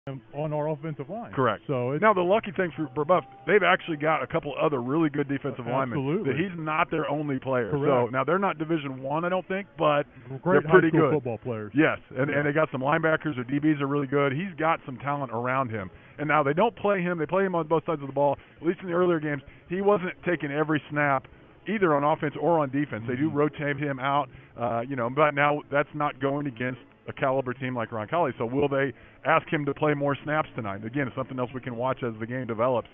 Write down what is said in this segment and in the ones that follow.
on our offensive line. Correct. So now the lucky thing for Brebeuf, they've actually got a couple other really good defensive linemen. That he's not their only player. Correct. So now they're not Division I don't think, but great they're pretty high school good football players. Yes, and they got some linebackers. Their DBs are really good. He's got some talent around him. And now they don't play him. They play him on both sides of the ball. At least in the earlier games, he wasn't taking every snap either on offense or on defense. They do rotate him out, but now that's not going against a caliber team like Roncalli. So will they ask him to play more snaps tonight? Again, it's something else we can watch as the game develops.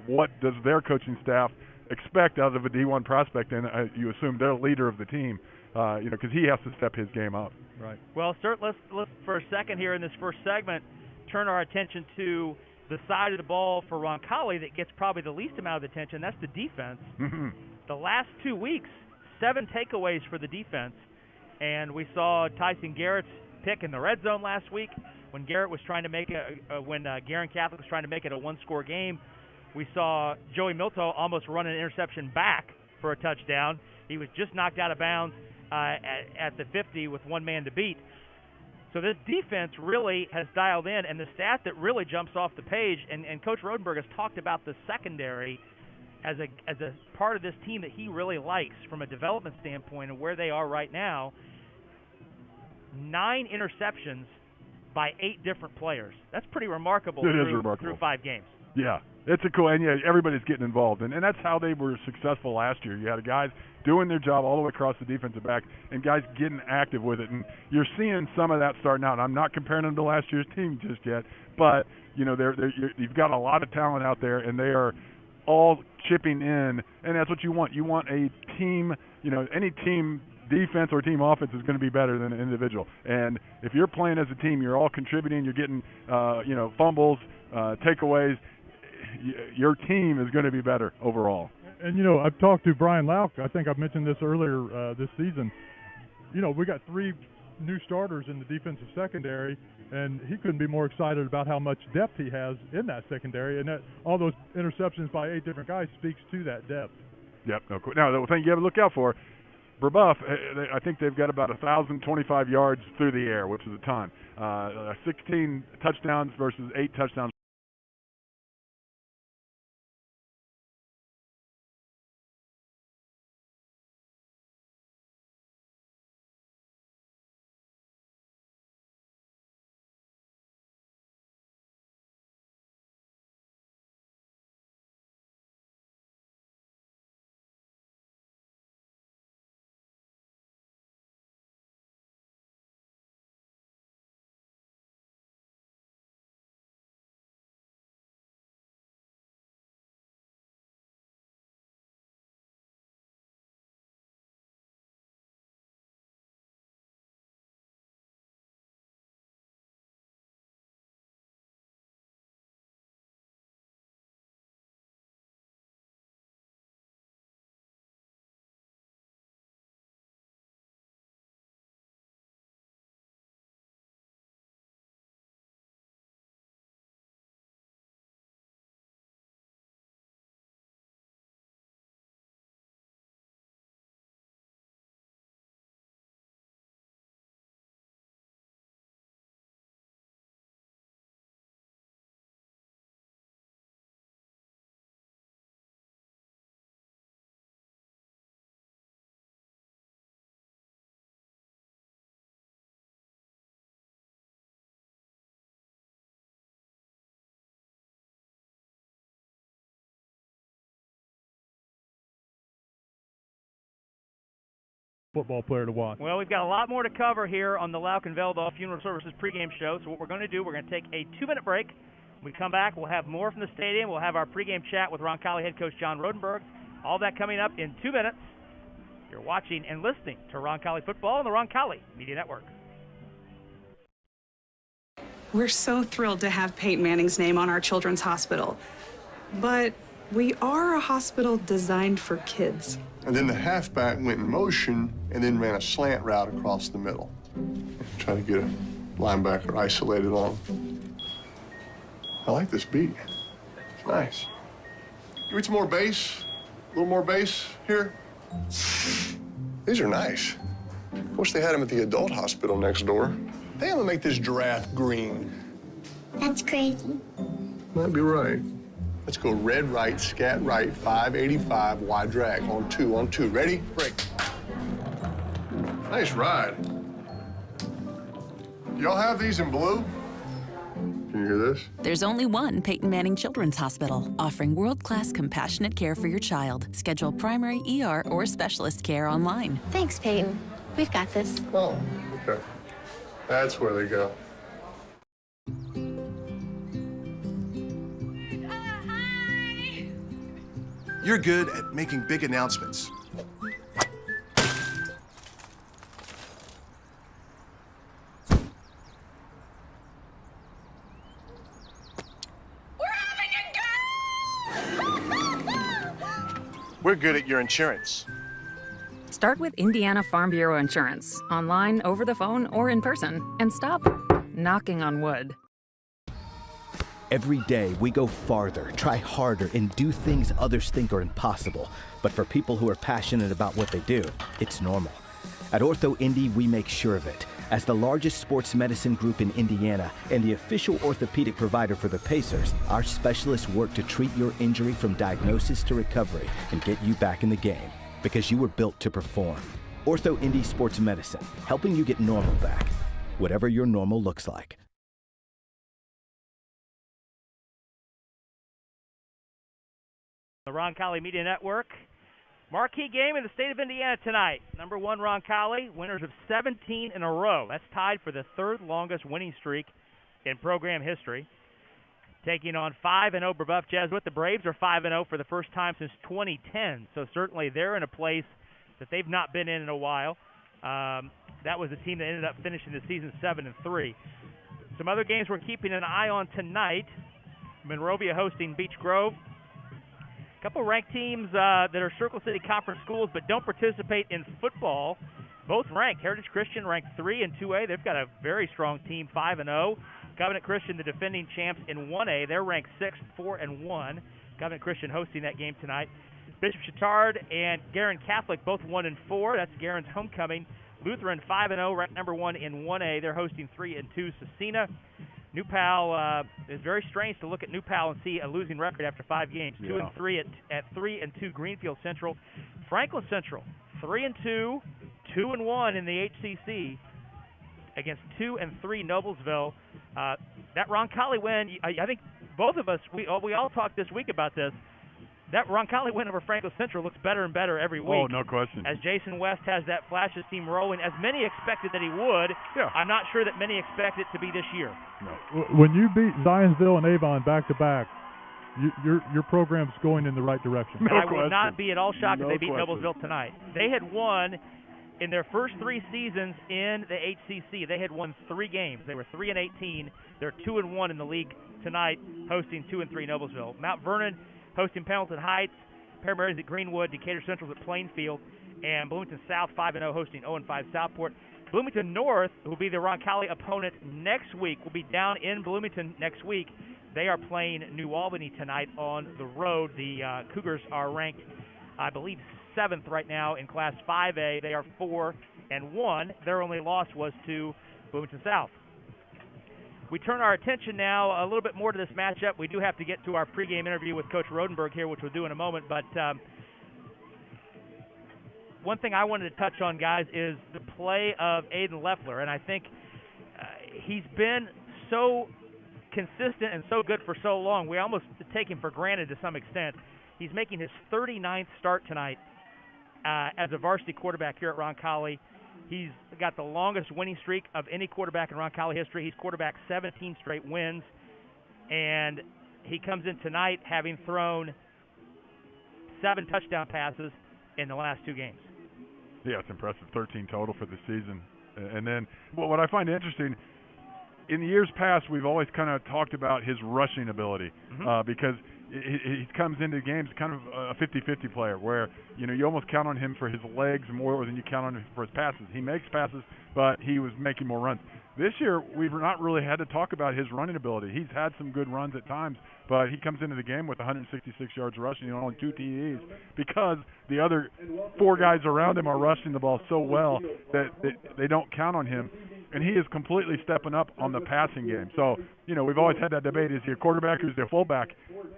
What does their coaching staff expect out of a D1 prospect? And you assume they're the leader of the team, because he has to step his game up. Right. Well, Sturt, let's for a second here in this first segment turn our attention to the side of the ball for Roncalli that gets probably the least amount of attention. That's the defense. Mm-hmm. The last 2 weeks, 7 takeaways for the defense. And we saw Tyson Garrett's pick in the red zone last week when Garrett was trying to make Guerin Catholic was trying to make it a one-score game. We saw Joey Milto almost run an interception back for a touchdown. He was just knocked out of bounds at the 50 with one man to beat. So this defense really has dialed in, and the stat that really jumps off the page, and Coach Rodenberg has talked about the secondary as a part of this team that he really likes from a development standpoint and where they are right now. 9 interceptions by 8 different players. That's pretty remarkable. It is remarkable. Through 5 games. Yeah, it's a cool, and everybody's getting involved, and that's how they were successful last year. You had guys doing their job all the way across the defensive back, and guys getting active with it, and you're seeing some of that starting out. I'm not comparing them to last year's team just yet, but you've got a lot of talent out there, and they are all chipping in, and that's what you want. You want a team. Any team defense or team offense is going to be better than an individual. And if you're playing as a team, you're all contributing. You're getting, fumbles, takeaways. Your team is going to be better overall. And I've talked to Brian Lauk. I think I've mentioned this earlier this season. We got 3 new starters in the defensive secondary, and he couldn't be more excited about how much depth he has in that secondary. And that all those interceptions by 8 different guys speaks to that depth. Yep. No. Now the thing you have to look out for. Brebeuf, I think they've got about 1,025 yards through the air, which is a ton. 16 touchdowns versus 8 touchdowns. Football player to watch. Well, we've got a lot more to cover here on the Lauk and Veldahl Funeral Services pregame show. So what we're going to do, we're going to take a 2-minute break. When we come back, we'll have more from the stadium. We'll have our pregame chat with Roncalli head coach John Rodenberg. All that coming up in 2 minutes. You're watching and listening to Roncalli Football on the Roncalli Media Network. We're so thrilled to have Peyton Manning's name on our children's hospital. But we are a hospital designed for kids. And then the halfback went in motion and then ran a slant route across the middle. Try to get a linebacker isolated on him. I like this beat. It's nice. Give me some more bass. A little more bass here. These are nice. Wish they had them at the adult hospital next door. I think I'm gonna make this giraffe green. That's crazy. Might be right. Let's go red right, scat right, 585, wide drag. On two. Ready? Break. Nice ride. Y'all have these in blue? Can you hear this? There's only one Peyton Manning Children's Hospital, offering world-class compassionate care for your child. Schedule primary ER or specialist care online. Thanks, Peyton. We've got this. Oh, okay. That's where they go. You're good at making big announcements. We're good at your insurance. Start with Indiana Farm Bureau Insurance, online, over the phone, or in person, and stop knocking on wood. Every day, we go farther, try harder, and do things others think are impossible. But for people who are passionate about what they do, it's normal. At Ortho Indy, we make sure of it. As the largest sports medicine group in Indiana and the official orthopedic provider for the Pacers, our specialists work to treat your injury from diagnosis to recovery and get you back in the game, because you were built to perform. Ortho Indy Sports Medicine, helping you get normal back, whatever your normal looks like. The Roncalli Media Network. Marquee game in the state of Indiana tonight. Number 1 Roncalli, winners of 17 in a row. That's tied for the third longest winning streak in program history. Taking on 5-0 Brebeuf Jesuit. The Braves are 5-0 for the first time since 2010. So certainly they're in a place that they've not been in a while. That was the team that ended up finishing the season 7-3. Some other games we're keeping an eye on tonight. Monrovia hosting Beech Grove. A couple ranked teams that are Circle City Conference schools but don't participate in football. Both ranked. Heritage Christian ranked 3 in 2A. They've got a very strong team, 5-0. Covenant Christian, the defending champs in 1A. They're ranked 6th, 4-1. Covenant Christian hosting that game tonight. Bishop Chatard and Garin Catholic both 1-4. That's Garin's homecoming. Lutheran 5-0, ranked number 1 in 1A. They're hosting 3-2 Cecina. New Pal, it's very strange to look at New Pal and see a losing record after 5 games. 2-3 at 3-2 Greenfield Central. Franklin Central 3-2, 2-1 in the HCC against 2-3 Noblesville. That Roncalli win, I think both of us, we all talked this week about this. That Roncalli win over Franklin Central looks better and better every week. Oh, no question. As Jason West has that Flashes team rolling, as many expected that he would. Yeah. I'm not sure that many expect it to be this year. No. When you beat Zionsville and Avon back-to-back, your program's going in the right direction. And I would not be at all shocked if they beat question. Noblesville tonight. They had won in their first 3 seasons in the HCC. They had won 3 games. They were 3-18. They're 2-1 in the league tonight, hosting 2-3 Noblesville. Mount Vernon hosting Pendleton Heights, Paramary's at Greenwood, Decatur Central's at Plainfield, and Bloomington South 5-0 hosting 0-5 Southport. Bloomington North, who will be the Roncalli opponent next week, will be down in Bloomington next week. They are playing New Albany tonight on the road. The Cougars are ranked, I believe, 7th right now in Class 5A. They are 4-1. Their only loss was to Bloomington South. We turn our attention now a little bit more to this matchup. We do have to get to our pregame interview with Coach Rodenberg here, which we'll do in a moment. But one thing I wanted to touch on, guys, is the play of Aiden Leffler. And I think he's been so consistent and so good for so long. We almost take him for granted to some extent. He's making his 39th start tonight as a varsity quarterback here at Roncalli. He's got the longest winning streak of any quarterback in Roncalli history. He's quarterbacked 17 straight wins. And he comes in tonight having thrown 7 touchdown passes in the last 2 games. Yeah, it's impressive. 13 total for the season. And then what I find interesting, in the years past, we've always kind of talked about his rushing ability because he comes into games kind of a 50-50 player where, you almost count on him for his legs more than you count on him for his passes. He makes passes, but he was making more runs. This year, we've not really had to talk about his running ability. He's had some good runs at times, but he comes into the game with 166 yards rushing and only 2 TDs because the other 4 guys around him are rushing the ball so well that they don't count on him. and he is completely stepping up on the passing game. So, we've always had that debate: is he a quarterback or is he a fullback?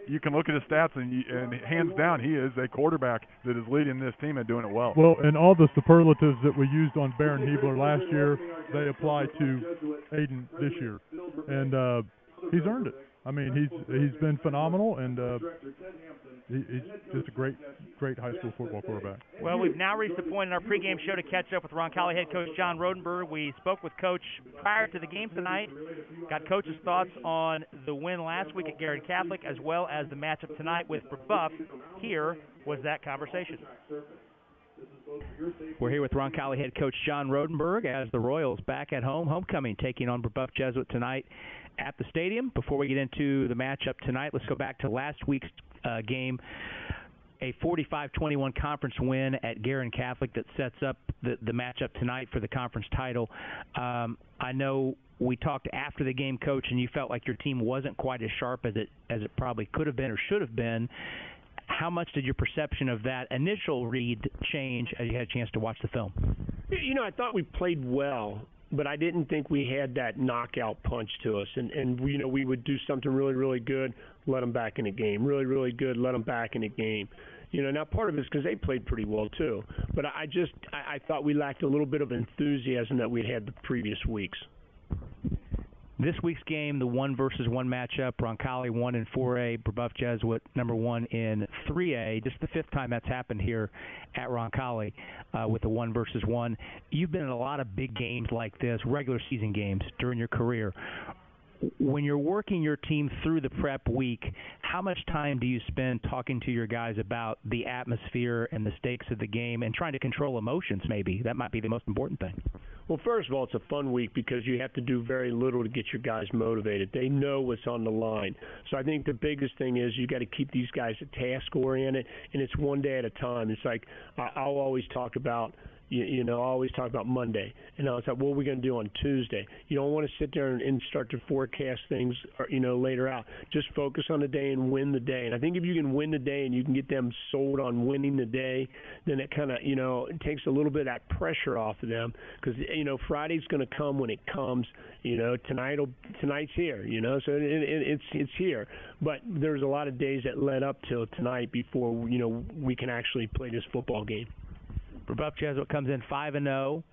You can look at his stats, and hands down, he is a quarterback that is leading this team and doing it well. Well, and all the superlatives that we used on Baron Hebler last year, they apply to Aiden this year, and he's earned it. I mean, he's been phenomenal, and he's just a great high school football quarterback. Well, we've now reached the point in our pregame show to catch up with Roncalli head coach John Rodenberg. We spoke with Coach prior to the game tonight, got Coach's thoughts on the win last week at Garrett Catholic, as well as the matchup tonight with Brebeuf. Here was that conversation. We're here with Roncalli head coach John Rodenberg as the Royals back at home, homecoming, taking on Brebeuf Jesuit tonight at the stadium. Before we get into the matchup tonight, let's go back to last week's game, a 45-21 conference win at Guerin Catholic that sets up the matchup tonight for the conference title. I know we talked after the game, Coach, and you felt like your team wasn't quite as sharp as it probably could have been or should have been. How much did your perception of that initial read change as you had a chance to watch the film? I thought we played well, but I didn't think we had that knockout punch to us. And we would do something really, really good, let them back in a game. Really, really good, let them back in a game. Now part of it is because they played pretty well too. But I thought we lacked a little bit of enthusiasm that we'd had the previous weeks. This week's game, the 1 versus 1 matchup, Roncalli 1 in 4A, Brebeuf Jesuit number 1 in 3A. Just the fifth time that's happened here at Roncalli with the 1 versus 1. You've been in a lot of big games like this, regular season games, during your career. When you're working your team through the prep week, how much time do you spend talking to your guys about the atmosphere and the stakes of the game and trying to control emotions maybe? That might be the most important thing. Well, first of all, it's a fun week because you have to do very little to get your guys motivated. They know what's on the line. So I think the biggest thing is you got to keep these guys task-oriented, and it's one day at a time. It's like I'll always talk about I always talk about Monday, and I was like, what are we going to do on Tuesday? You don't want to sit there and start to forecast things, later out. Just focus on the day and win the day. And I think if you can win the day and you can get them sold on winning the day, then it kind of, it takes a little bit of that pressure off of them because, Friday's going to come when it comes. Tonight's here, so it's here. But there's a lot of days that led up till tonight before, we can actually play this football game. Brebeuf Jesuit comes in 5-0.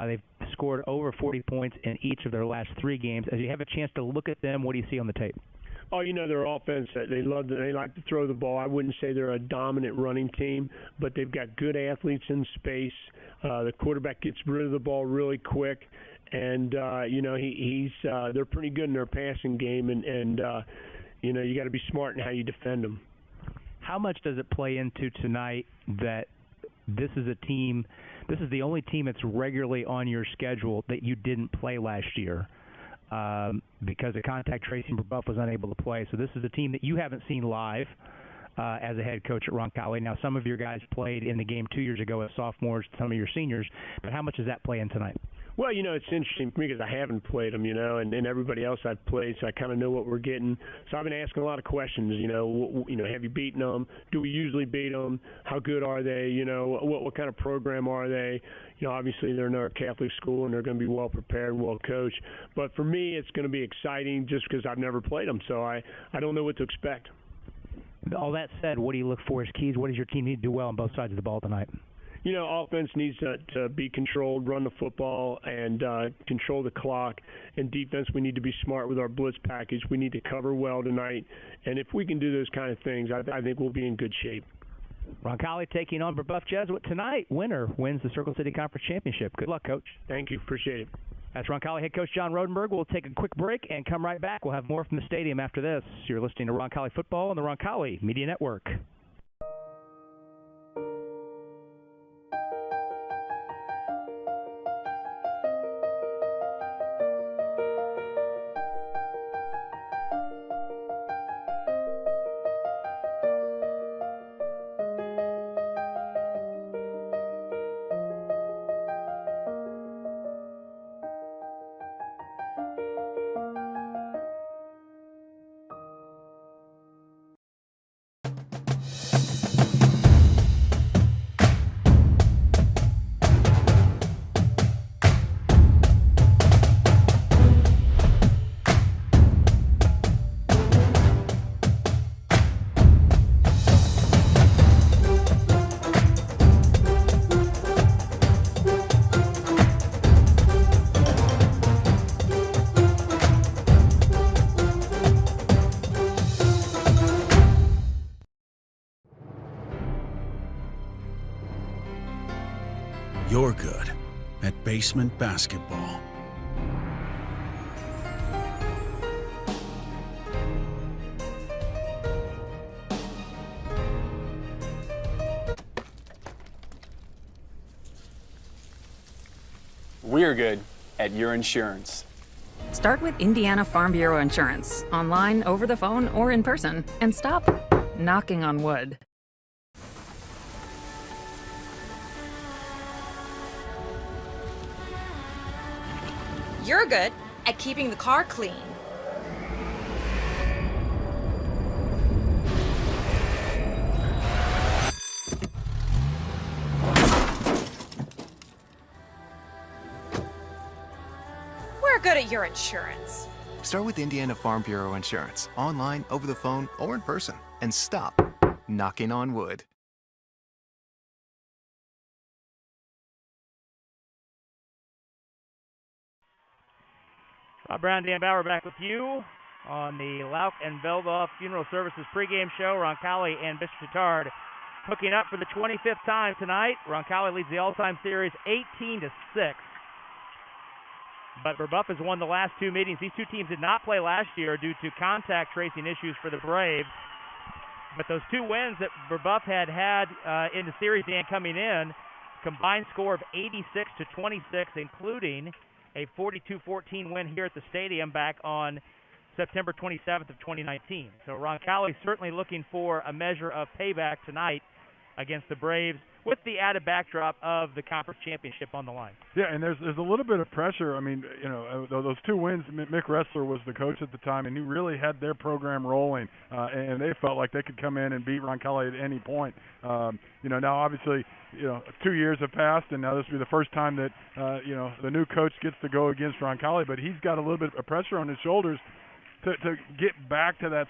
They've scored over 40 points in each of their last 3 games. As you have a chance to look at them, what do you see on the tape? Oh, their offense, they like to throw the ball. I wouldn't say they're a dominant running team, but they've got good athletes in space. The quarterback gets rid of the ball really quick, and they're pretty good in their passing game, and you got to be smart in how you defend them. How much does it play into tonight that this is the only team that's regularly on your schedule that you didn't play last year because of contact tracing? Brebeuf was unable to play. So this is a team that you haven't seen live as a head coach at Roncalli. Now, some of your guys played in the game 2 years ago as sophomores, some of your seniors, but how much does that play in tonight? Well, it's interesting for me because I haven't played them, and everybody else I've played, so I kind of know what we're getting. So I've been asking a lot of questions, have you beaten them? Do we usually beat them? How good are they? What kind of program are they? Obviously they're in our Catholic school and they're going to be well prepared and well coached. But for me, it's going to be exciting just because I've never played them, so I don't know what to expect. All that said, what do you look for as keys? What does your team need to do well on both sides of the ball tonight? Offense needs to be controlled, run the football, and control the clock. And defense, we need to be smart with our blitz package. We need to cover well tonight. And if we can do those kind of things, I think we'll be in good shape. Roncalli taking on Brebeuf Jesuit tonight. Winner wins the Circle City Conference Championship. Good luck, Coach. Thank you. Appreciate it. That's Roncalli head coach John Rodenberg. We'll take a quick break and come right back. We'll have more from the stadium after this. You're listening to Roncalli Football on the Roncalli Media Network. You're good at basement basketball. We're good at your insurance. Start with Indiana Farm Bureau Insurance, online, over the phone, or in person, and stop knocking on wood. You're good at keeping the car clean. We're good at your insurance. Start with Indiana Farm Bureau Insurance, online, over the phone, or in person, and stop knocking on wood. Bob Brown, Dan Bauer back with you on the Lauk and Velva Funeral Services pregame show. Roncalli and Bishop Chatard hooking up for the 25th time tonight. Roncalli leads the all-time series 18-6. But Brebeuf has won the last two meetings. These two teams did not play last year due to contact tracing issues for the Braves. But those two wins that Brebeuf had in the series, Dan, coming in, combined score of 86-26, including a 42-14 win here at the stadium back on September 27th of 2019. So Roncalli certainly looking for a measure of payback tonight against the Braves, with the added backdrop of the conference championship on the line. Yeah, and there's a little bit of pressure. I mean, those two wins, Mick Ressler was the coach at the time, and he really had their program rolling, and they felt like they could come in and beat Roncalli at any point. Now obviously, 2 years have passed, and now this will be the first time that, the new coach gets to go against Roncalli, but he's got a little bit of pressure on his shoulders to get back to that.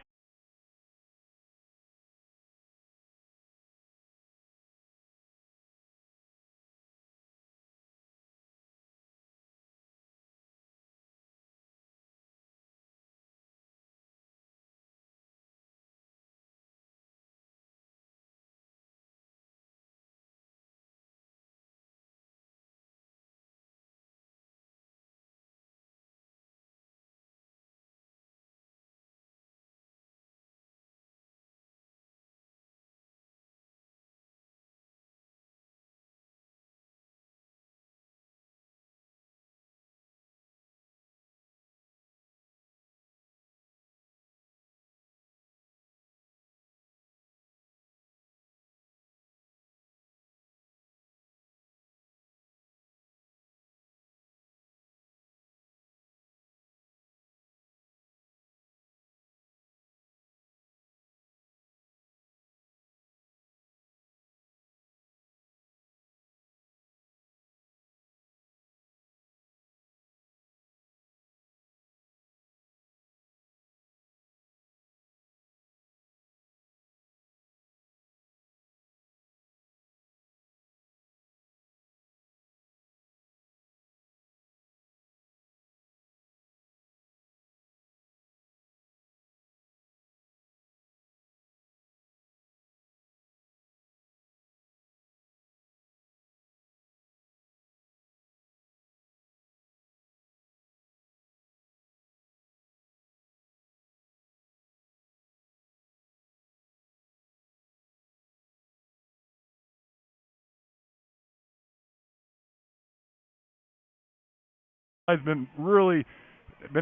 Has been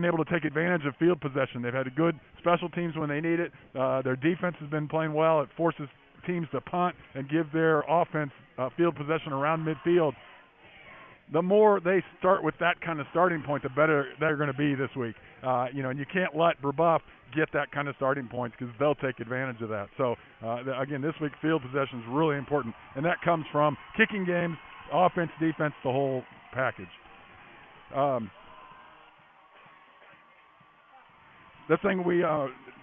able to take advantage of field possession. They've had a good special teams when they need it. Their defense has been playing well. It forces teams to punt and give their offense field possession around midfield. The more they start with that kind of starting point, the better they're going to be this week. And you can't let Brebeuf get that kind of starting points because they'll take advantage of that. So, again, this week field possession is really important, and that comes from kicking games, offense, defense, the whole package. The thing we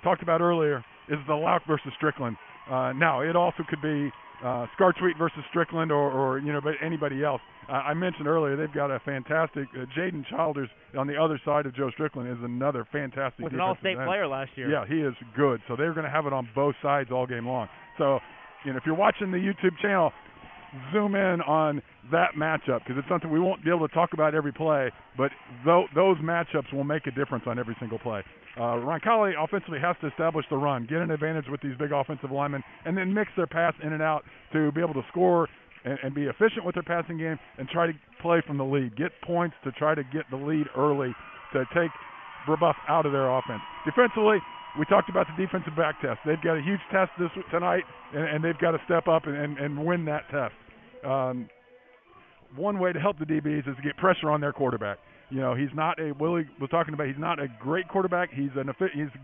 talked about earlier is the Lauk versus Strickland. Now, it also could be Scartweet versus Strickland or but anybody else. I mentioned earlier they've got a fantastic Jaden Childers on the other side of Joe Strickland is another fantastic with an all-state player last year. Yeah, he is good. So they're going to have it on both sides all game long. So, if you're watching the YouTube channel, zoom in on that matchup because it's something we won't be able to talk about every play, but those matchups will make a difference on every single play. Roncalli offensively has to establish the run, get an advantage with these big offensive linemen, and then mix their pass in and out to be able to score and be efficient with their passing game and try to play from the lead. Get points to try to get the lead early to take Brebeuf out of their offense. Defensively, we talked about the defensive back test. They've got a huge test tonight, and they've got to step up and win that test. One way to help the DBs is to get pressure on their quarterback. You know, he's not a Willie was talking about. He's not a great quarterback. He's a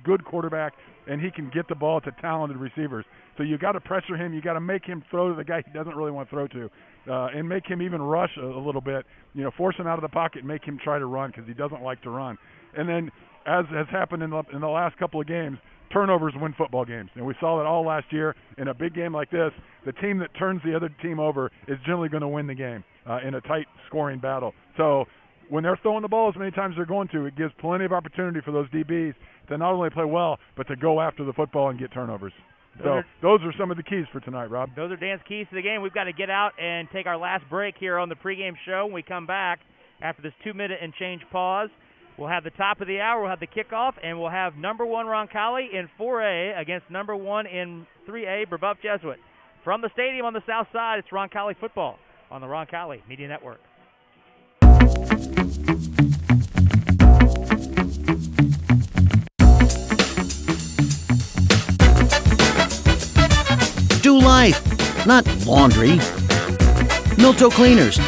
good quarterback, and he can get the ball to talented receivers. So you got to pressure him. You got to make him throw to the guy he doesn't really want to throw to, and make him even rush a little bit. You know, force him out of the pocket and make him try to run because he doesn't like to run. And then, as has happened in the last couple of games, turnovers win football games. And we saw that all last year. In a big game like this, the team that turns the other team over is generally going to win the game in a tight scoring battle. So when they're throwing the ball as many times as they're going to, it gives plenty of opportunity for those DBs to not only play well, but to go after the football and get turnovers. So those are some of the keys for tonight, Rob. Those are Dan's keys to the game. We've got to get out and take our last break here on the pregame show. When we come back after this 2-minute and change pause, we'll have the top of the hour, we'll have the kickoff, and we'll have number 1 Roncalli in 4A against number 1 in 3A, Brebeuf Jesuit. From the stadium on the south side, it's Roncalli football on the Roncalli Media Network. Do life, not laundry. Milto Cleaners.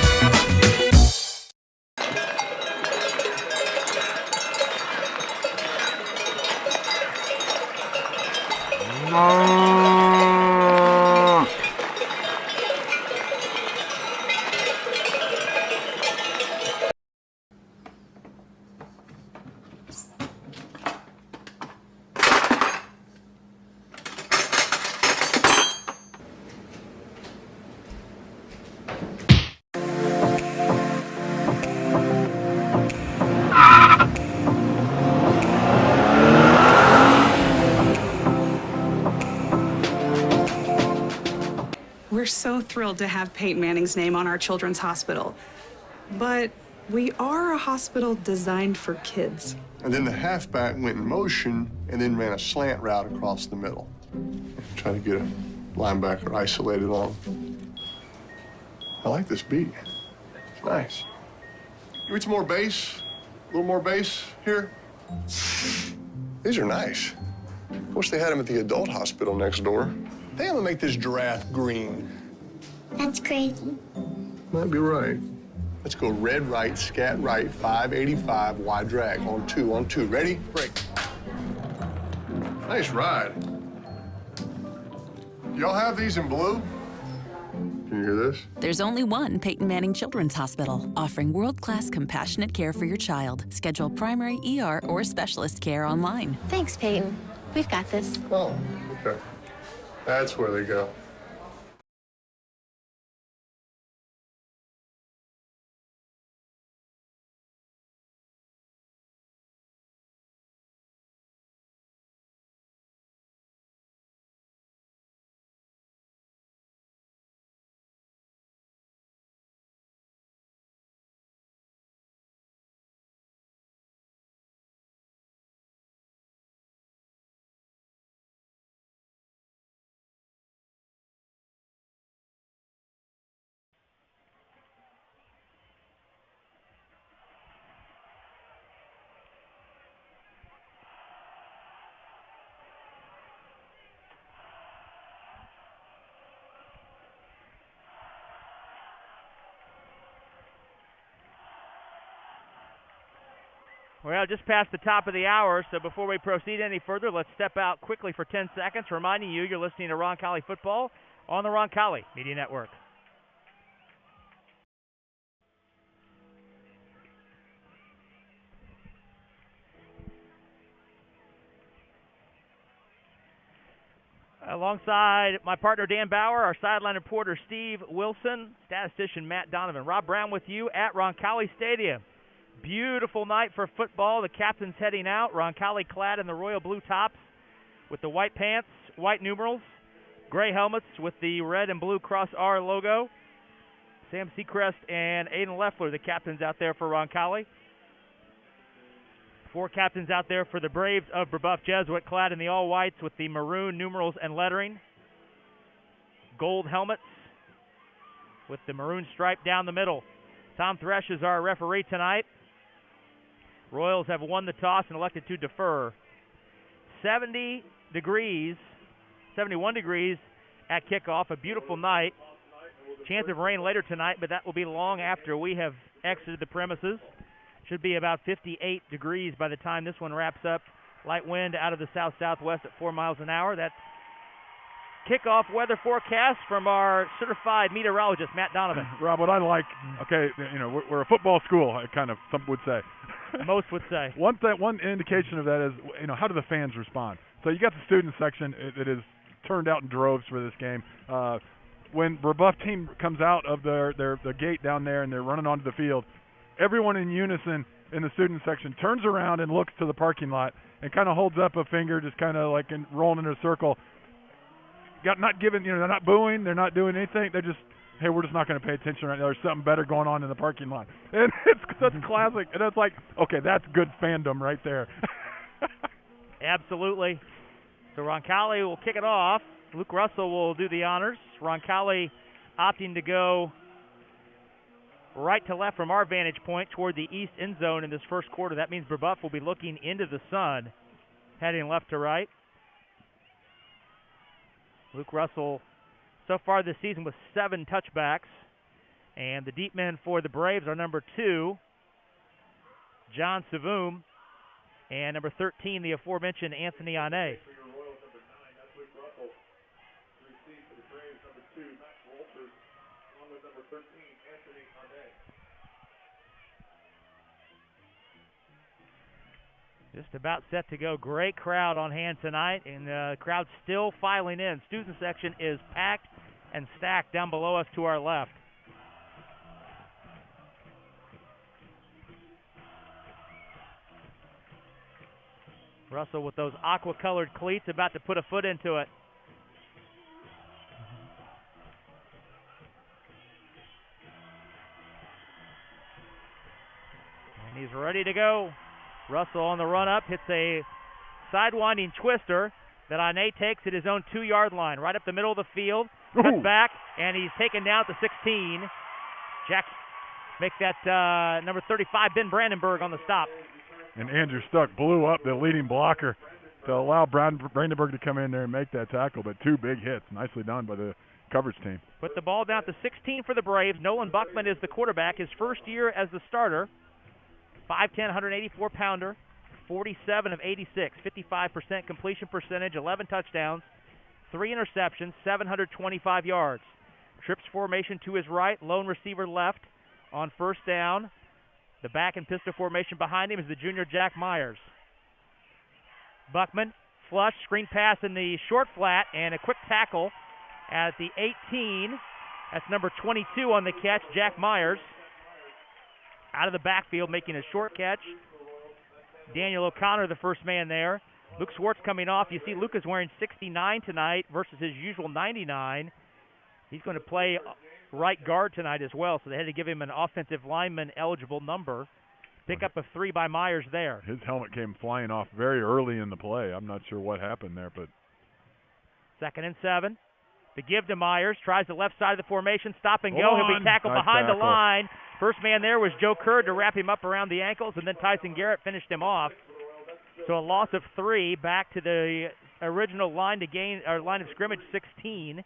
We're so thrilled to have Peyton Manning's name on our children's hospital. But we are a hospital designed for kids. And then the halfback went in motion and then ran a slant route across the middle. Try to get a linebacker isolated on him. I like this beat. It's nice. Give me some more bass. A little more bass here. These are nice. Of course, they had them at the adult hospital next door. They have to make this giraffe green. That's crazy. Might be right. Let's go red right, scat right, 585, wide drag. On two. Ready? Break. Nice ride. Y'all have these in blue? Can you hear this? There's only one Peyton Manning Children's Hospital, offering world-class compassionate care for your child. Schedule primary ER or specialist care online. Thanks, Peyton. We've got this. Oh, okay. That's where they go. Well, just past the top of the hour, so before we proceed any further, let's step out quickly for 10 seconds, reminding you you're listening to Roncalli Football on the Roncalli Media Network. Alongside my partner Dan Bauer, our sideline reporter Steve Wilson, statistician Matt Donovan. Rob Brown with you at Roncalli Stadium. Beautiful night for football. The captain's heading out. Roncalli clad in the royal blue tops with the white pants, white numerals, gray helmets with the red and blue cross R logo. Sam Seacrest and Aiden Leffler, the captains out there for Roncalli. 4 captains out there for the Braves of Brebeuf Jesuit, clad in the all-whites with the maroon numerals and lettering. Gold helmets with the maroon stripe down the middle. Tom Thresh is our referee tonight. Royals have won the toss and elected to defer. 71 degrees at kickoff, a beautiful night. Chance of rain later tonight, but that will be long after we have exited the premises. Should be about 58 degrees by the time this one wraps up. Light wind out of the south-southwest at 4 miles an hour. That's kickoff weather forecast from our certified meteorologist, Matt Donovan. Rob, what I like, okay, we're a football school, kind of, some would say. Most would say. One indication of that is, how do the fans respond? So you got the student section that is turned out in droves for this game. When Brebeuf team comes out of the gate down there and they're running onto the field, everyone in unison in the student section turns around and looks to the parking lot and kind of holds up a finger, just kind of like rolling in a circle. Not giving, they're not booing, they're not doing anything. They're just, hey, we're just not going to pay attention right now. There's something better going on in the parking lot. And that's classic. And it's like, okay, that's good fandom right there. Absolutely. So Roncalli will kick it off. Luke Russell will do the honors. Roncalli opting to go right to left from our vantage point toward the east end zone in this first quarter. That means Brebeuf will be looking into the sun, heading left to right. Luke Russell, so far this season, with 7 touchbacks. And the deep men for the Braves are number 2, John Savoom, and number 13, the aforementioned Anthony Ane. Just about set to go. Great crowd on hand tonight, and the crowd's still filing in. Student section is packed and stacked down below us to our left. Russell with those aqua-colored cleats, about to put a foot into it. And he's ready to go. Russell on the run-up, hits a sidewinding twister that Ane takes at his own 2-yard line, right up the middle of the field, cuts back, and he's taken down at the 16. Jack make that number 35, Ben Brandenburg, on the stop. And Andrew Stuck blew up the leading blocker to allow Brandenburg to come in there and make that tackle, but 2 big hits. Nicely done by the coverage team. Put the ball down at the 16 for the Braves. Nolan Buckman is the quarterback, his first year as the starter. 5'10", 184-pounder, 47 of 86, 55% completion percentage, 11 touchdowns, 3 interceptions, 725 yards. Trips formation to his right, lone receiver left on first down. The back and pistol formation behind him is the junior Jack Myers. Buckman, flush, screen pass in the short flat, and a quick tackle at the 18. That's number 22 on the catch, Jack Myers. Out of the backfield, making a short catch. Daniel O'Connor, the first man there. Luke Swartz coming off. You see Luke is wearing 69 tonight versus his usual 99. He's going to play right guard tonight as well, so they had to give him an offensive lineman eligible number. Pick up a 3 by Myers there. His helmet came flying off very early in the play. I'm not sure what happened there, but 2nd and 7. The give to Myers. Tries the left side of the formation. Stop and go. He'll be tackled behind the line. First man there was Joe Curd to wrap him up around the ankles, and then Tyson Garrett finished him off. So a loss of 3 back to the original line of scrimmage 16.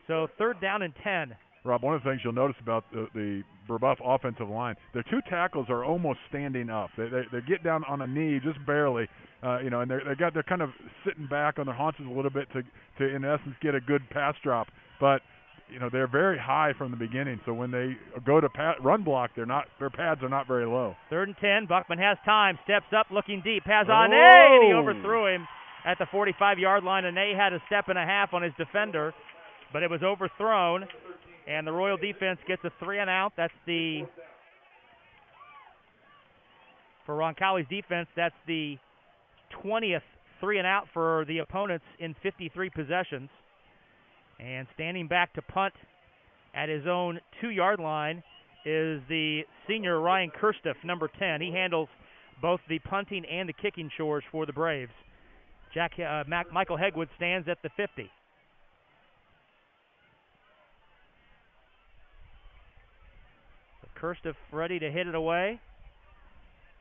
So 3rd down and 10. Rob, one of the things you'll notice about the Brebeuf offensive line, their 2 tackles are almost standing up. They get down on a knee just barely, and they're kind of sitting back on their haunches a little bit to in essence get a good pass drop. But they're very high from the beginning, so when they go to run block, their pads are not very low. 3rd and 10. Buckman has time, steps up, looking deep, has Ane, and he overthrew him at the 45-yard line. Ane had a step and a half on his defender, but it was overthrown. And the Royal defense gets a 3 and out. That's for Roncalli's defense, that's the 20th 3 and out for the opponents in 53 possessions. And standing back to punt At his own 2-yard line is the senior Ryan Kirstoff, number 10. He handles both the punting and the kicking chores for the Braves. Michael Hegwood stands at the 50. Kirstoff ready to hit it away.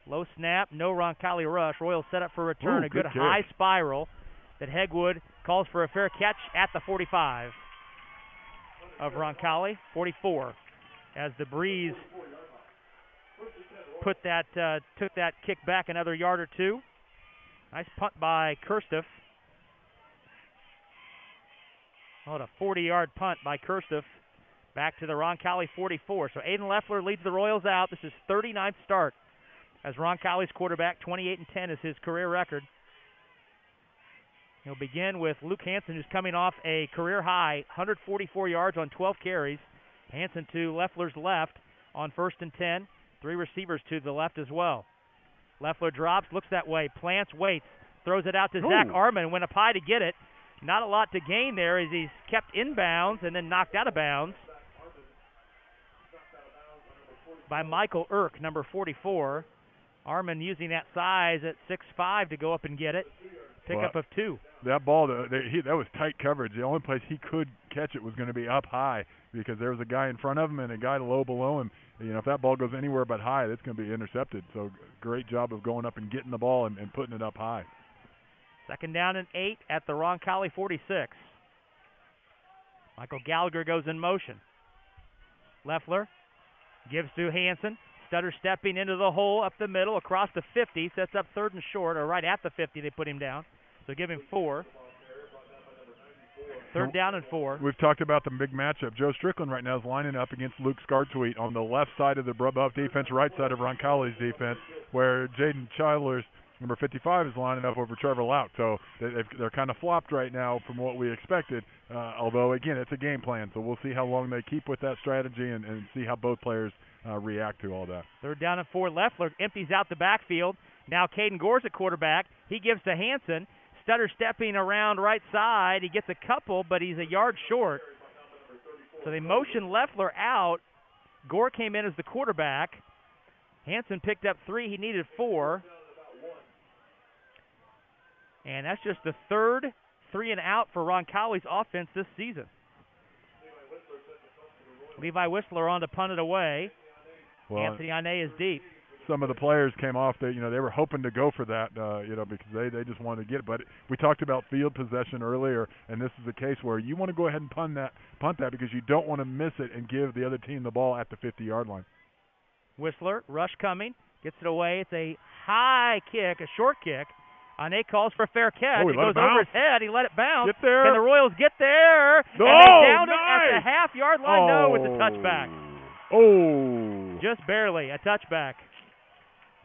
Low snap, no Roncalli rush. Royals set up for a return. A good high spiral that Hegwood calls for a fair catch at the 45 of Roncalli. 44 as the breeze took that kick back another yard or two. Nice punt by Kirstoff. What a 40-yard punt by Kirstoff back to the Roncalli 44. So Aiden Leffler leads the Royals out. This is 39th start as Roncalli's quarterback. 28-10 is his career record. He'll begin with Luke Hansen, who's coming off a career high 144 yards on 12 carries. Hansen to Leffler's left on 1st and 10. 3 receivers to the left as well. Leffler drops, looks that way, plants, waits, throws it out to Zach Arman. Went up high to get it. Not a lot to gain there as he's kept in bounds and then knocked out of bounds by Michael Irk, number 44. Arman using that size at 6'5" to go up and get it. Pickup of 2. That ball, that was tight coverage. The only place he could catch it was going to be up high because there was a guy in front of him and a guy low below him. You know, if that ball goes anywhere but high, it's going to be intercepted. So great job of going up and getting the ball and putting it up high. 2nd down and 8 at the Roncalli 46. Michael Gallagher goes in motion. Leffler gives to Hansen. Stutter stepping into the hole up the middle across the 50. Sets up 3rd and short, or right at the 50 they put him down. So give him 4. 3rd down and 4. We've talked about the big matchup. Joe Strickland right now is lining up against Luke Scartweet on the left side of the Brebeuf defense, right side of Roncalli's defense, where Jaden Childers, number 55, is lining up over Trevor Laut. So they're kind of flopped right now from what we expected, although, again, it's a game plan. So we'll see how long they keep with that strategy and see how both players react to all that. 3rd down and 4. Leffler empties out the backfield. Now Caden Gore's at quarterback. He gives to Hansen. Stutter stepping around right side. He gets a couple, but he's a yard short. So they motion Leffler out. Gore came in as the quarterback. Hansen picked up 3. He needed 4. And that's just the 3rd 3 and out for Roncalli's offense this season. Levi Whistler on to punt it away. Well, Anthony Ane is deep. Some of the players came off. They were hoping to go for that, because they just wanted to get it. But we talked about field possession earlier, and this is a case where you want to go ahead and punt that because you don't want to miss it and give the other team the ball at the 50-yard line. Whistler, rush coming, gets it away. It's a high kick, a short kick. Ane calls for a fair catch. It goes over his head. He let it bounce. Get there. Can the Royals get there? No, and they down nice. It at the half-yard line. No, it's a touchback. Oh. Just barely, a touchback.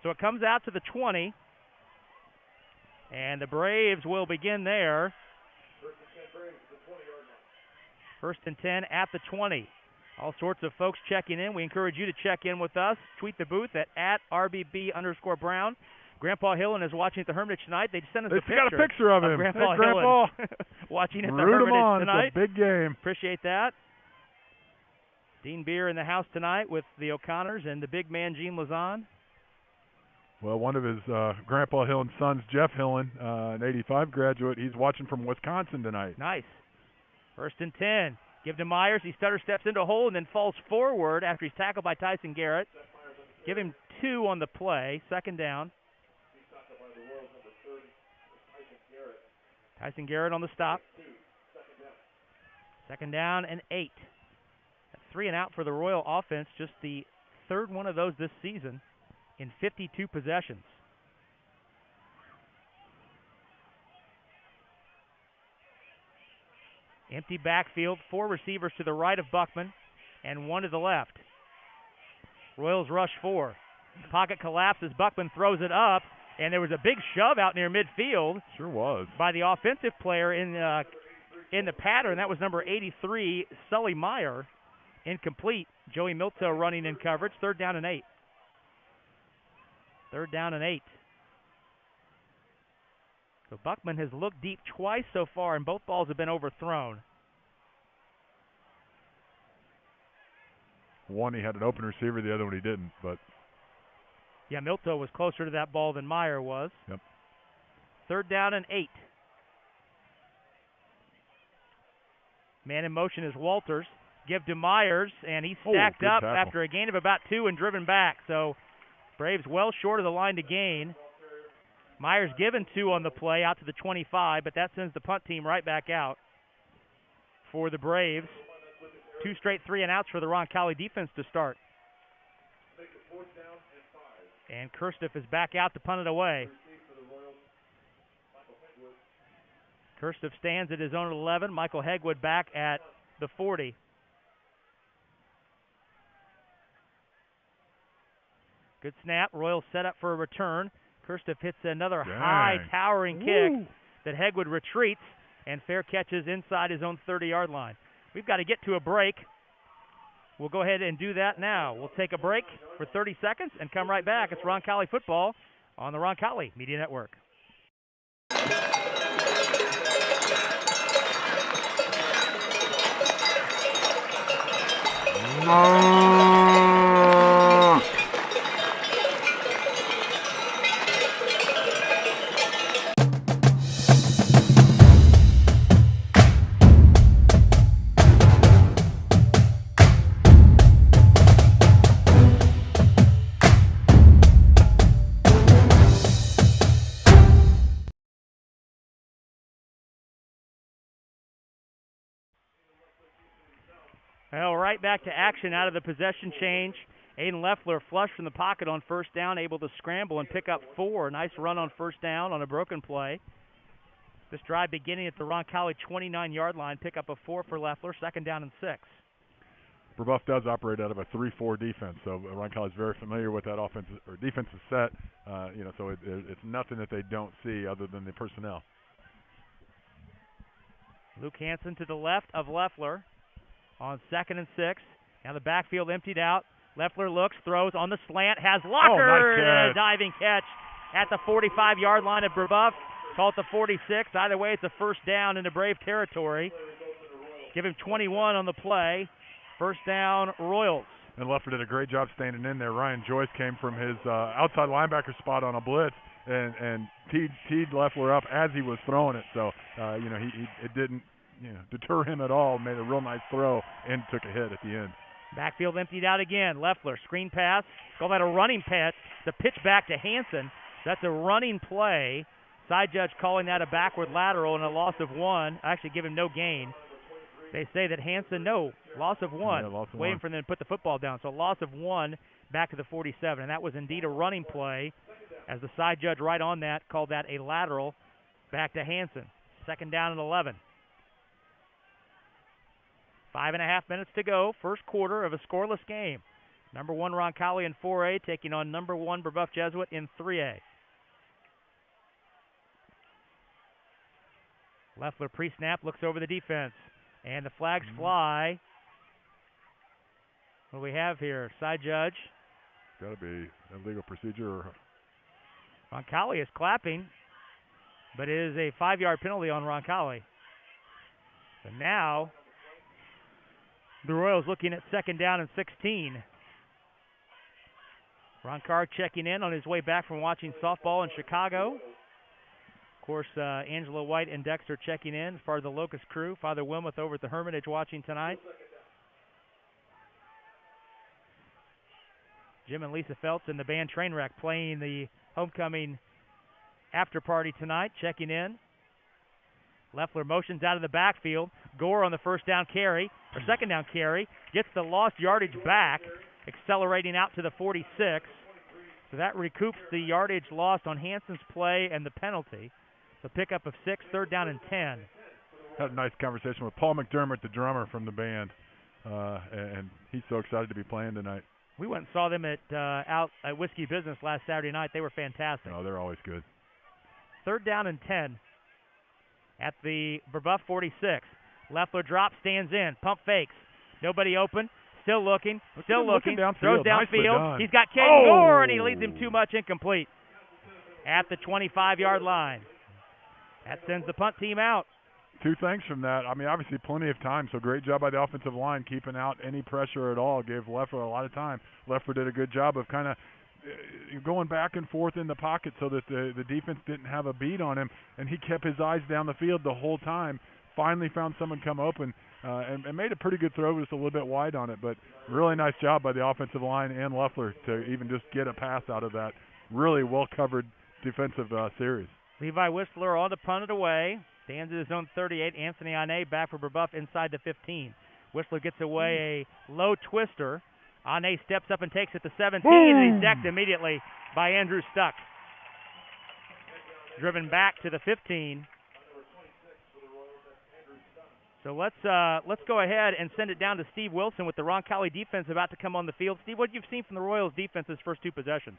So it comes out to the 20, and the Braves will begin there. 1st and 10 at the 20. All sorts of folks checking in. We encourage you to check in with us. Tweet the booth at @RBB_Brown. Grandpa Hillen is watching at the Hermitage tonight. They sent us a picture. They got a picture of him. Grandpa Grandpa. Hillen watching at the Hermitage tonight. It's a big game. Appreciate that. Dean Beer in the house tonight with the O'Connors and the big man, Gene Lazan. Well, one of his Grandpa Hillen's sons, Jeff Hillen, an 85 graduate, he's watching from Wisconsin tonight. Nice. 1st and 10. Give to Myers. He stutter steps into a hole and then falls forward after he's tackled by Tyson Garrett. Give him 2 on the play. 2nd down. Tyson Garrett on the stop. 2nd down and 8. That's 3 and out for the Royal offense. Just the 3rd one of those this season in 52 possessions. Empty backfield, 4 receivers to the right of Buckman and 1 to the left. Royals rush 4. Pocket collapses. Buckman throws it up, and there was a big shove out near midfield. Sure was. By the offensive player in the pattern. That was number 83, Sully Meyer. Incomplete. Joey Milto running in coverage. 3rd down and 8. 3rd down and 8. So Buckman has looked deep twice so far, and both balls have been overthrown. One he had an open receiver, the other one he didn't. But yeah, Milto was closer to that ball than Meyer was. Yep. 3rd down and 8. Man in motion is Walters. Give to Myers, and he's stacked up tackle. after a gain of about 2 and driven back. So Braves well short of the line to gain. Myers given 2 on the play out to the 25, but that sends the punt team right back out for the Braves. 2 straight 3-and-outs for the Roncalli defense to start. And Kirstiff is back out to punt it away. Kirstiff stands at his own 11. Michael Hegwood back at the 40. Good snap. Royals set up for a return. Kirstiff hits another high towering kick that Hegwood retreats and fair catches inside his own 30-yard line. We've got to get to a break. We'll go ahead and do that now. We'll take a break for 30 seconds and come right back. It's Roncalli football on the Roncalli Media Network. Well, right back to action out of the possession change. Aiden Leffler flush from the pocket on 1st down, able to scramble and pick up 4. Nice run on 1st down on a broken play. This drive beginning at the Roncalli 29-yard line. Pick up a 4 for Leffler, 2nd down and 6. Brebeuf does operate out of a 3-4 defense, so Roncalli is very familiar with that offensive or defensive set. So it's nothing that they don't see other than the personnel. Luke Hansen to the left of Leffler on 2nd and 6. Now the backfield emptied out. Leffler looks, throws on the slant, has Locker, nice a diving catch at the 45-yard line of Brebeuf. Call it the 46. Either way, it's a 1st down into Brave territory. Give him 21 on the play. 1st down, Royals. And Leffler did a great job standing in there. Ryan Joyce came from his outside linebacker spot on a blitz and teed Leffler up as he was throwing it. So, it didn't deter him at all. Made a real nice throw and took a hit at the end. Backfield emptied out again. Leffler, screen pass. Call that a running pass. The pitch back to Hansen. That's a running play. Side judge calling that a backward lateral and a loss of 1. Actually give him no gain. They say that Hansen, loss of 1. Yeah, loss of Waiting 1. for them to put the football down. So loss of 1 back to the 47. And that was indeed a running play, as the side judge right on that called that a lateral back to Hansen. 2nd down and 11. 5.5 minutes to go. 1st quarter of a scoreless game. Number 1 Roncalli in 4A taking on number 1 Brebeuf Jesuit in 3A. Leffler pre-snap looks over the defense. And the flags fly. What do we have here? Side judge. Got to be a legal procedure. Roncalli is clapping, but it is a 5-yard penalty on Roncalli. So now the Royals looking at 2nd down and 16. Roncalli checking in on his way back from watching softball in Chicago. Of course, Angela White and Dexter checking in as part of the Locust crew. Father Wilmoth over at the Hermitage watching tonight. Jim and Lisa Feltz and the band Trainwreck playing the homecoming after party tonight, checking in. Leffler motions out of the backfield. Gore on the 1st down carry, or 2nd down carry, gets the lost yardage back, accelerating out to the 46. So that recoups the yardage lost on Hansen's play and the penalty. So pickup of 6, 3rd down and 10. Had a nice conversation with Paul McDermott, the drummer from the band, and he's so excited to be playing tonight. We went and saw them out at Whiskey Business last Saturday night. They were fantastic. Oh, they're always good. 3rd down and 10 at the Brebeuf 46. Leffler drops, stands in, pump fakes. Nobody open. Still looking. Throws downfield. He's got Caden Gore, and he leads him too much, incomplete at the 25-yard line. That sends the punt team out. Two things from that. I mean, obviously plenty of time, so great job by the offensive line keeping out any pressure at all. Gave Leffler a lot of time. Leffler did a good job of kind of going back and forth in the pocket so that the defense didn't have a beat on him, and he kept his eyes down the field the whole time. Finally found someone come open and made a pretty good throw, just a little bit wide on it. But really nice job by the offensive line and Leffler to even just get a pass out of that really well-covered defensive series. Levi Whistler on to punt it away. Stands at his own 38. Anthony Ane back for Brebeuf inside the 15. Whistler gets away a low twister. Ane steps up and takes it to 17, and he's decked immediately by Andrew Stuck. Driven back to the 15. So let's go ahead and send it down to Steve Wilson with the Roncalli defense about to come on the field. Steve, what have you seen from the Royals defense's first two possessions?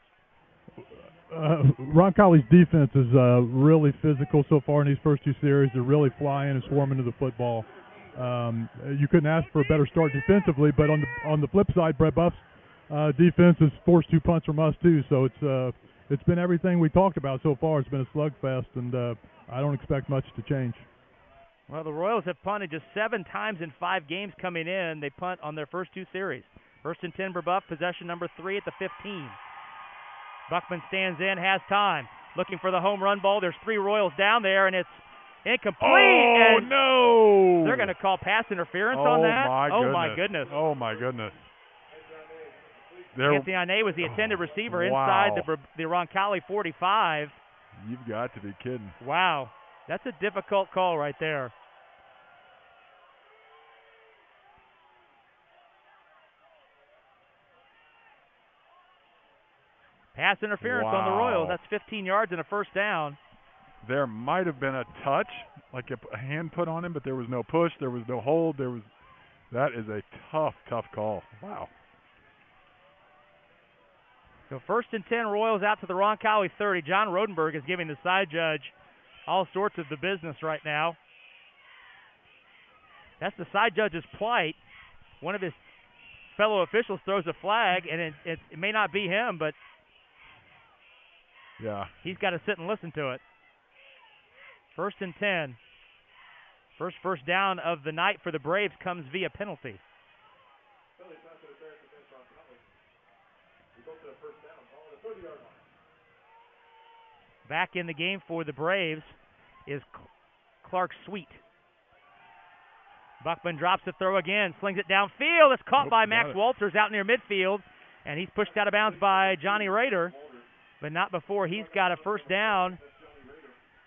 Roncalli's defense is really physical so far in these first two series. They're really flying and swarming to the football. You couldn't ask for a better start defensively, but on the flip side, Brebeuf's defense has forced 2 punts from us too. So it's been everything we talked about so far. It's been a slugfest, and I don't expect much to change. Well, the Royals have punted just 7 times in 5 games coming in. They punt on their first 2 series. First and 10, Brebeuf, possession number 3 at the 15. Buckman stands in, has time. Looking for the home run ball. There's 3 Royals down there, and it's incomplete. Oh, and no! They're going to call pass interference on that? My goodness. Oh, my goodness. Anthony Ane was the intended receiver inside the Roncalli 45. You've got to be kidding. Wow. That's a difficult call right there. Pass interference on the Royals. That's 15 yards and a first down. There might have been a touch, like a hand put on him, but there was no push. There was no hold. That is a tough call. Wow. So first and 10, Royals out to the Roncalli 30. John Rodenberg is giving the side judge all sorts of the business right now. That's the side judge's plight. One of his fellow officials throws a flag, and it may not be him, but yeah, he's got to sit and listen to it. First and 10. First down of the night for the Braves comes via penalty. Back in the game for the Braves is Clark Sweet. Buckman drops the throw again, slings it downfield. It's caught by Max Walters out near midfield, and he's pushed out of bounds by Johnny Rader, but not before he's got a first down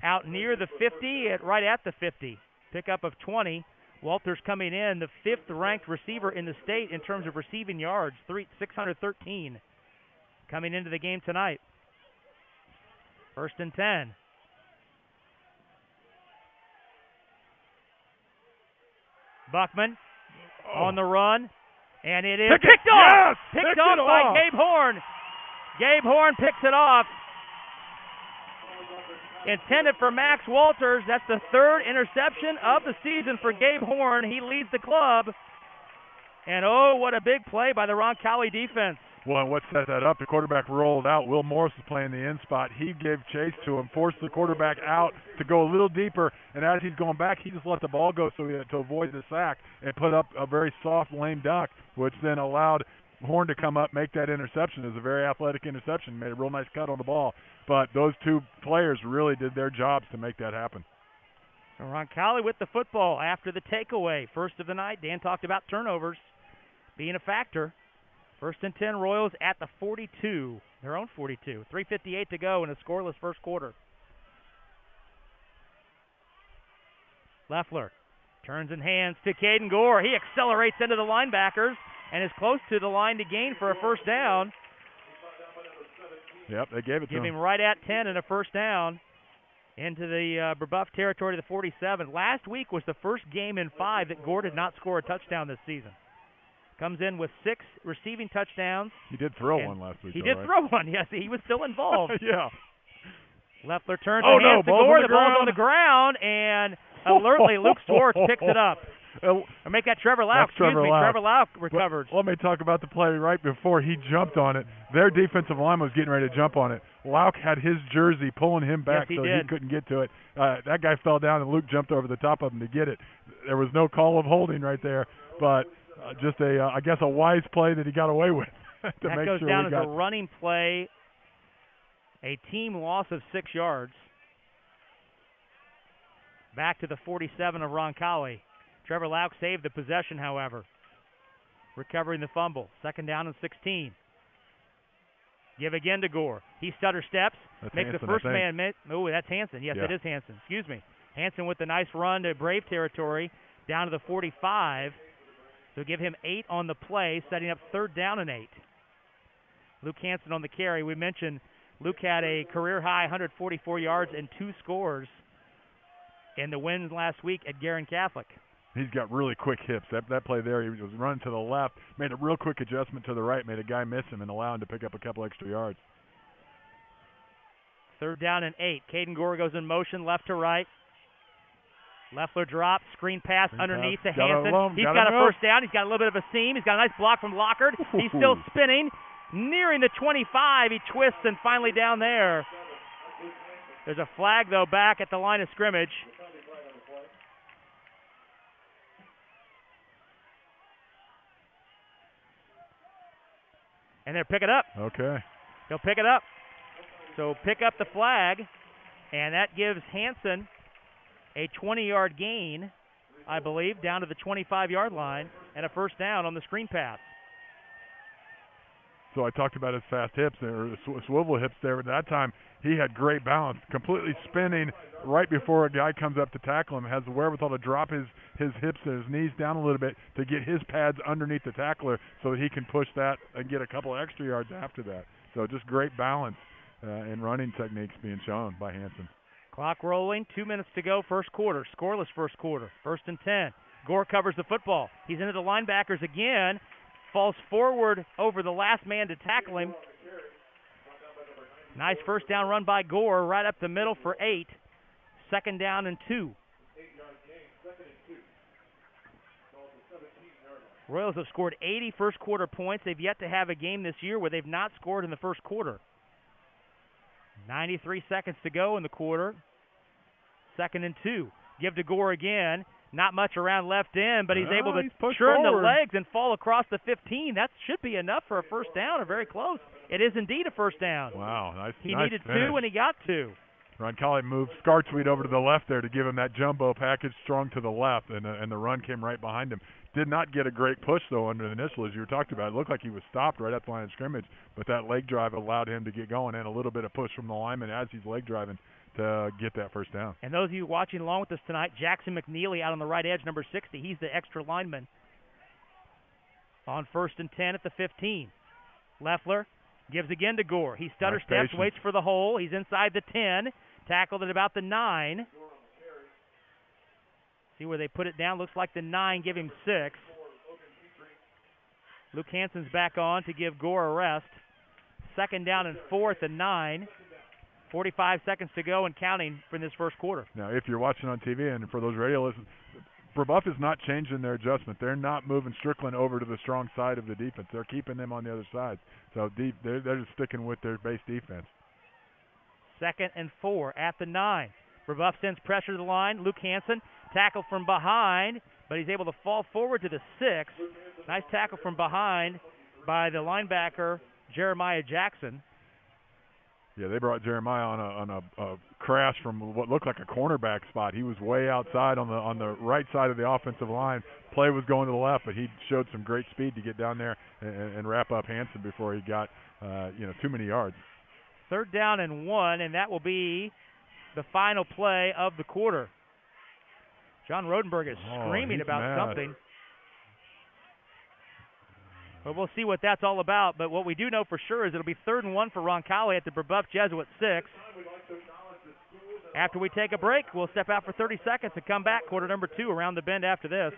out near the 50, right at the 50. Pickup of 20. Walters coming in, the 5th-ranked receiver in the state in terms of receiving yards, 613 coming into the game tonight. First and 10. Buckman on the run, and it is picked off. Yes! Picked off by Gabe Horn. Gabe Horn picks it off. Intended for Max Walters. That's the 3rd interception of the season for Gabe Horn. He leads the club. And what a big play by the Roncalli defense. Well, and what set that up, the quarterback rolled out. Will Morris was playing the in spot. He gave chase to him, forced the quarterback out to go a little deeper, and as he's going back, he just let the ball go so he had to avoid the sack and put up a very soft lame duck, which then allowed Horn to come up, make that interception. It was a very athletic interception, made a real nice cut on the ball. But those 2 players really did their jobs to make that happen. So Roncalli with the football after the takeaway. First of the night. Dan talked about turnovers being a factor. First and 10, Royals at the 42, their own 42. 3:58 to go in a scoreless first quarter. Leffler turns and hands to Caden Gore. He accelerates into the linebackers and is close to the line to gain for a first down. Yep, they gave it to him. Give him right at 10 and a first down into the Brebeuf territory to the 47. Last week was the first game in 5 that Gore did not score a touchdown this season. Comes in with 6 receiving touchdowns. He did throw one last week. He did throw one, yes. He was still involved. Yeah. Leffler turns and hands to Gore. The ball's on the ground, and alertly Luke Swartz picks it up. Make that Trevor Lauk. Trevor Lauk. Trevor Lauk recovered. Let me talk about the play right before he jumped on it. Their defensive line was getting ready to jump on it. Lauk had his jersey pulling him back he couldn't get to it. That guy fell down, and Luke jumped over the top of him to get it. There was no call of holding right there, but just I guess a wise play that he got away with. to that make goes sure down we as got a running play, a team loss of 6 yards. Back to the 47 of Roncalli. Trevor Lauk saved the possession, however. Recovering the fumble. 2nd down and 16. Give again to Gore. He stutter steps. That's makes Hansen, the first man miss. Oh, that's Hansen. Yes, Yeah. it is Hansen. Excuse me. Hansen with the nice run to Brave territory down to the 45. So give him 8 on the play, setting up 3rd down and 8. Luke Hansen on the carry. We mentioned Luke had a career-high 144 yards and 2 scores in the wins last week at Guerin Catholic. He's got really quick hips. That play there, he was running to the left, made a real quick adjustment to the right, made a guy miss him and allow him to pick up a couple extra yards. 3rd down and 8. Caden Gore goes in motion left to right. Leffler drops, screen pass underneath to Hansen. He's got a first down. He's got a little bit of a seam. He's got a nice block from Lockard. He's still spinning. Nearing the 25, he twists and finally down there. There's a flag, though, back at the line of scrimmage. And they'll pick it up. Okay. They'll pick it up. So pick up the flag, and that gives Hansen a 20-yard gain, I believe, down to the 25-yard line, and a first down on the screen pass. So I talked about his fast hips or the swivel hips there. At that time, he had great balance, completely spinning right before a guy comes up to tackle him, has the wherewithal to drop his hips and his knees down a little bit to get his pads underneath the tackler so that he can push that and get a couple extra yards after that. So just great balance in running techniques being shown by Hansen. Clock rolling, 2 minutes to go, first quarter. Scoreless first quarter. 1st and 10. Gore covers the football. He's into the linebackers again. Falls forward over the last man to tackle him. Nice first down run by Gore right up the middle for 8. 2nd down and 2. Royals have scored 80 first quarter points. They've yet to have a game this year where they've not scored in the first quarter. 93 seconds to go in the quarter. 2nd and 2. Give to Gore again. Not much around left end, but he's able to turn the legs and fall across the 15. That should be enough for a first down, or very close. It is indeed a first down. Wow, nice. He nice needed finish. 2, and he got 2. Roncalli moved Scartsweet over to the left there to give him that jumbo package strong to the left, and the run came right behind him. Did not get a great push, though, under the initial, as you were talking about. It looked like he was stopped right at the line of scrimmage, but that leg drive allowed him to get going, and a little bit of push from the lineman as he's leg driving to get that first down. And those of you watching along with us tonight, Jackson McNeely out on the right edge, number 60. He's the extra lineman on 1st and 10 at the 15. Leffler gives again to Gore. He stutter steps, waits for the hole. He's inside the 10, tackled at about the 9. See where they put it down. Looks like the 9 give him 6. Luke Hansen's back on to give Gore a rest. 2nd down and 4th and 9. 45 seconds to go and counting for this first quarter. Now, if you're watching on TV and for those radio listeners, Brebeuf is not changing their adjustment. They're not moving Strickland over to the strong side of the defense. They're keeping them on the other side. So they're just sticking with their base defense. 2nd and 4 at the 9. Brebeuf sends pressure to the line. Luke Hansen tackled from behind, but he's able to fall forward to the 6. Nice tackle from behind by the linebacker, Jeremiah Jackson. Yeah, they brought Jeremiah on a crash from what looked like a cornerback spot. He was way outside on the right side of the offensive line. Play was going to the left, but he showed some great speed to get down there and wrap up Hansen before he got too many yards. 3rd down and 1, and that will be the final play of the quarter. John Rodenberg is screaming about something. But we'll see what that's all about. But what we do know for sure is it'll be 3rd and 1 for Roncalli at the Brebeuf Jesuit 6. After we take a break, we'll step out for 30 seconds and come back. Quarter number 2 around the bend after this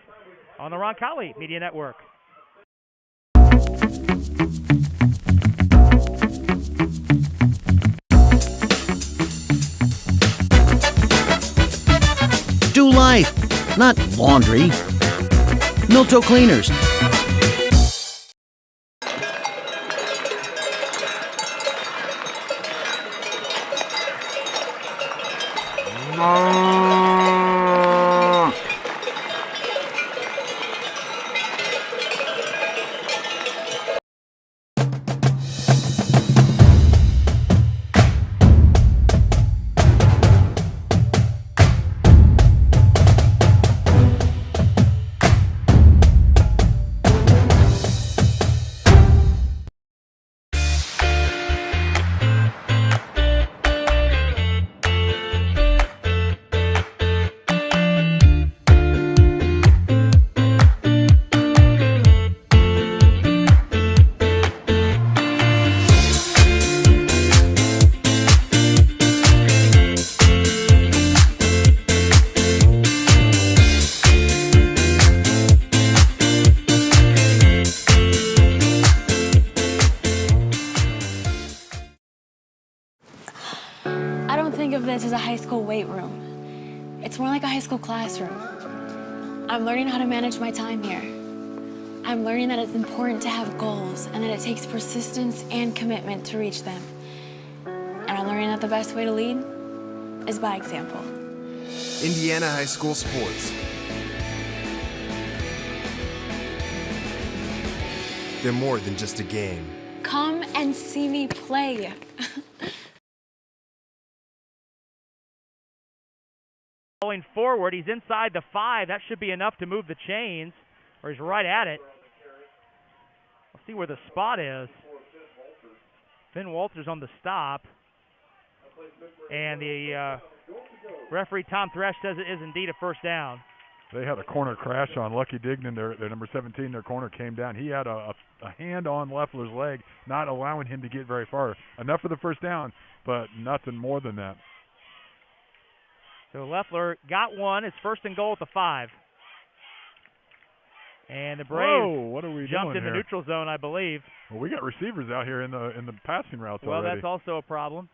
on the Roncalli Media Network. Do life, not laundry. Milto Cleaners. I don't think of this as a high school weight room. It's more like a high school classroom. I'm learning how to manage my time here. I'm learning that it's important to have goals and that it takes persistence and commitment to reach them. And I'm learning that the best way to lead is by example. Indiana High School Sports. They're more than just a game. Come and see me play. Going forward, he's inside the 5. That should be enough to move the chains, or he's right at it. We'll see where the spot is. Finn Walters on the stop. And the referee, Tom Thresh, says it is indeed a first down. They had a corner crash on Lucky Dignan, their number 17. Their corner came down. He had a hand on Leffler's leg, not allowing him to get very far. Enough for the first down, but nothing more than that. So Leffler got one. It's first and goal at the 5. And the Braves what are we jumped doing in the here? neutral zone, I believe. Well, we got receivers out here in the passing routes Well, already. that's also a problem.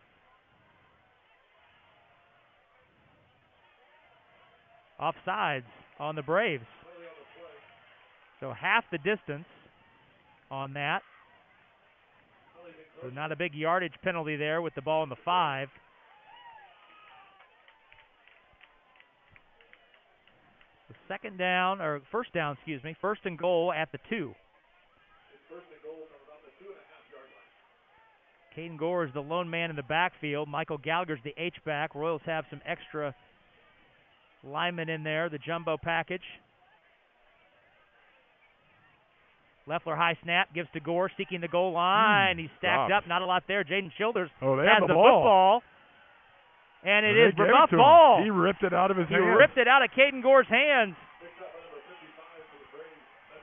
Offsides on the Braves. So half the distance on that. So not a big yardage penalty there with the ball in the 5. The first down, first and goal at the 2. Caden Gore is the lone man in the backfield. Michael Gallagher's the H-back. Royals have some extra linemen in there, the jumbo package. Leffler high snap, gives to Gore, seeking the goal line. He's stacked up, not a lot there. Jaden Childers they has have the ball. football. And it is they gave Brebeuf it to him. ball. He ripped it out of his He hands. ripped it out of Caden Gore's hands.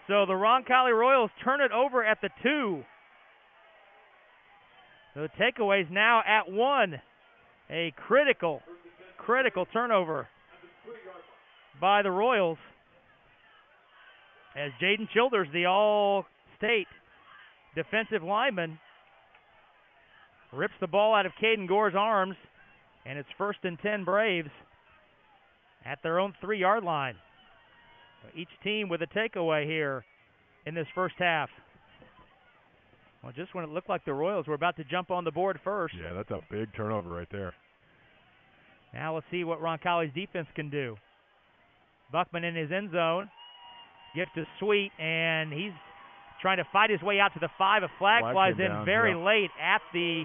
So the Roncalli Royals turn it over at the 2. The takeaways now at 1. A critical turnover by the Royals. As Jaden Childers, the all-state defensive lineman, rips the ball out of Caden Gore's arms, and it's first and 10 Braves at their own 3-yard line. Each team with a takeaway here in this first half. Well, just when it looked like the Royals were about to jump on the board first. Yeah, that's a big turnover right there. Now let's see what Roncalli's defense can do. Buckman in his end zone. Gets to Sweet, and he's trying to fight his way out to the 5. A flag flies in down, very late at the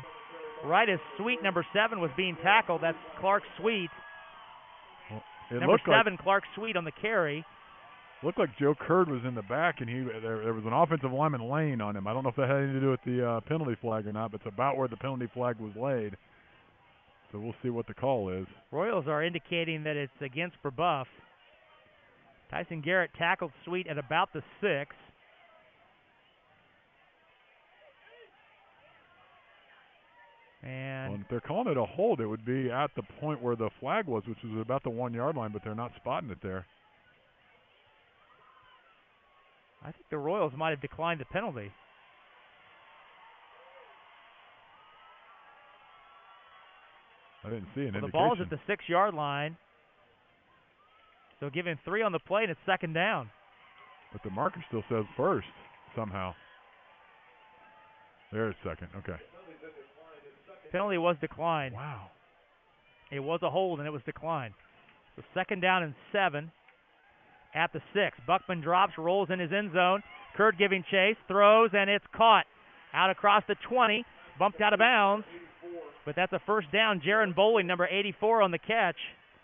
right as Sweet, number 7, was being tackled. That's Clark Sweet. Well, number 7, Clark Sweet on the carry. Looked like Joe Curd was in the back, and there was an offensive lineman laying on him. I don't know if that had anything to do with the penalty flag or not, but it's about where the penalty flag was laid. So we'll see what the call is. Royals are indicating that it's against Brebeuf. Tyson Garrett tackled Sweet at about the 6. And well, if they're calling it a hold, it would be at the point where the flag was, which was about the 1-yard line, but they're not spotting it there. I think the Royals might have declined the penalty. I didn't see an indication. The ball's at the 6-yard line. So give him 3 on the play, and it's second down. But the marker still says first somehow. There's second. Okay. Penalty was declined. Wow. It was a hold, and it was declined. So 2nd down and 7 at the 6. Buckman drops, rolls in his end zone. Kurd giving chase, throws, and it's caught. Out across the 20, bumped out of bounds. But that's a first down. Jaron Bowling, number 84, on the catch.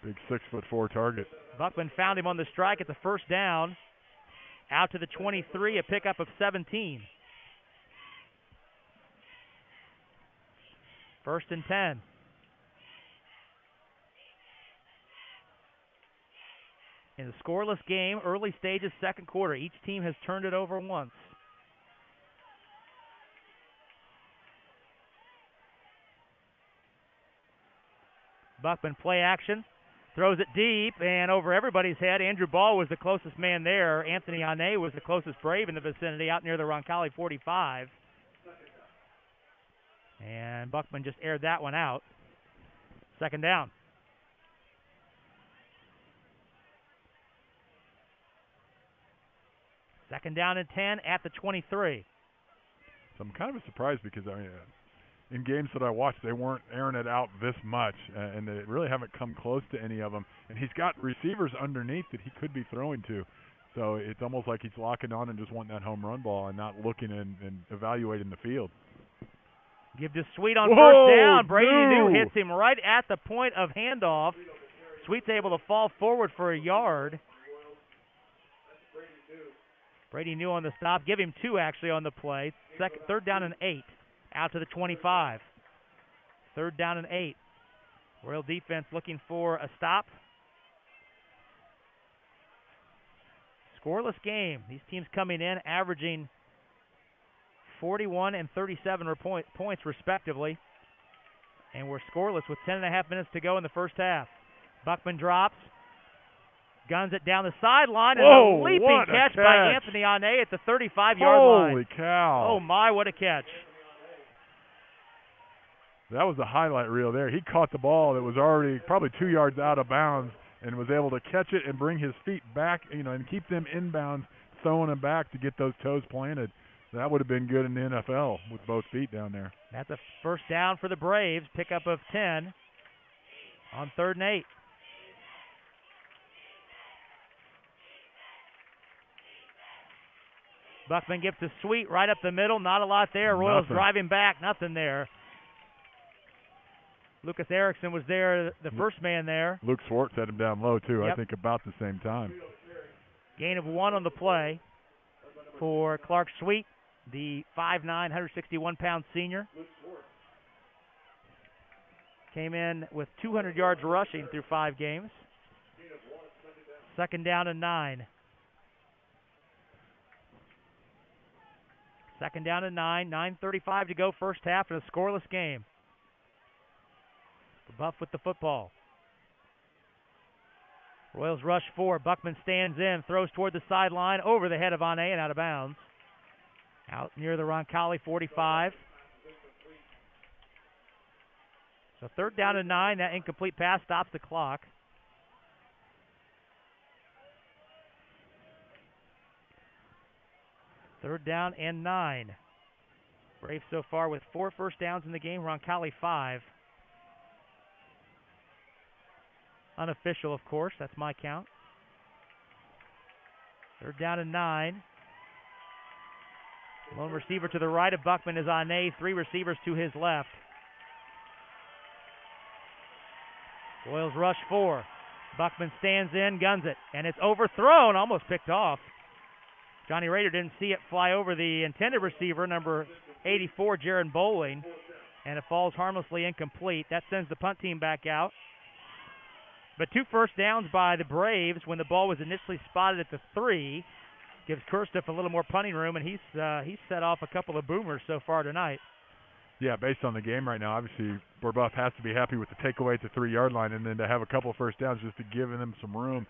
Big 6'4" target. Buckman found him on the strike at the first down. Out to the 23, a pickup of 17. 1st and 10. In the scoreless game, early stages, second quarter. Each team has turned it over once. Buckman play action. Throws it deep and over everybody's head. Andrew Ball was the closest man there. Anthony Ane was the closest Brave in the vicinity out near the Roncalli 45. And Buckman just aired that one out. 2nd down. Second down and 10 at the 23. So I'm kind of surprised because in games that I watched, they weren't airing it out this much, and they really haven't come close to any of them. And he's got receivers underneath that he could be throwing to. So it's almost like he's locking on and just wanting that home run ball and not looking and evaluating the field. Give to Sweet on first down. Brady New hits him right at the point of handoff. Sweet's able to fall forward for a yard. Brady New on the stop. Give him 2 actually on the play. 3rd down and 8. Out to the 25. 3rd down and 8. Royal defense looking for a stop. Scoreless game. These teams coming in averaging 41 and 37 points respectively. And we're scoreless with 10.5 minutes to go in the first half. Buckman drops. Guns it down the sideline. And a leaping catch by Anthony Ane at the 35-yard line. Holy cow. Oh, my, what a catch. That was the highlight reel there. He caught the ball that was already probably 2 yards out of bounds and was able to catch it and bring his feet back, and keep them inbounds, throwing them back to get those toes planted. That would have been good in the NFL with both feet down there. That's a first down for the Braves. Pickup of 10 on 3rd and 8. Buckman gives to Sweet right up the middle. Not a lot there. Royals driving back. Nothing there. Lucas Erickson was there, the first man there. Luke Swartz had him down low, too, Yep. I think about the same time. Gain of 1 on the play for Clark Sweet, the 5'9", 161-pound senior. Came in with 200 yards rushing through 5 games. 2nd down and 9. 2nd down and 9. 9:35 to go first half in a scoreless game. Brebeuf with the football. Royals rush 4. Buckman stands in, throws toward the sideline, over the head of Ane and out of bounds. Out near the Roncalli 45. So 3rd down and 9. That incomplete pass stops the clock. Third down and 9. Braves so far with 4 first downs in the game. Roncalli 5. Unofficial, of course. That's my count. 3rd down and 9. Lone receiver to the right of Buckman is Ane. 3 receivers to his left. Royals rush 4. Buckman stands in, guns it, and it's overthrown, almost picked off. Johnny Rader didn't see it fly over the intended receiver, number 84, Jaron Bowling, and it falls harmlessly incomplete. That sends the punt team back out. But 2 first downs by the Braves when the ball was initially spotted at the 3. Gives Kirstuff a little more punting room, and he's set off a couple of boomers so far tonight. Yeah, based on the game right now, obviously Brebeuf has to be happy with the takeaway at the 3-yard line, and then to have a couple of first downs just to give them some room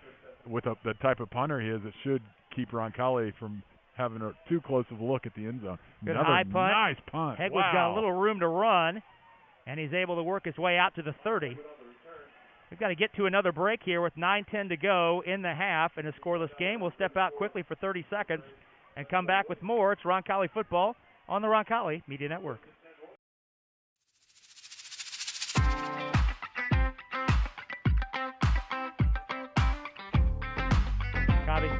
with the type of punter he is, it should keep Roncalli from having too close of a look at the end zone. Good Another high punt. Nice punt. Hegwood's got a little room to run, and he's able to work his way out to the 30. We've got to get to another break here with 9:10 to go in the half in a scoreless game. We'll step out quickly for 30 seconds and come back with more. It's Roncalli football on the Roncalli Media Network. Copy.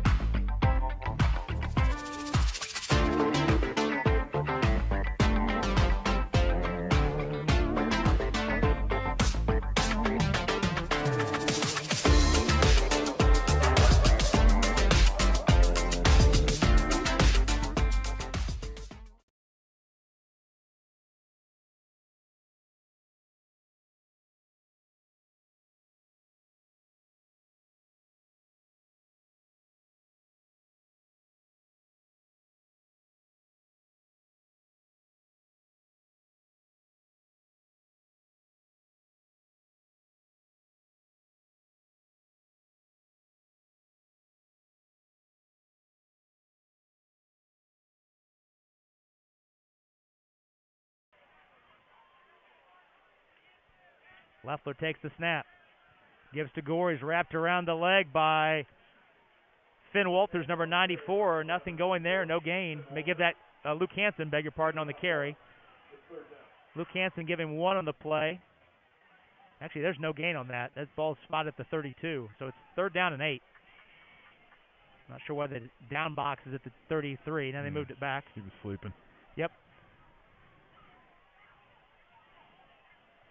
Leffler takes the snap. Gives to Gore. He's wrapped around the leg by Finn Walters, number 94. Nothing going there, no gain. May give that Luke Hansen, beg your pardon, on the carry. Luke Hansen giving 1 on the play. Actually, there's no gain on that. That ball's spotted at the 32, so it's 3rd down and 8. Not sure why the down box is at the 33. Now they moved it back. He was sleeping. Yep.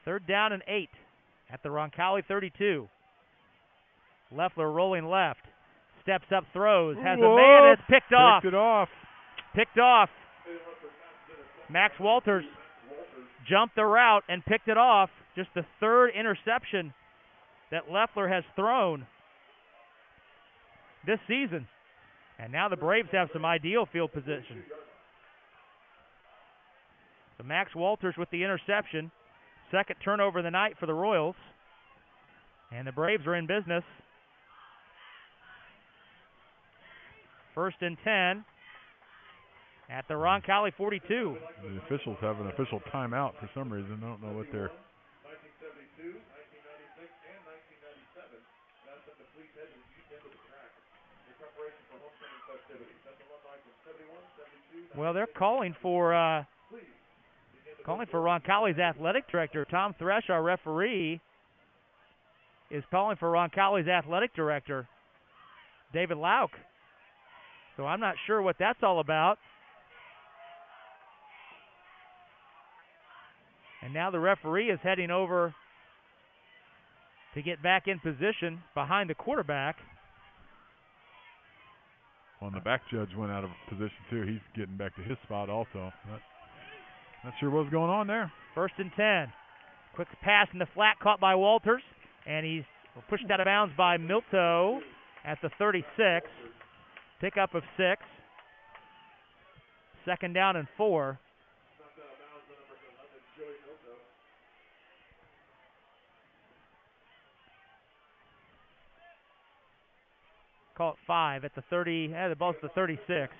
3rd down and 8 at the Roncalli 32. Leffler rolling left. Steps up, throws. Has a man. It's picked off. Picked it off. Picked off. Max Walters jumped the route and picked it off. Just the 3rd interception that Leffler has thrown this season. And now the Braves have some ideal field position. So Max Walters with the interception. 2nd turnover of the night for the Royals. And the Braves are in business. 1st and 10 at the Roncalli 42. The officials have an official timeout for some reason. I don't know what they're... Well, they're calling for Roncalli's athletic director. Tom Thresh, our referee, is calling for Roncalli's athletic director, David Lauk. So I'm not sure what that's all about. And now the referee is heading over to get back in position behind the quarterback. Well, and the back judge went out of position too. He's getting back to his spot also. Not sure what's going on there. 1st and 10. Quick pass in the flat caught by Walters. And he's pushed out of bounds by Milto at the 36. Pickup of 6. 2nd down and 4. Call it 5 at the 30. The ball's at the 36.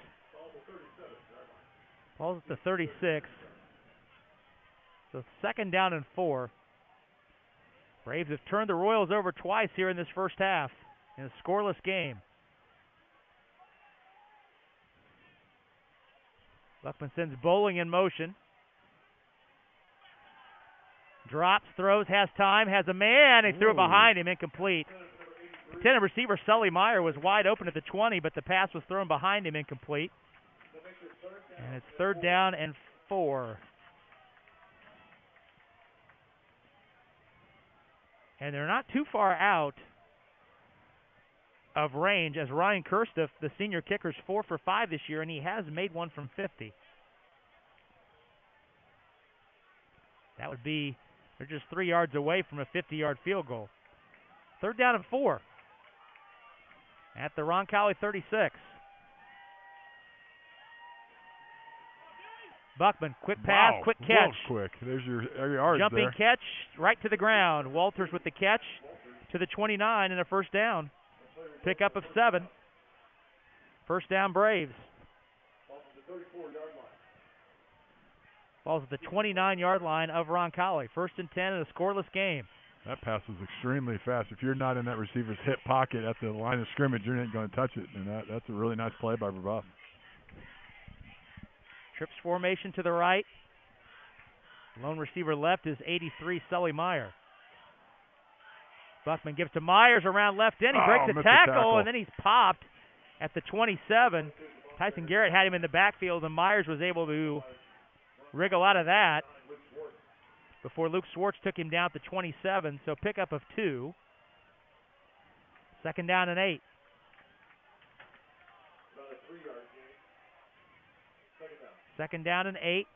Ball's at the 36. So 2nd down and 4. Braves have turned the Royals over twice here in this first half in a scoreless game. Luckman sends Bowling in motion. Drops, throws, has time, has a man. He threw it behind him, incomplete. Intended receiver Sully Meyer was wide open at the 20, but the pass was thrown behind him, incomplete. And it's 3rd down and 4. And they're not too far out of range, as Ryan Kirstuff, the senior kicker, is 4 for 5 this year, and he has made one from 50. That would be, they're just 3 yards away from a 50-yard field goal. 3rd down and 4 at the Roncalli 36. Buckman, quick pass, quick catch. Quick. There's your yards Jumping there. catch right to the ground. Walters with the catch to the 29 and a 1st down. Pickup of 7. 1st down Braves. Ball's at the 29-yard line of Roncalli. 1st and 10 in a scoreless game. That pass was extremely fast. If you're not in that receiver's hip pocket at the line of scrimmage, you're not going to touch it. And that's a really nice play by Brebeuf. Trips formation to the right. Lone receiver left is 83, Sully Meyer. Buckman gives to Myers around left end. He breaks the tackle, and then he's popped at the 27. Tyson Garrett had him in the backfield, and Myers was able to wriggle out of that before Luke Swartz took him down at the 27. So pickup of 2. 2nd down and 8. Second down and 8.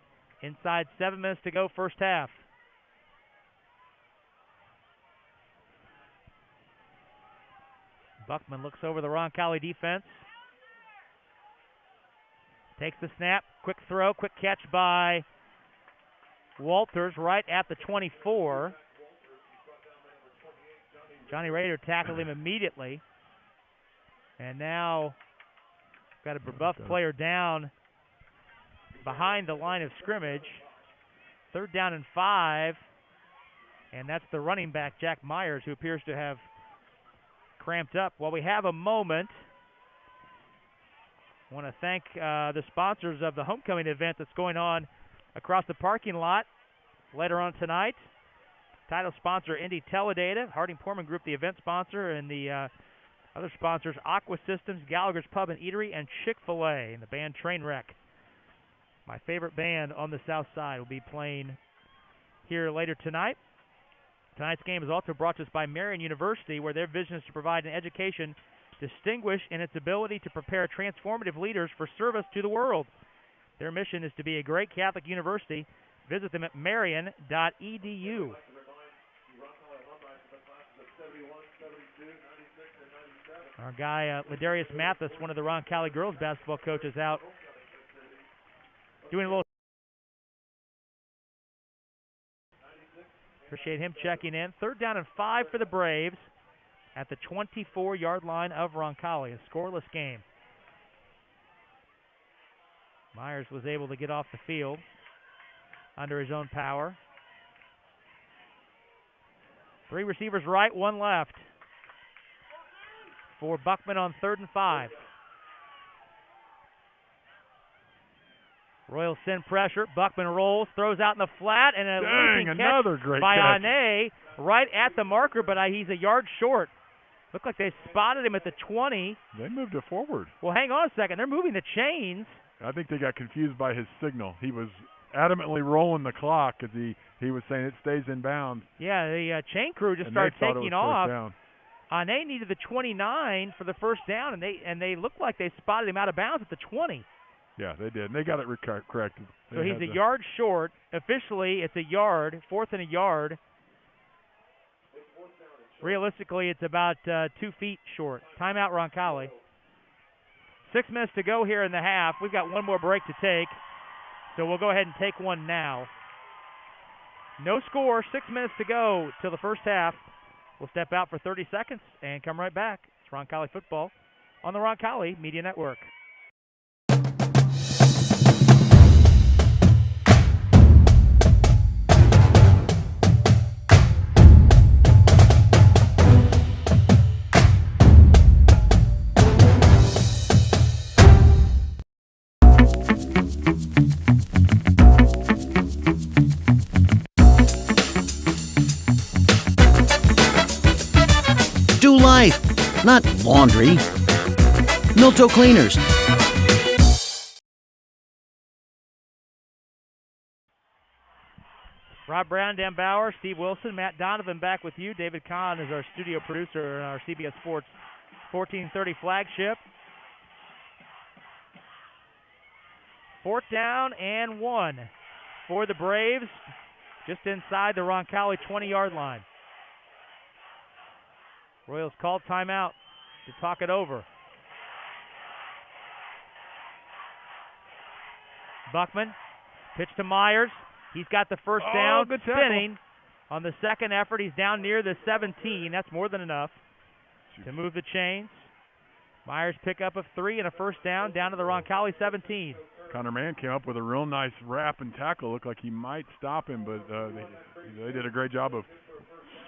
Inside 7 minutes to go, first half. Buckman looks over the Roncalli defense. Takes the snap, quick throw, quick catch by Walters right at the 24. Johnny Rader tackled him immediately. And now got a Brebeuf player down behind the line of scrimmage. 3rd down and 5. And that's the running back, Jack Myers, who appears to have cramped up. While we have a moment, I want to thank the sponsors of the homecoming event that's going on across the parking lot later on tonight. Title sponsor, Indy Teledata, Harding Portman Group, the event sponsor, and the other sponsors, Aqua Systems, Gallagher's Pub and Eatery, and Chick-fil-A, and the band Trainwreck. My favorite band on the South Side will be playing here later tonight. Tonight's game is also brought to us by Marian University, where their vision is to provide an education distinguished in its ability to prepare transformative leaders for service to the world. Their mission is to be a great Catholic university. Visit them at marian.edu. Our guy, Ladarius Mathis, one of the Roncalli girls basketball coaches, out doing a little. Appreciate him checking in. 3rd down and 5 for the Braves at the 24-yard line of Roncalli. A scoreless game. Myers was able to get off the field under his own power. 3 receivers right, 1 left for Buckman on 3rd and 5. Royals send pressure. Buckman rolls, throws out in the flat, and a leaping catch by Ane right at the marker, but he's a yard short. Looked like they spotted him at the 20. They moved it forward. Well, hang on a second. They're moving the chains. I think they got confused by his signal. He was adamantly rolling the clock because he was saying it stays in bounds. Yeah, the chain crew just started taking off. Ane needed the 29 for the first down, and they looked like they spotted him out of bounds at the 20. Yeah, they did. And they got it corrected. So he's a yard short. Officially, it's a yard, 4th and a yard. Realistically, it's about 2 feet short. Timeout, Roncalli. 6 minutes to go here in the half. We've got one more break to take, so we'll go ahead and take one now. No score, 6 minutes to go till the first half. We'll step out for 30 seconds and come right back. It's Roncalli football on the Roncalli Media Network. Do life, not laundry. Milto Cleaners. Rob Brown, Dan Bauer, Steve Wilson, Matt Donovan back with you. David Kahn is our studio producer and our CBS Sports 1430 flagship. 4th down and 1 for the Braves, just inside the Roncalli 20-yard line. Royals called timeout to talk it over. Buckman, pitch to Myers. He's got the first down, spinning. On the second effort, he's down near the 17. That's more than enough to move the chains. Myers pick up of 3 and a first down to the Roncalli 17. Connor Mann came up with a real nice wrap and tackle. Looked like he might stop him, but they did a great job of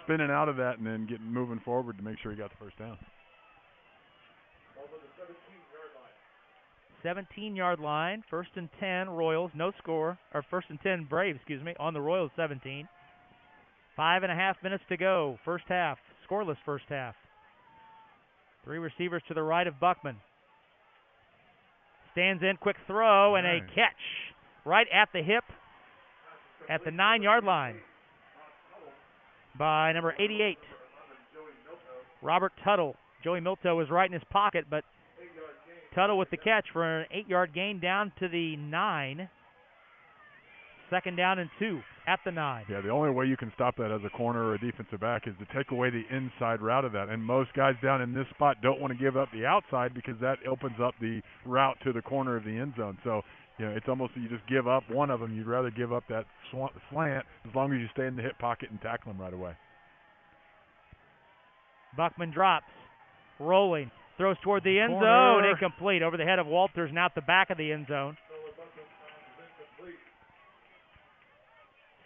spinning out of that and then moving forward to make sure he got the first down. 17-yard line, 1st and 10, Royals, no score, or 1st and 10, Braves, on the Royals 17. 5.5 minutes to go, first half, scoreless first half. 3 receivers to the right of Buckman. Stands in, quick throw, and a catch right at the hip at the 9-yard line by number 88, Robert Tuttle. Joey Milto was right in his pocket, but Tuttle with the catch for an 8-yard gain down to the 9. 2nd down and 2 at the 9. Yeah, the only way you can stop that as a corner or a defensive back is to take away the inside route of that. And most guys down in this spot don't want to give up the outside because that opens up the route to the corner of the end zone. So, it's almost you just give up one of them. You'd rather give up that slant as long as you stay in the hip pocket and tackle them right away. Buckman drops, rolling, throws toward the end zone, incomplete over the head of Walters and out the back of the end zone.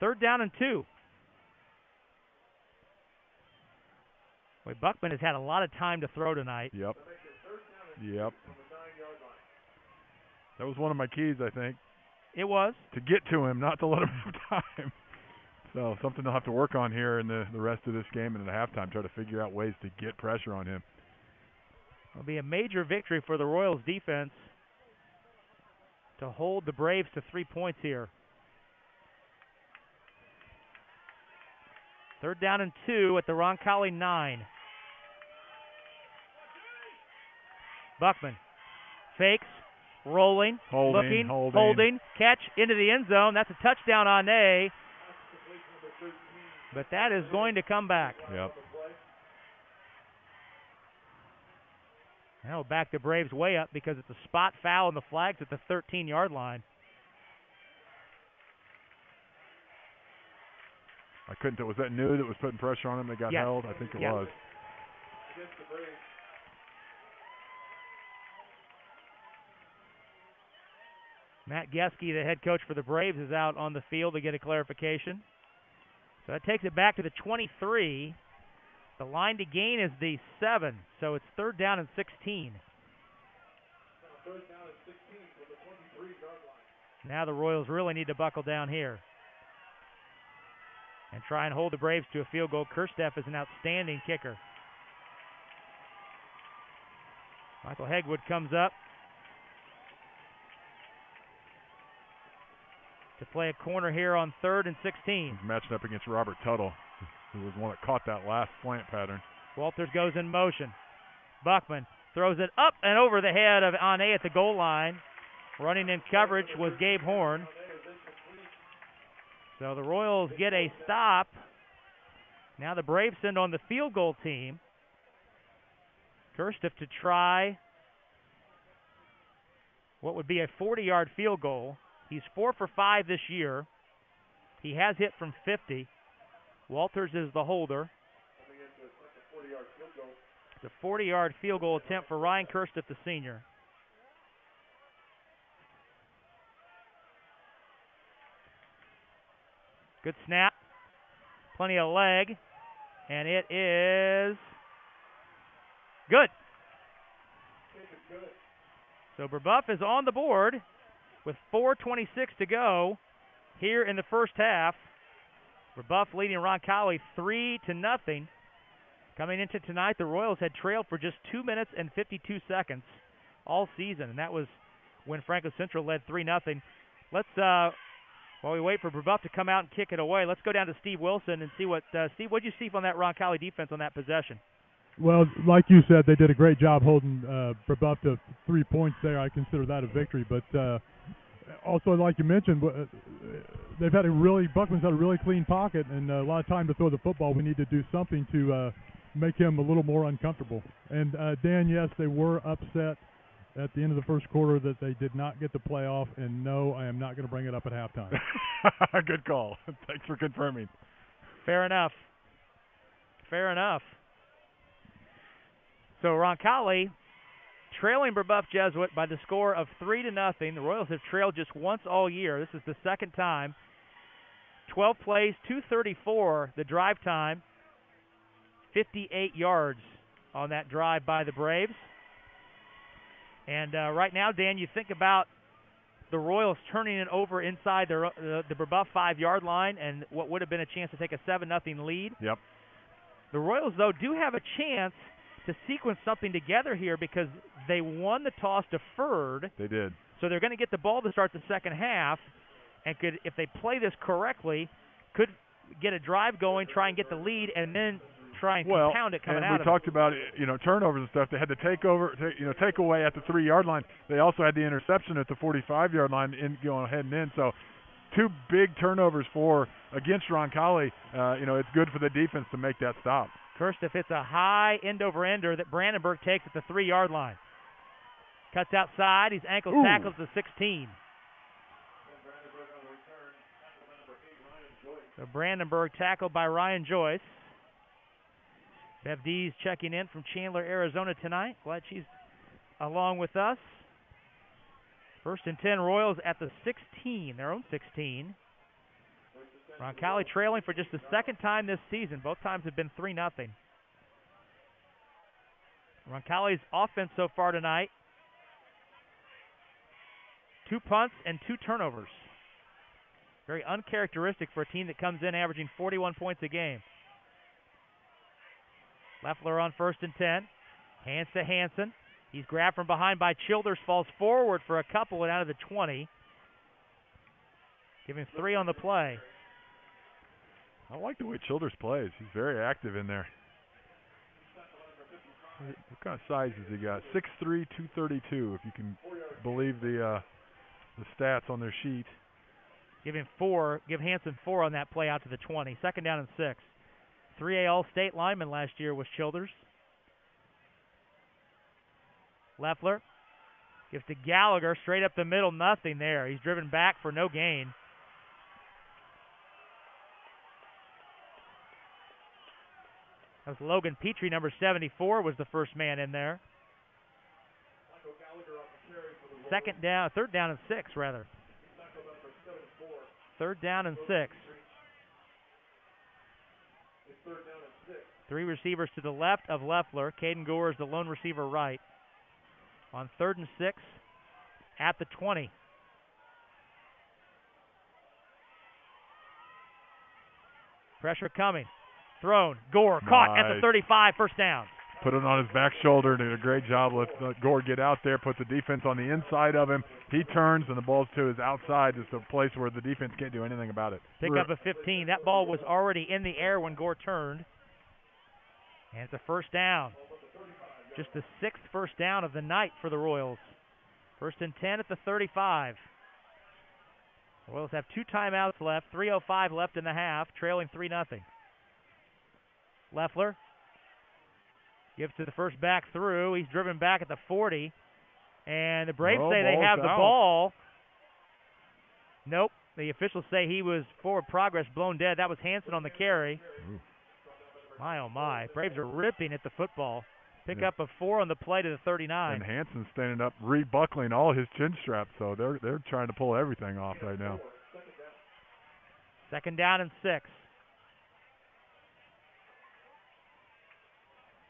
3rd down and 2. Boy, Buckman has had a lot of time to throw tonight. Yep. That was one of my keys, I think. It was. To get to him, not to let him have time. So something they'll have to work on here in the rest of this game and at halftime, try to figure out ways to get pressure on him. It'll be a major victory for the Royals defense to hold the Braves to 3 points here. 3rd down and 2 at the Roncalli 9. Buckman fakes, rolling, looking, holding, catch into the end zone. That's a touchdown on A. But that is going to come back. Yep. That'll back the Braves way up because it's a spot foul and the flag's at the 13-yard line. I couldn't tell. Was that New that was putting pressure on him that got held? I think it was. Matt Geske, the head coach for the Braves, is out on the field to get a clarification. So that takes it back to the 23. The line to gain is the 7, so it's 3rd down and 16. Now the Royals really need to buckle down here and try and hold the Braves to a field goal. Kirsteff is an outstanding kicker. Michael Hegwood comes up to play a corner here on 3rd and 16. He's matched up against Robert Tuttle, who was one that caught that last slant pattern. Walters goes in motion. Buckman throws it up and over the head of Ane at the goal line. Running in coverage was Gabe Horn. So the Royals get a stop. Now the Braves send on the field goal team. Kirsteff to try what would be a 40-yard field goal. He's 4 for 5 this year. He has hit from 50. Walters is the holder. It's a 40-yard field goal attempt for Ryan Kirsteff, the senior. Good snap. Plenty of leg. And it is good. So Brebeuf is on the board with 4:26 to go here in the first half. Brebeuf leading Roncalli 3-0. Coming into tonight, the Royals had trailed for just 2 minutes and 52 seconds all season, and that was when Franklin Central led 3-0. Let's, while we wait for Brebeuf to come out and kick it away, let's go down to Steve Wilson and see what, Steve, what did you see from that Roncalli defense on that possession? Well, like you said, they did a great job holding Brebeuf to 3 points there. I consider that a victory, but also, like you mentioned, Buckman's had a really clean pocket and a lot of time to throw the football. We need to do something to make him a little more uncomfortable. And Dan, yes, they were upset at the end of the first quarter that they did not get the playoff, and no, I am not going to bring it up at halftime. Good call. Thanks for confirming. Fair enough. Fair enough. So Roncalli trailing Brebeuf Jesuit by the score of 3-0. The Royals have trailed just once all year. This is the second time. 12 plays, 2:34 the drive time. 58 yards on that drive by the Braves. And right now, Dan, you think about the Royals turning it over inside the Brebeuf 5-yard line and what would have been a chance to take a 7-0 lead. Yep. The Royals, though, do have a chance to sequence something together here because they won the toss deferred. They did. So they're going to get the ball to start the second half, and could, if they play this correctly, could get a drive going, try and get the lead, and then try and compound it coming out of it. And we talked about, turnovers and stuff. They had to take away at the 3-yard line. They also had the interception at the 45-yard line going ahead and in. So 2 big turnovers against Roncalli. It's good for the defense to make that stop. Kirstoff hits a high end-over-ender that Brandenburg takes at the 3-yard line. Cuts outside. He's ankle tackled to 16. So Brandenburg tackled by Ryan Joyce. Bev Dees checking in from Chandler, Arizona tonight. Glad she's along with us. 1st and 10 Royals at the 16, their own 16. Roncalli trailing for just the second time this season. Both times have been 3-0. Roncalli's offense so far tonight, 2 punts and 2 turnovers. Very uncharacteristic for a team that comes in averaging 41 points a game. Leffler on 1st and 10. Hands to Hansen. He's grabbed from behind by Childers, falls forward for a couple and out of the 20. Giving 3 on the play. I like the way Childers plays. He's very active in there. What kind of size has he got? 6'3", 232, if you can believe the stats on their sheet. Give Hansen 4 on that play out to the 20. 2nd down and 6. 3A All-State lineman last year was Childers. Leffler gives to Gallagher, straight up the middle, nothing there. He's driven back for no gain. That was Logan Petrie, number 74, was the first man in there. 3rd down and 6, rather. 3rd down and 6. 3 receivers to the left of Leffler. Caden Gore is the lone receiver right. On 3rd and 6 at the 20. Pressure coming. Thrown. Gore caught at the 35. 1st down. Put it on his back shoulder. Did a great job. Let Gore get out there. Put the defense on the inside of him. He turns, and the ball's to his outside. It's a place where the defense can't do anything about it. Pick up a 15. That ball was already in the air when Gore turned. And it's a 1st down. Just the 6th 1st down of the night for the Royals. 1st and 10 at the 35. The Royals have 2 timeouts left. 3:05 left in the half, trailing 3-0. Leffler gives to the first back through. He's driven back at the 40. And the Braves say they have the ball. Nope. The officials say he was forward progress, blown dead. That was Hansen on the carry. Ooh. My, oh, my. Braves are ripping at the football. Pick up a 4 on the play to the 39. And Hansen's standing up, rebuckling all his chin straps. So they're trying to pull everything off right now. 2nd down and 6.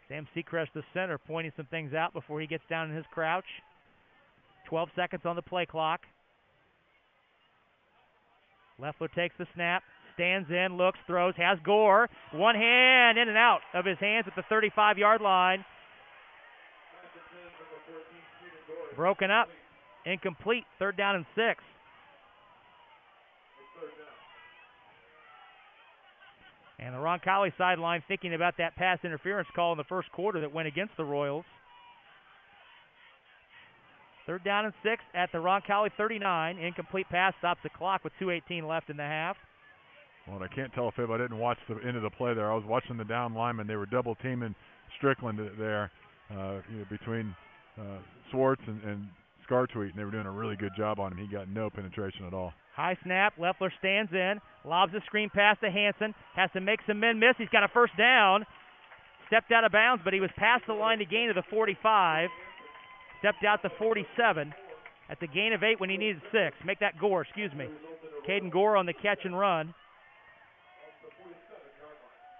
Sam Seacrest, the center, pointing some things out before he gets down in his crouch. 12 seconds on the play clock. Leffler takes the snap, stands in, looks, throws, has Gore. One hand in and out of his hands at the 35-yard line. Broken up, incomplete, 3rd down and 6. And the Roncalli sideline thinking about that pass interference call in the 1st quarter that went against the Royals. 3rd down and 6 at the Roncalli 39. Incomplete pass stops the clock with 2:18 left in the half. Well, I can't tell if I didn't watch the end of the play there. I was watching the down lineman. They were double teaming Strickland there between Swartz and Scartweet, and they were doing a really good job on him. He got no penetration at all. High snap. Leffler stands in, lobs a screen pass to Hansen. Has to make some men miss. He's got a 1st down. Stepped out of bounds, but he was past the line to gain to the 45. Stepped out to 47 at the gain of 8 when he needed 6. Make that Gore, excuse me. Caden Gore on the catch and run.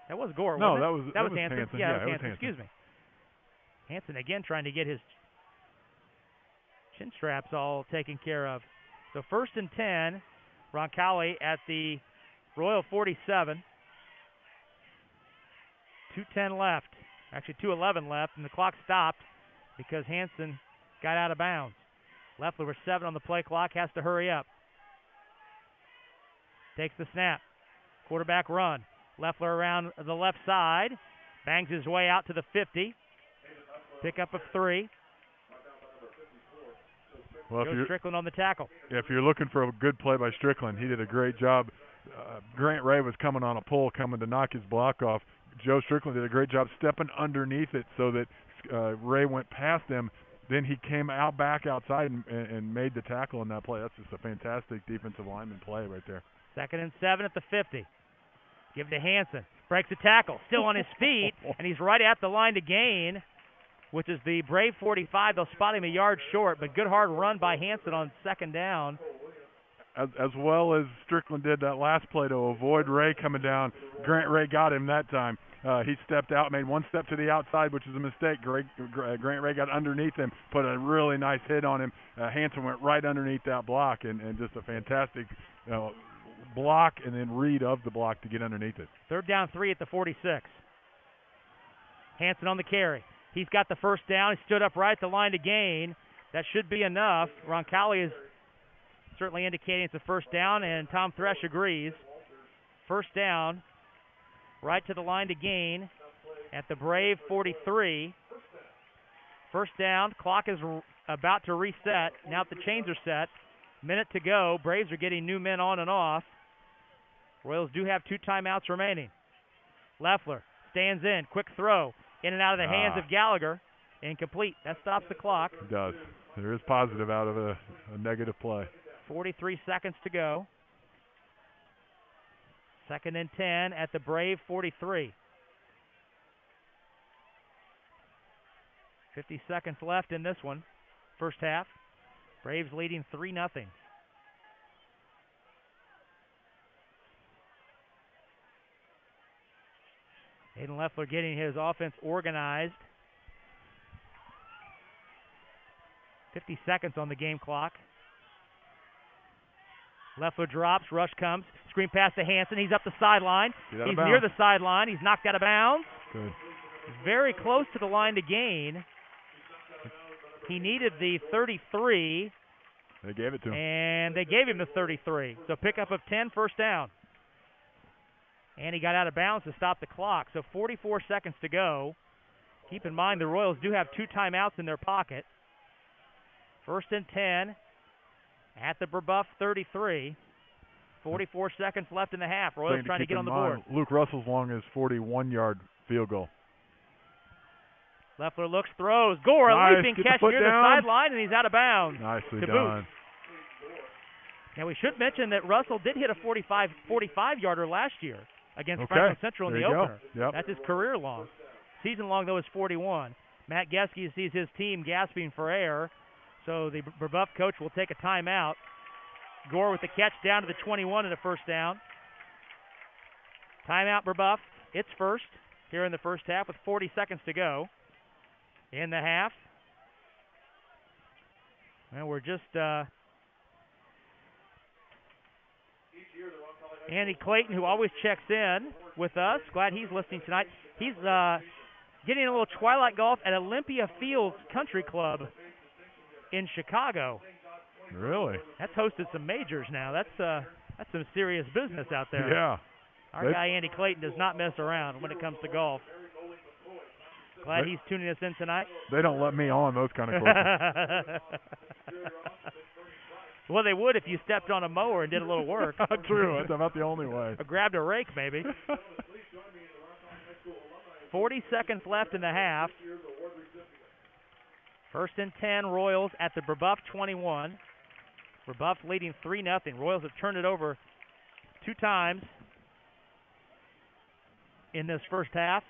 That was Gore, No, wasn't it? that was Hansen. Hansen. Yeah, Yeah, that was it was Hansen. Hansen. Excuse me. Hansen again trying to get his chin straps all taken care of. So 1st and 10, Roncalli at the Royal 47. 2:10 left. Actually, 2:11 left, and the clock stopped because Hansen got out of bounds. Leffler with 7 on the play clock, has to hurry up. Takes the snap. Quarterback run. Leffler around the left side. Bangs his way out to the 50. Pickup of 3. Well, Joe Strickland on the tackle. Yeah, if you're looking for a good play by Strickland, he did a great job. Grant Ray was coming on a pull, coming to knock his block off. Joe Strickland did a great job stepping underneath it so that Ray went past him. Then he came out back outside and made the tackle on that play. That's just a fantastic defensive lineman play right there. 2nd and 7 at the 50. Give to Hansen. Breaks the tackle. Still on his feet, and he's right at the line to gain, which is the Brave 45. They'll spot him a yard short, but good hard run by Hansen on 2nd down. As well as Strickland did that last play to avoid Ray coming down. Grant Ray got him that time. He stepped out, made one step to the outside, which is a mistake. Grant Ray got underneath him, put a really nice hit on him. Hansen went right underneath that block, and just a fantastic block and then read of the block to get underneath it. 3rd down 3 at the 46. Hansen on the carry. He's got the 1st down. He stood up right at the line to gain. That should be enough. Roncalli is certainly indicating it's a 1st down, and Tom Thresh agrees. 1st down, right to the line to gain at the Brave 43. 1st down, clock is about to reset. Now that the chains are set, minute to go. Braves are getting new men on and off. Royals do have 2 timeouts remaining. Leffler stands in, quick throw, in and out of the hands of Gallagher. Incomplete. That stops the clock. It does. There is positive out of a negative play. 43 seconds to go. 2nd and 10 at the Brave 43. 50 seconds left in this one. First half. Braves leading 3-0. Aiden Leffler getting his offense organized. 50 seconds on the game clock. Leffler drops, rush comes, screen pass to Hansen. He's up the sideline. He's near the sideline. He's knocked out of bounds. Good. Very close to the line to gain. He needed the 33. They gave it to him. And they gave him the 33. So pickup of 10, 1st down. And he got out of bounds to stop the clock. So 44 seconds to go. Keep in mind the Royals do have 2 timeouts in their pocket. 1st and 10 at the Brebeuf 33. 44 seconds left in the half. Royals trying to get on the board. Luke Russell's long as 41-yard field goal. Leffler looks, throws. Gore, a leaping catch near the sideline, and he's out of bounds. Nicely to done. boot. Now, we should mention that Russell did hit a 45-yarder last year against Franklin Central in the opener. Yep. That's his career long. Season long, though, is 41. Matt Geske sees his team gasping for air, so the Brebeuf coach will take a timeout. Gore with the catch down to the 21 and a 1st down. Timeout, Brebeuf. It's first here in the first half with 40 seconds to go in the half. And we're just Andy Clayton, who always checks in with us. Glad he's listening tonight. He's getting a little twilight golf at Olympia Fields Country Club in Chicago. Really? That's hosted some majors now. That's some serious business out there. Yeah. Our guy Andy Clayton does not mess around when it comes to golf. Glad he's tuning us in tonight. They don't let me on those kind of courses. Well, they would if you stepped on a mower and did a little work. True. That's about the only way. Or grabbed a rake, maybe. 40 seconds left in the half. 1st and 10, Royals at the Brebeuf 21. Brebeuf leading 3-0. Royals have turned it over 2 times in this first half.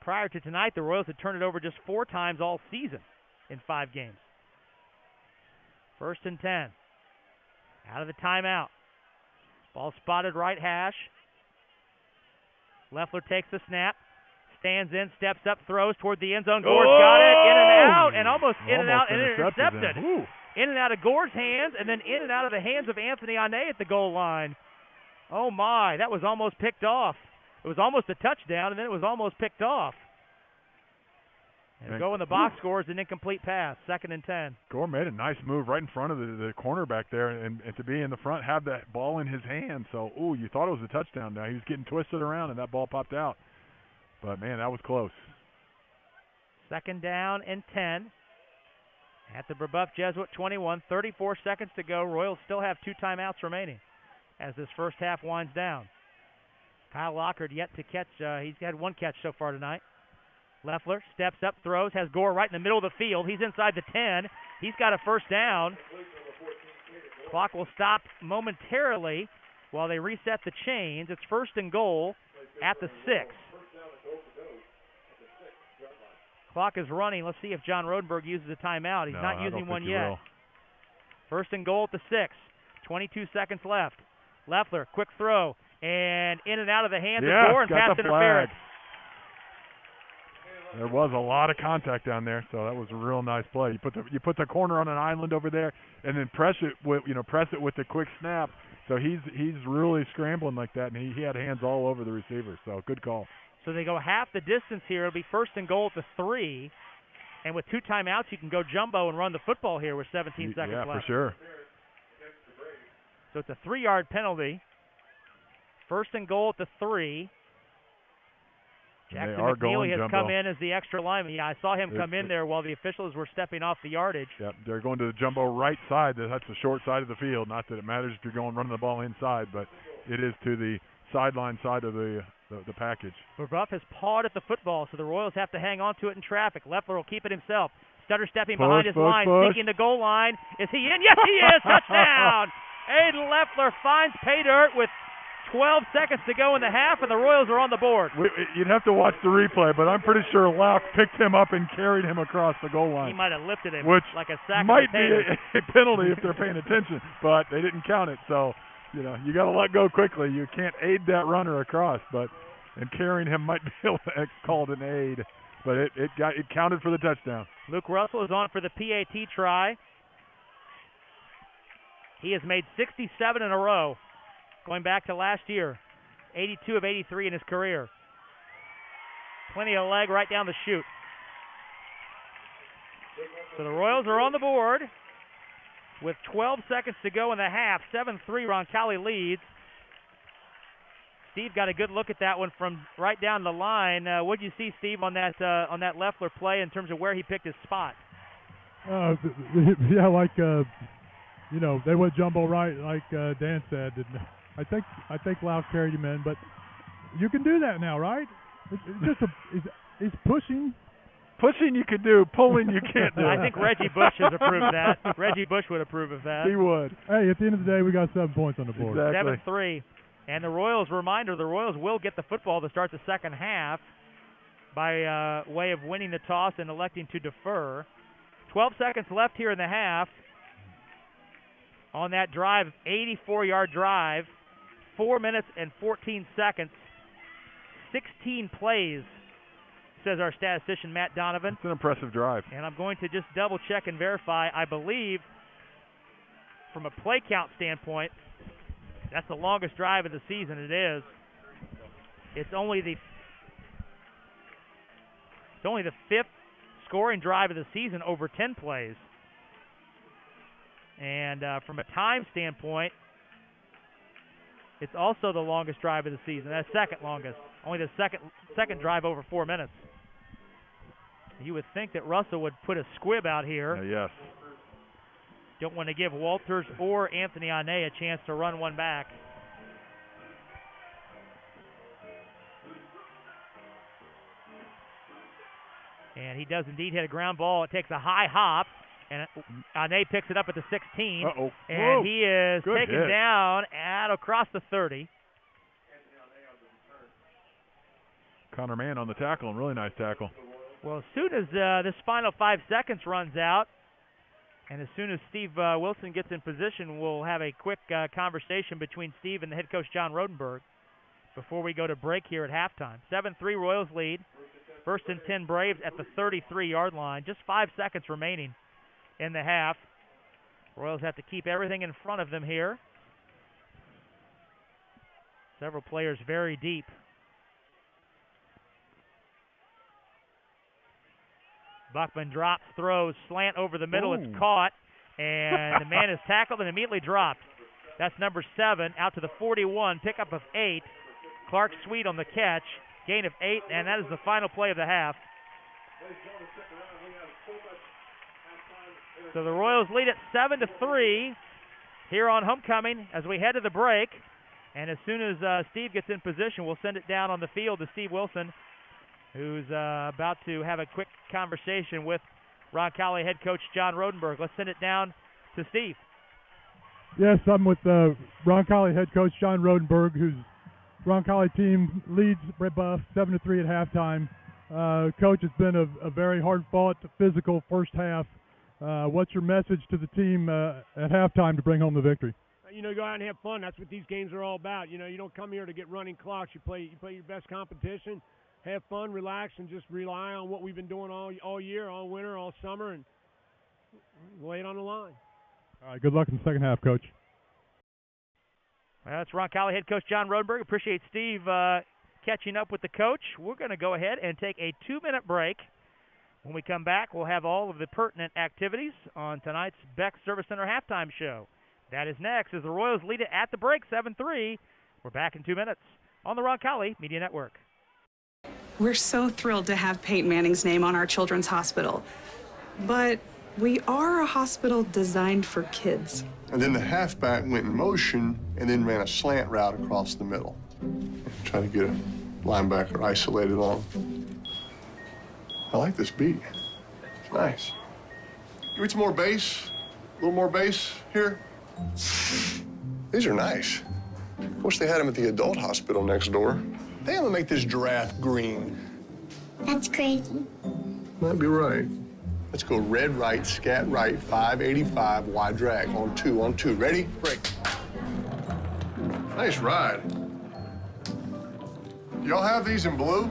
Prior to tonight, the Royals had turned it over just 4 times all season in 5 games. 1st and 10. Out of the timeout. Ball spotted right hash. Leffler takes the snap, stands in, steps up, throws toward the end zone. Gore's got it, in and out, and almost in and out, and intercepted. In and out of Gore's hands, and then in and out of the hands of Anthony Ane at the goal line. Oh, my, that was almost picked off. It was almost a touchdown, and then it was almost picked off. And go in the box scores an incomplete pass, 2nd and 10. Gore made a nice move right in front of the cornerback there, and to be in the front, have that ball in his hand. So, you thought it was a touchdown now. He was getting twisted around, and that ball popped out. But, man, that was close. 2nd down and 10 at the Brebeuf Jesuit 21. 34 seconds to go. Royals still have 2 timeouts remaining as this first half winds down. Kyle Lockhart yet to catch. He's had 1 catch so far tonight. Leffler steps up, throws, has Gore right in the middle of the field. He's inside the 10. He's got a first down. Clock will stop momentarily while they reset the chains. It's 1st and goal at the 6. Clock is running. Let's see if John Rodenberg uses a timeout. He's not using one yet. 1st and goal at the 6. 22 seconds left. Leffler, quick throw, and in and out of the hands of Gore and pass interference. There was a lot of contact down there, so that was a real nice play. You put the corner on an island over there, and then press it with the quick snap. So he's really scrambling like that, and he had hands all over the receiver. So good call. So they go half the distance here. It'll be 1st and goal at the 3, and with 2 timeouts, you can go jumbo and run the football here with 17 seconds left. Yeah, for sure. So it's a 3-yard penalty. 1st and goal at the 3. Jackson McNeely has come in as the extra lineman. Yeah, I saw him come in there while the officials were stepping off the yardage. Yep, they're going to the jumbo right side. That's the short side of the field. Not that it matters if you're going running the ball inside, but it is to the sideline side of the package. Brebeuf has pawed at the football, so the Royals have to hang on to it in traffic. Leffler will keep it himself. Stutter stepping behind his line, seeking the goal line. Is he in? Yes, he is! Touchdown! Aiden Leffler finds pay dirt with 12 seconds to go in the half, and the Royals are on the board. You'd have to watch the replay, but I'm pretty sure Lauk picked him up and carried him across the goal line. He might have lifted him which like a sack might of potatoes. be a penalty if they're paying attention, but they didn't count it. So, you got to let go quickly. You can't aid that runner across, and carrying him might be called an aid, but it counted for the touchdown. Luke Russell is on for the PAT try. He has made 67 in a row. Going back to last year, 82 of 83 in his career. Plenty of leg right down the chute. So the Royals are on the board with 12 seconds to go in the half. 7-3 Roncalli leads. Steve got a good look at that one from right down the line. What did you see, Steve, on that Leffler play in terms of where he picked his spot? Yeah, like they went jumbo right, like Dan said. And I think Lauk carried him in, but you can do that now, right? It's pushing. Pushing you can do, pulling you can't do. I think Reggie Bush has approved that. Reggie Bush would approve of that. He would. Hey, at the end of the day, we got 7 points on the board. Exactly. 7-3. And the Royals, reminder, the Royals will get the football to start the second half by way of winning the toss and electing to defer. 12 seconds left here in the half on that drive, 84-yard drive. 4 minutes and 14 seconds. 16 plays, says our statistician Matt Donovan. It's an impressive drive. And I'm going to just double check and verify. I believe from a play count standpoint, that's the longest drive of the season. It is. It's only the 5th scoring drive of the season over 10 plays. And from a time standpoint, it's also the longest drive of the season. That's second longest. Only the second drive over 4 minutes. You would think that Russell would put a squib out here. Yes. Don't want to give Walters or Anthony Ane a chance to run one back. And he does indeed hit a ground ball. It takes a high hop. And Ane picks it up at the 16. Uh-oh. And Whoa. he is Good taken hit. down across the 30. Connor Mann on the tackle, and really nice tackle. Well, as soon as this final 5 seconds runs out, And as soon as Steve Wilson gets in position, we'll have a quick conversation between Steve and the head coach, John Rodenberg, before we go to break here at halftime. 7-3 Royals lead. 1st and 10 Braves at the 33-yard line. Just 5 seconds remaining in the half. Royals have to keep everything in front of them here. Several players very deep. Buckman drops, throws, slant over the middle. Ooh. It's caught, and the man is tackled and immediately dropped. That's number 7, out to the 41, pickup of 8. Clark Sweet on the catch, gain of 8, and that is the final play of the half. So the Royals lead at 7-3 here on homecoming as we head to the break. And as soon as Steve gets in position, we'll send it down on the field to Steve Wilson, who's about to have a quick conversation with Roncalli head coach John Rodenberg. Let's send it down to Steve. Yes, I'm with Roncalli head coach John Rodenberg, whose Roncalli team leads Brebeuf 7-3 at halftime. Coach, it's been a very hard-fought, physical first half. What's your message to the team at halftime to bring home the victory? Go out and have fun. That's what these games are all about. You don't come here to get running clocks. You play your best competition. Have fun, relax, and just rely on what we've been doing all year, all winter, all summer, and lay it on the line. All right, good luck in the second half, Coach. Well, that's Roncalli head coach John Rodenberg. Appreciate Steve catching up with the coach. We're going to go ahead and take a 2-minute break. When we come back, we'll have all of the pertinent activities on tonight's Beck Service Center halftime show. That is next as the Royals lead it at the break, 7-3. We're back in 2 minutes on the Roncalli Media Network. We're so thrilled to have Peyton Manning's name on our children's hospital. But we are a hospital designed for kids. And then the halfback went in motion and then ran a slant route across the middle. Trying to get a linebacker isolated on him. I like this beat. It's nice. Give me some more bass. A little more bass here. These are nice. Wish they had them at the adult hospital next door. They have to make this giraffe green. That's crazy. Might be right. Let's go red right, scat right, 585, wide drag. On two. Ready? Break. Nice ride. Do y'all have these in blue?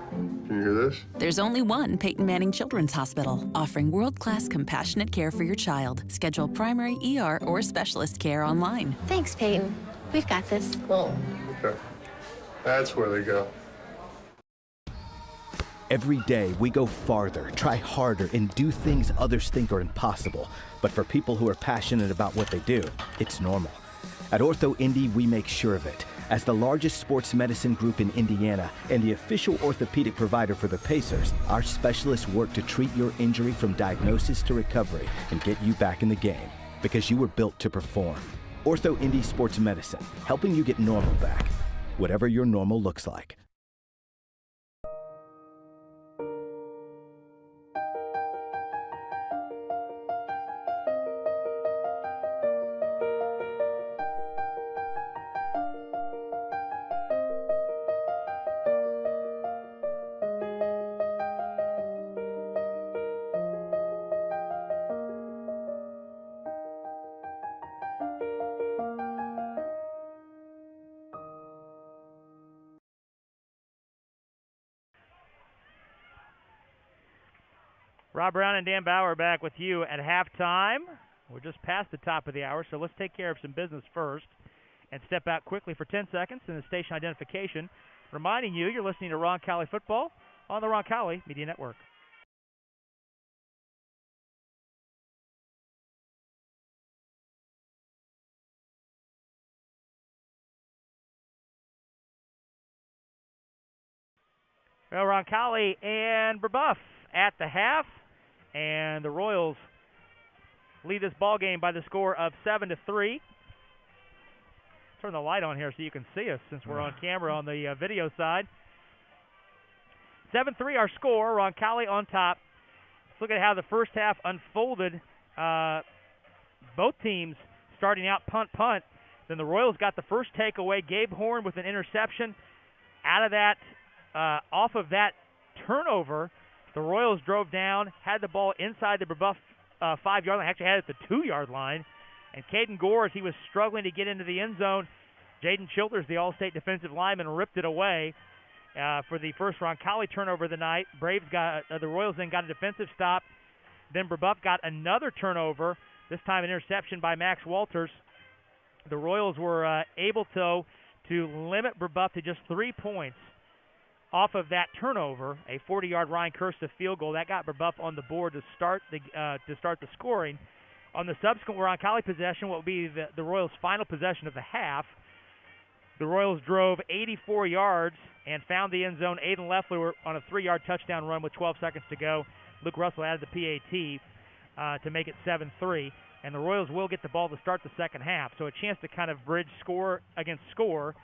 Can you hear this? There's only one Peyton Manning Children's Hospital, offering world-class compassionate care for your child. Schedule primary ER or specialist care online. Thanks, Peyton. We've got this. Oh, okay. That's where they go. Every day, we go farther, try harder, and do things others think are impossible. But for people who are passionate about what they do, it's normal. At Ortho Indy, we make sure of it. As the largest sports medicine group in Indiana and the official orthopedic provider for the Pacers, our specialists work to treat your injury from diagnosis to recovery and get you back in the game, because you were built to perform. Ortho Indy Sports Medicine, helping you get normal back, whatever your normal looks like. Rob Brown and Dan Bauer back with you at halftime. We're just past the top of the hour, so let's take care of some business first and step out quickly for 10 seconds in the station identification, reminding you you're listening to Roncalli Football on the Roncalli Media Network. Well, Roncalli and Brebeuf at the half, and the Royals lead this ball game by the score of 7-3. Turn the light on here so you can see us since we're on camera on the video side. 7-3 our score. Roncalli on top. Let's look at how the first half unfolded. Both teams starting out punt. Then the Royals got the first takeaway. Gabe Horn with an interception. Out of that, off of that turnover, the Royals drove down, had the ball inside the Brebeuf 5-yard line. Actually had it at the 2-yard line. And Caden Gore, as he was struggling to get into the end zone, Jaden Childers, the All-State defensive lineman, ripped it away for the first Roncalli turnover of the night. The Royals then got a defensive stop. Then Brebeuf got another turnover, this time an interception by Max Walters. The Royals were able to limit Brebeuf to just 3 points off of that turnover, a 40-yard Ryan Kirsta field goal. That got Brebeuf on the board to start the scoring. On the subsequent Roncalli possession, what will be the Royals' final possession of the half, the Royals drove 84 yards and found the end zone. Aiden Leffler on a 3-yard touchdown run with 12 seconds to go. Luke Russell added the PAT to make it 7-3. And the Royals will get the ball to start the second half. So a chance to kind of bridge score against score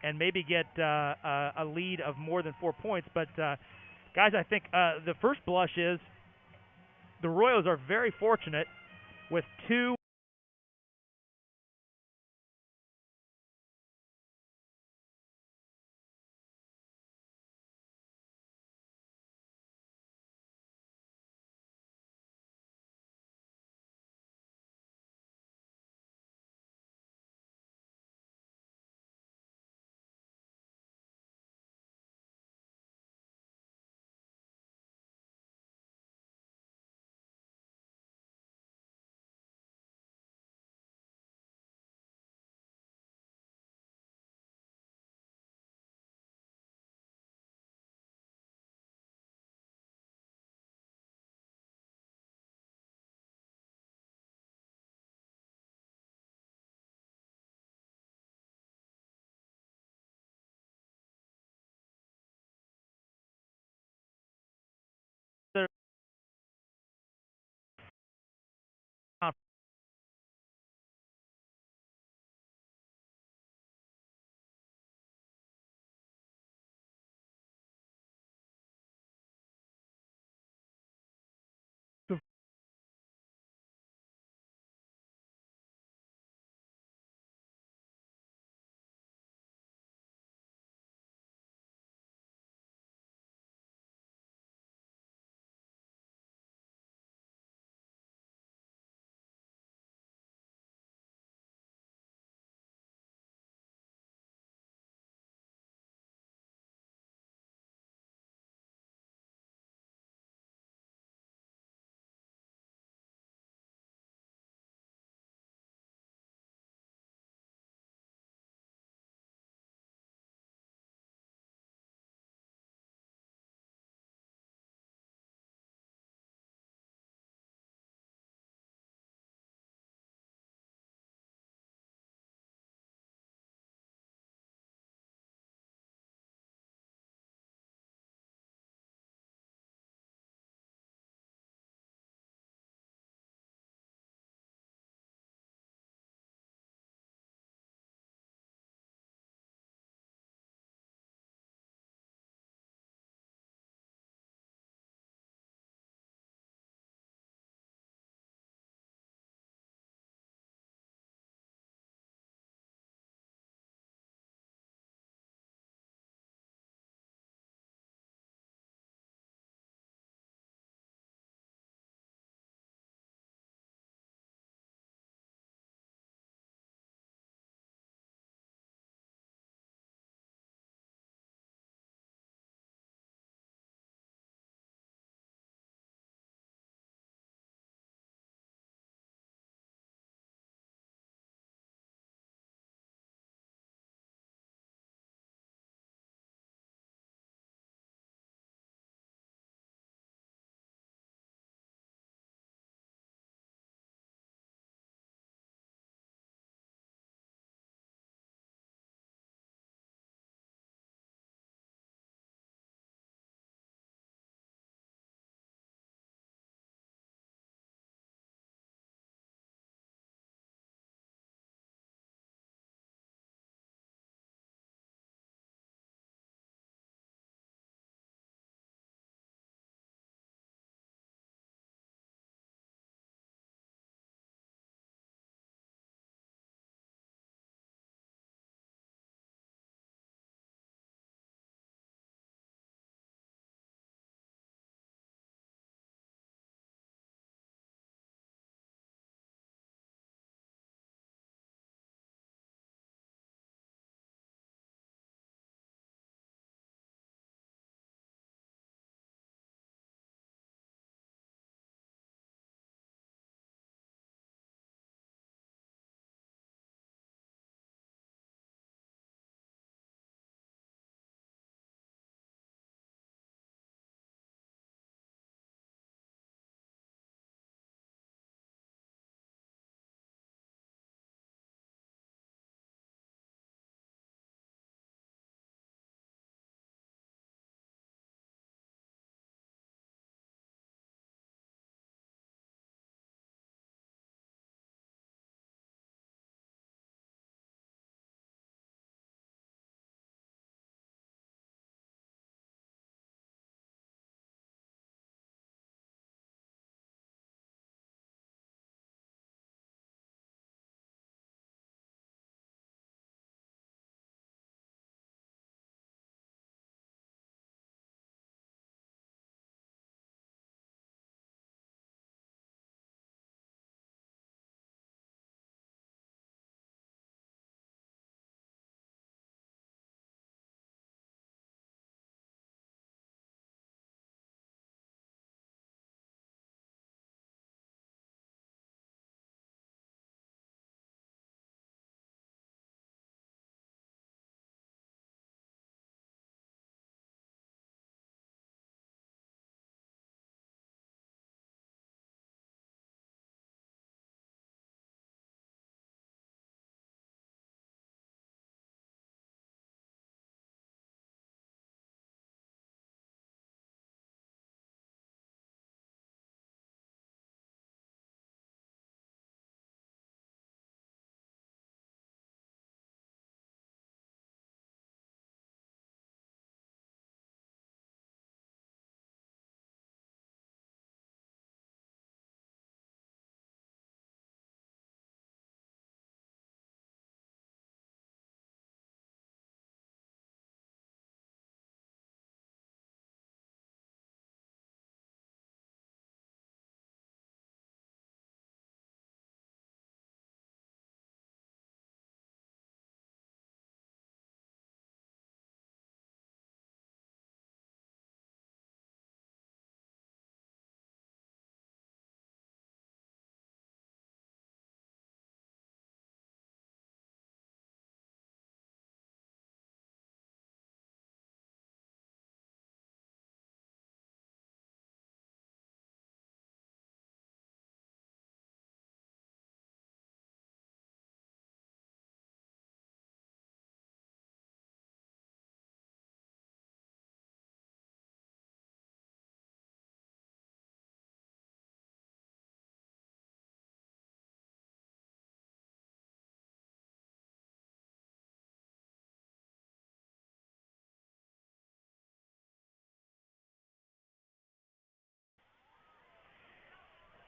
and maybe get a lead of more than 4 points. But, guys, I think the first blush is the Royals are very fortunate with 2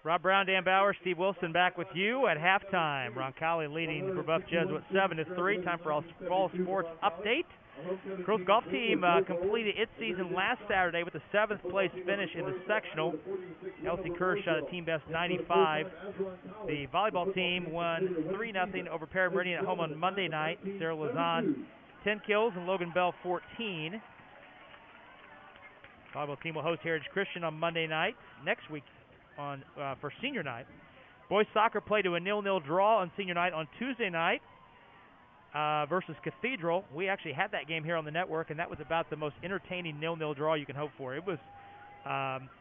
Rob Brown, Dan Bauer, Steve Wilson back with you at halftime. Roncalli leading Brebeuf Jesuit 7-3. Time for all sports update. Girls golf team completed its season last Saturday with a 7th place finish in the sectional. Elsie Kerr shot a team best 95. The volleyball team won 3-0 over Para Meridian at home on Monday night. Sarah Lazan 10 kills and Logan Bell 14. Volleyball team will host Heritage Christian on Monday night. Next week for senior night. Boys soccer played to a 0-0 draw on senior night on Tuesday night versus Cathedral. We actually had that game here on the network, and that was about the most entertaining 0-0 draw you can hope for. It was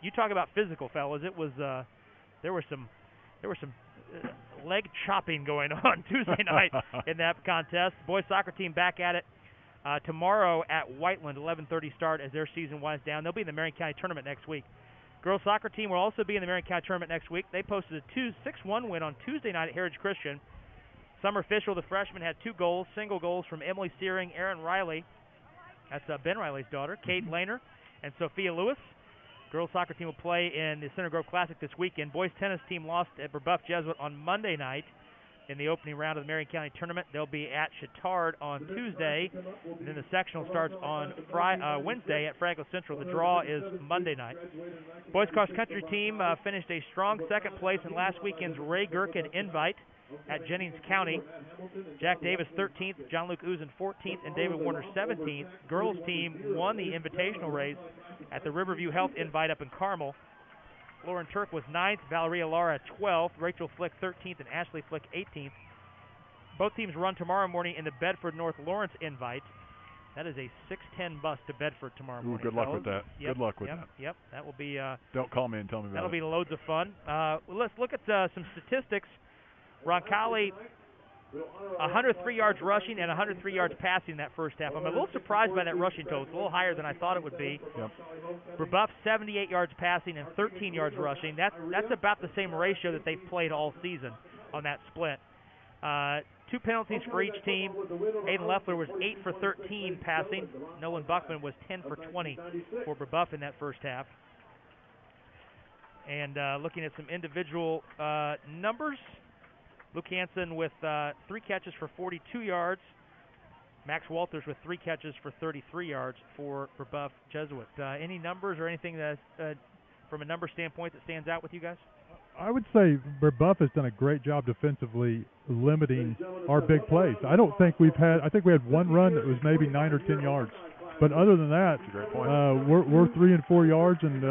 you talk about physical, fellas. It was there were some leg chopping going on Tuesday night in that contest. The boys soccer team back at it tomorrow at Whiteland, 11:30 start as their season winds down. They'll be in the Marion County tournament next week. Girls soccer team will also be in the Marion County tournament next week. They posted a 6-1 win on Tuesday night at Heritage Christian. Summer Fischel, the freshman, had 2 goals, single goals from Emily Searing, Erin Riley. That's Ben Riley's daughter, Kate Lehner, and Sophia Lewis. Girls soccer team will play in the Center Grove Classic this weekend. Boys tennis team lost at Brebeuf Jesuit on Monday night in the opening round of the Marion County tournament. They'll be at Chittard on Tuesday, and then the sectional starts on Wednesday at Fraggle Central. The draw is Monday night. Boys cross country team finished a strong 2nd place in last weekend's Ray Gherkin Invite at Jennings County. Jack Davis 13th, John Luke Uzen 14th, and David Warner 17th. Girls team won the invitational race at the Riverview Health Invite up in Carmel. Lauren Turk was 9th, Valeria Lara 12th, Rachel Flick 13th, and Ashley Flick 18th. Both teams run tomorrow morning in the Bedford North Lawrence Invite. That is a 6:10 bus to Bedford tomorrow morning. Good luck with that. Good luck with that. Yep, that will be... Don't call me and tell me about it. That'll be loads of fun. Let's look at some statistics. Roncalli, 103 yards rushing and 103 yards passing that first half. I'm a little surprised by that rushing total. It's a little higher than I thought it would be. Yep. Brebeuf, 78 yards passing and 13 yards rushing. That's about the same ratio that they've played all season on that split. 2 penalties for each team. Aiden Leffler was 8 for 13 passing. Nolan Buckman was 10 for 20 for Brebeuf in that first half. And looking at some individual numbers, Luke Hansen with 3 catches for 42 yards. Max Walters with 3 catches for 33 yards for Brebeuf Jesuit. Any numbers or anything that, from a number standpoint, that stands out with you guys? I would say Brebeuf has done a great job defensively limiting our big plays. I think we had one run that was maybe 9 or 10 yards. But other than that, we're 3 and 4 yards, and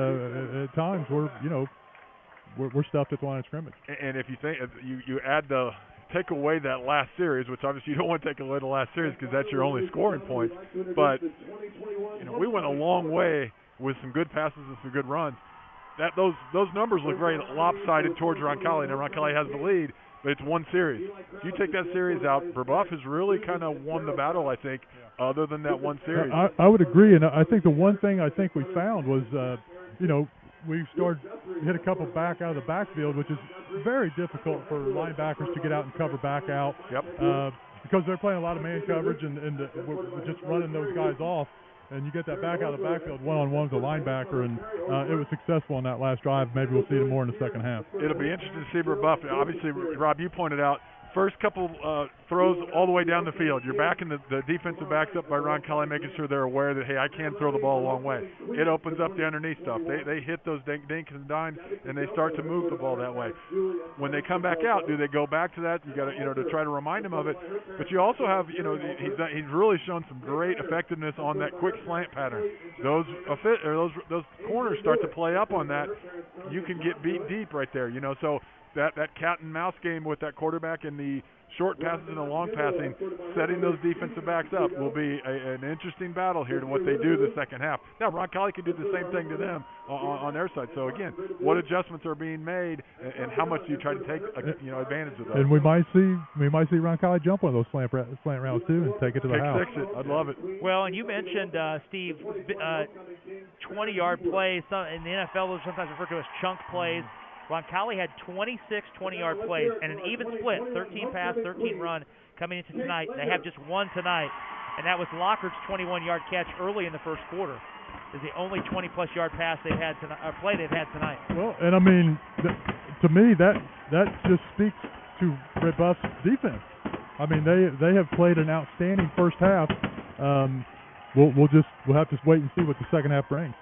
at times we're stuffed at the line of scrimmage. And if you think you add take away that last series, which obviously you don't want to take away the last series because that's your only scoring points. But we went a long way with some good passes and some good runs. Those numbers look very lopsided towards Roncalli. Now Roncalli has the lead, but it's one series. If you take that series out, Brebeuf has really kind of won the battle, I think, other than that one series. I would agree, and I think the one thing I think we found was, we hit a couple back out of the backfield, which is very difficult for linebackers to get out and cover back out. Yep. Because they're playing a lot of man coverage and we're just running those guys off. And you get that back out of the backfield one-on-one with a linebacker, and it was successful on that last drive. Maybe we'll see it more in the second half. It'll be interesting to see Brebeuf. Obviously, Rob, you pointed out, first couple throws all the way down the field. You're backing the defensive backs up by Roncalli, making sure they're aware that, hey, I can throw the ball a long way. It opens up the underneath stuff. They hit those dinks and dimes, and they start to move the ball that way. When they come back out, do they go back to that? You got to, to try to remind them of it. But you also have, he's really shown some great effectiveness on that quick slant pattern. Those corners start to play up on that. You can get beat deep right there. So. That cat and mouse game with that quarterback and the short passes and the long passing, setting those defensive backs up will be an interesting battle here to what they do the second half. Now, Roncalli can do the same thing to them on their side. So, again, what adjustments are being made and how much do you try to take advantage of those? And we might see Roncalli jump one of those slant rounds, too, and take it to the house. I'd love it. Well, and you mentioned, Steve, 20-yard plays. In the NFL, those are sometimes referred to as chunk plays. Roncalli had 26 20-yard plays and an even split, 13 pass, 13 run coming into tonight. They have just one tonight, and that was Lockhardt's 21-yard catch early in the first quarter. Is the only 20-plus yard pass they've had tonight, play they've had tonight. Well, and I mean, to me, that just speaks to Brebeuf's defense. I mean, they have played an outstanding first half. We'll have to wait and see what the second half brings.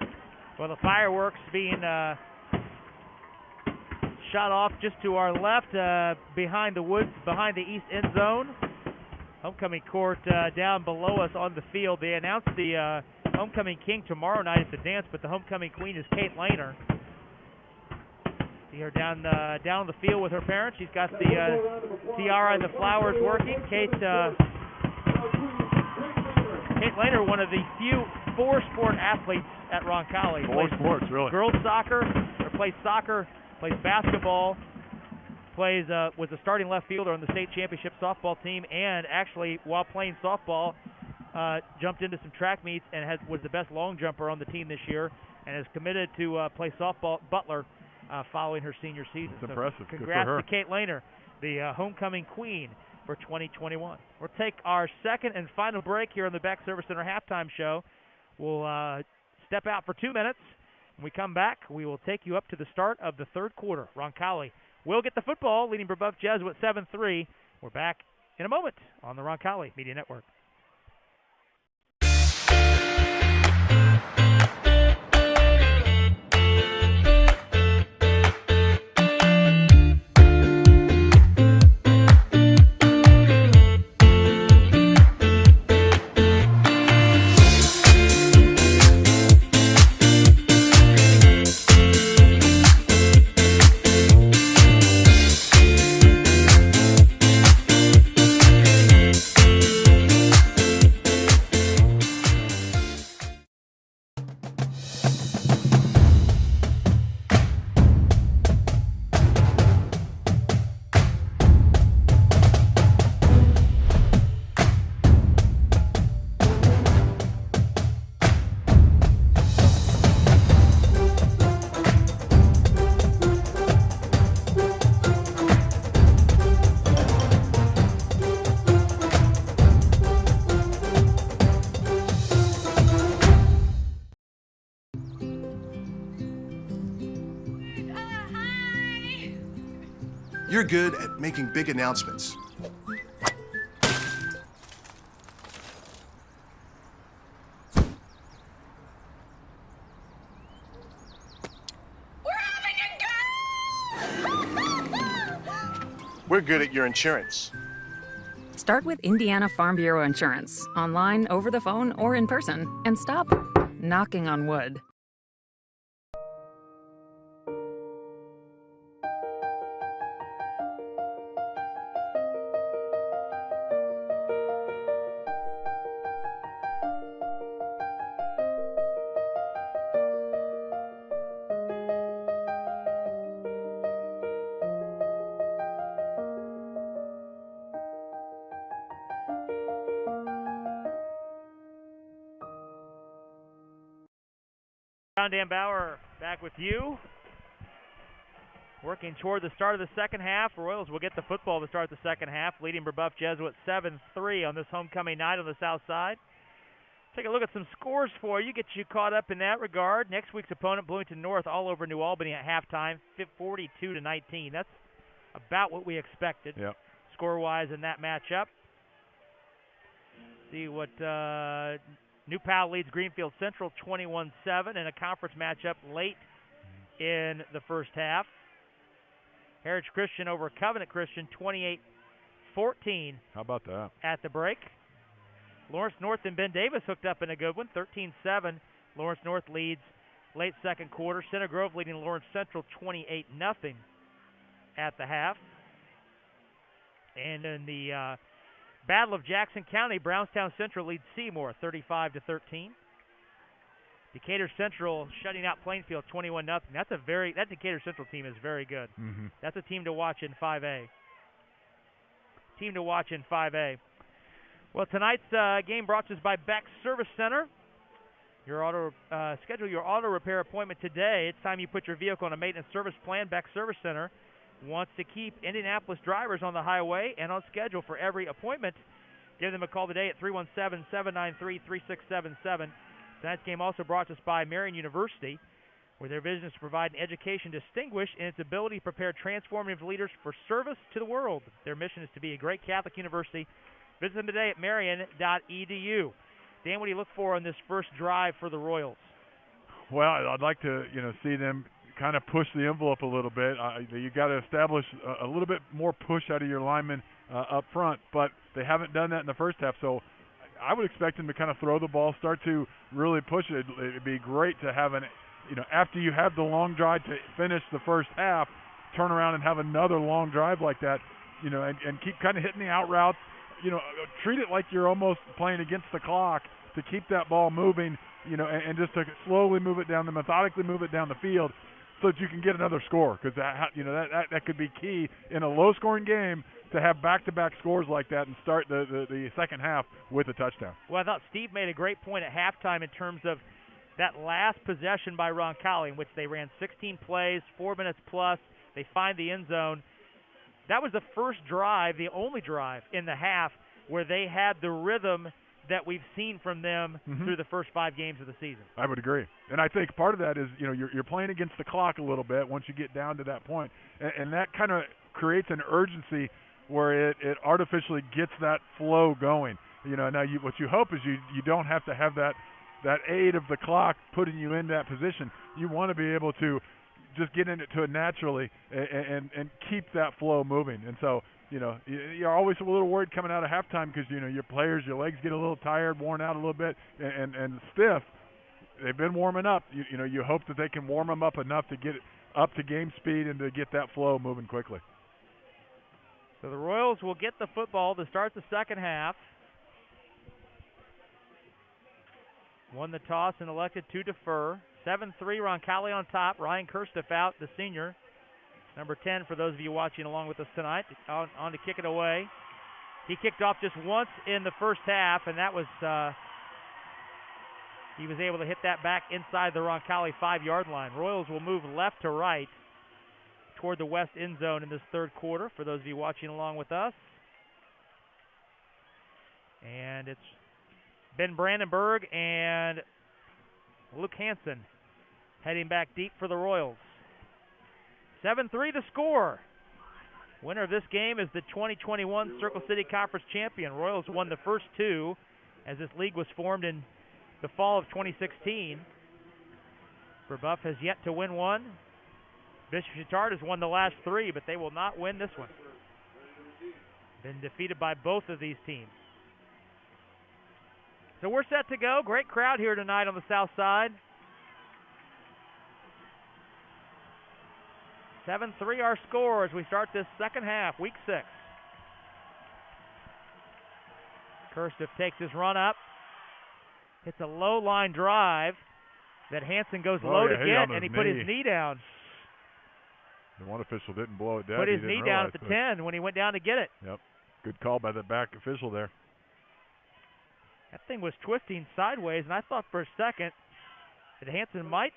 Well, the fireworks being shot off just to our left, behind the woods, behind the east end zone. Homecoming court down below us on the field. They announced the homecoming king tomorrow night at the dance, but the homecoming queen is Kate Lehner. See her down on the field with her parents. She's got the tiara and the flowers working. Kate Lehner, one of the few four-sport athletes at Roncalli. Four sports, really. Girls soccer, or plays soccer, plays basketball, was a starting left fielder on the state championship softball team, and actually, while playing softball, jumped into some track meets and was the best long jumper on the team this year, and is committed to play softball at Butler following her senior season. That's impressive. Congrats Good for her. to Kate Lehner, the homecoming queen for 2021. We'll take our second and final break here on the Beck Service Center halftime show. We'll step out for 2 minutes. When we come back, we will take you up to the start of the third quarter. Roncalli will get the football, leading Brebeuf Jesuit 7-3. We're back in a moment on the Roncalli Media Network. You're good at making big announcements. We're good at your insurance. Start with Indiana Farm Bureau Insurance, online, over the phone, or in person, and stop knocking on wood. Dan Bauer back with you. Working toward the start of the second half. Royals will get the football to start the second half, leading Brebeuf Jesuit 7-3 on this homecoming night on the south side. Take a look at some scores for you, get you caught up in that regard. Next week's opponent, Bloomington North, all over New Albany at halftime, 42-19. That's about what we expected, score-wise in that matchup. See what New Pal leads Greenfield Central 21-7 in a conference matchup late in the first half. Heritage Christian over Covenant Christian 28-14. How about that? At the break. Lawrence North and Ben Davis hooked up in a good one, 13-7. Lawrence North leads late second quarter. Center Grove leading Lawrence Central 28-0 at the half. And in the Battle of Jackson County, Brownstown Central leads Seymour 35-13. Decatur Central shutting out Plainfield 21-0. That Decatur Central team is very good. Mm-hmm. That's a team to watch in 5A. Well, tonight's game brought to us by Beck Service Center. Schedule your auto repair appointment today. It's time you put your vehicle on a maintenance service plan. Beck Service Center wants to keep Indianapolis drivers on the highway and on schedule for every appointment. Give them a call today at 317-793-3677. Tonight's game also brought to us by Marian University, where their vision is to provide an education distinguished in its ability to prepare transformative leaders for service to the world. Their mission is to be a great Catholic university. Visit them today at marian.edu. Dan, what do you look for on this first drive for the Royals? Well, I'd like to, see them kind of push the envelope a little bit. You got to establish a little bit more push out of your linemen up front, but they haven't done that in the first half. So I would expect them to kind of throw the ball, start to really push it. It'd be great to have after you have the long drive to finish the first half, turn around and have another long drive like that, and keep kind of hitting the out routes. Treat it like you're almost playing against the clock to keep that ball moving, and just to slowly move it down, methodically move it down the field, so that you can get another score. Because that could be key in a low-scoring game to have back-to-back scores like that and start the second half with a touchdown. Well, I thought Steve made a great point at halftime in terms of that last possession by Roncalli, in which they ran 16 plays, 4 minutes plus. They find the end zone. That was the first drive, the only drive in the half where they had the rhythm that we've seen from them through the first 5 games of the season. I would agree. And I think part of that is, you're playing against the clock a little bit once you get down to that point. And that kind of creates an urgency where it artificially gets that flow going. Now what you hope is you don't have to have that aid of the clock putting you in that position. You want to be able to just get into it naturally and keep that flow moving. And so, you're always a little worried coming out of halftime because, your players, your legs get a little tired, worn out a little bit, and stiff. They've been warming up. You hope that they can warm them up enough to get up to game speed and to get that flow moving quickly. So the Royals will get the football to start the second half. Won the toss and elected to defer. 7-3, Roncalli on top. Ryan Kirstoff out, the senior. Number 10 for those of you watching along with us tonight. On to kick it away. He kicked off just once in the first half, and that was he was able to hit that back inside the Roncalli 5-yard line. Royals will move left to right toward the west end zone in this third quarter for those of you watching along with us. And it's Ben Brandenburg and Luke Hansen heading back deep for the Royals. 7-3 the score. Winner of this game is the 2021 Circle City Conference champion. Royals won the first 2 as this league was formed in the fall of 2016. Brebeuf has yet to win one. Bishop Chatard has won the last 3, but they will not win this one. Been defeated by both of these teams. So we're set to go. Great crowd here tonight on the south side. 7-3 our score as we start this second half, week 6. Kirstoff takes his run up. Hits a low line drive that Hansen goes low to get, and he put his knee down. The one official didn't blow it down. Put his knee down at the 10 when he went down to get it. Yep. Good call by the back official there. That thing was twisting sideways, and I thought for a second that Hansen might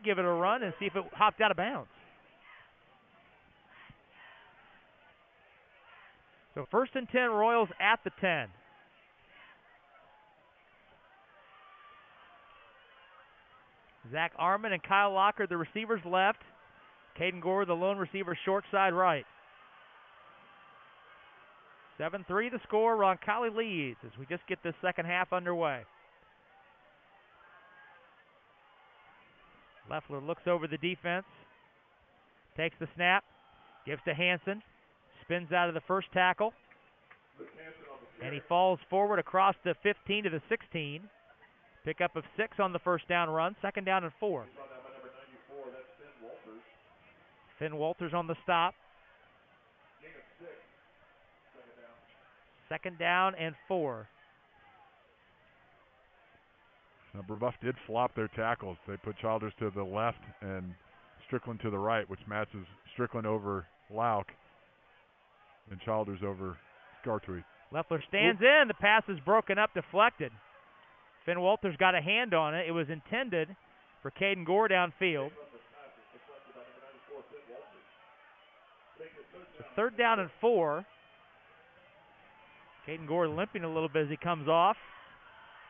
give it a run and see if it hopped out of bounds. So 1st and 10, Royals at the 10. Zach Arman and Kyle Locker, the receivers left. Caden Gore, the lone receiver, short side right. 7-3 the score. Roncalli leads as we just get this second half underway. Leffler looks over the defense, takes the snap, gives to Hansen, spins out of the first tackle, and he falls forward across the 15 to the 16. Pickup of 6 on the first down run, 2nd down and 4. Finn Walters on the stop. 2nd down and 4. Now, Brebeuf did flop their tackles. They put Childers to the left and Strickland to the right, which matches Strickland over Lauk and Childers over Scartweed. Leffler stands in. The pass is broken up, deflected. Finn Walters got a hand on it. It was intended for Caden Gore downfield. So 3rd down and 4. Caden Gore limping a little bit as he comes off.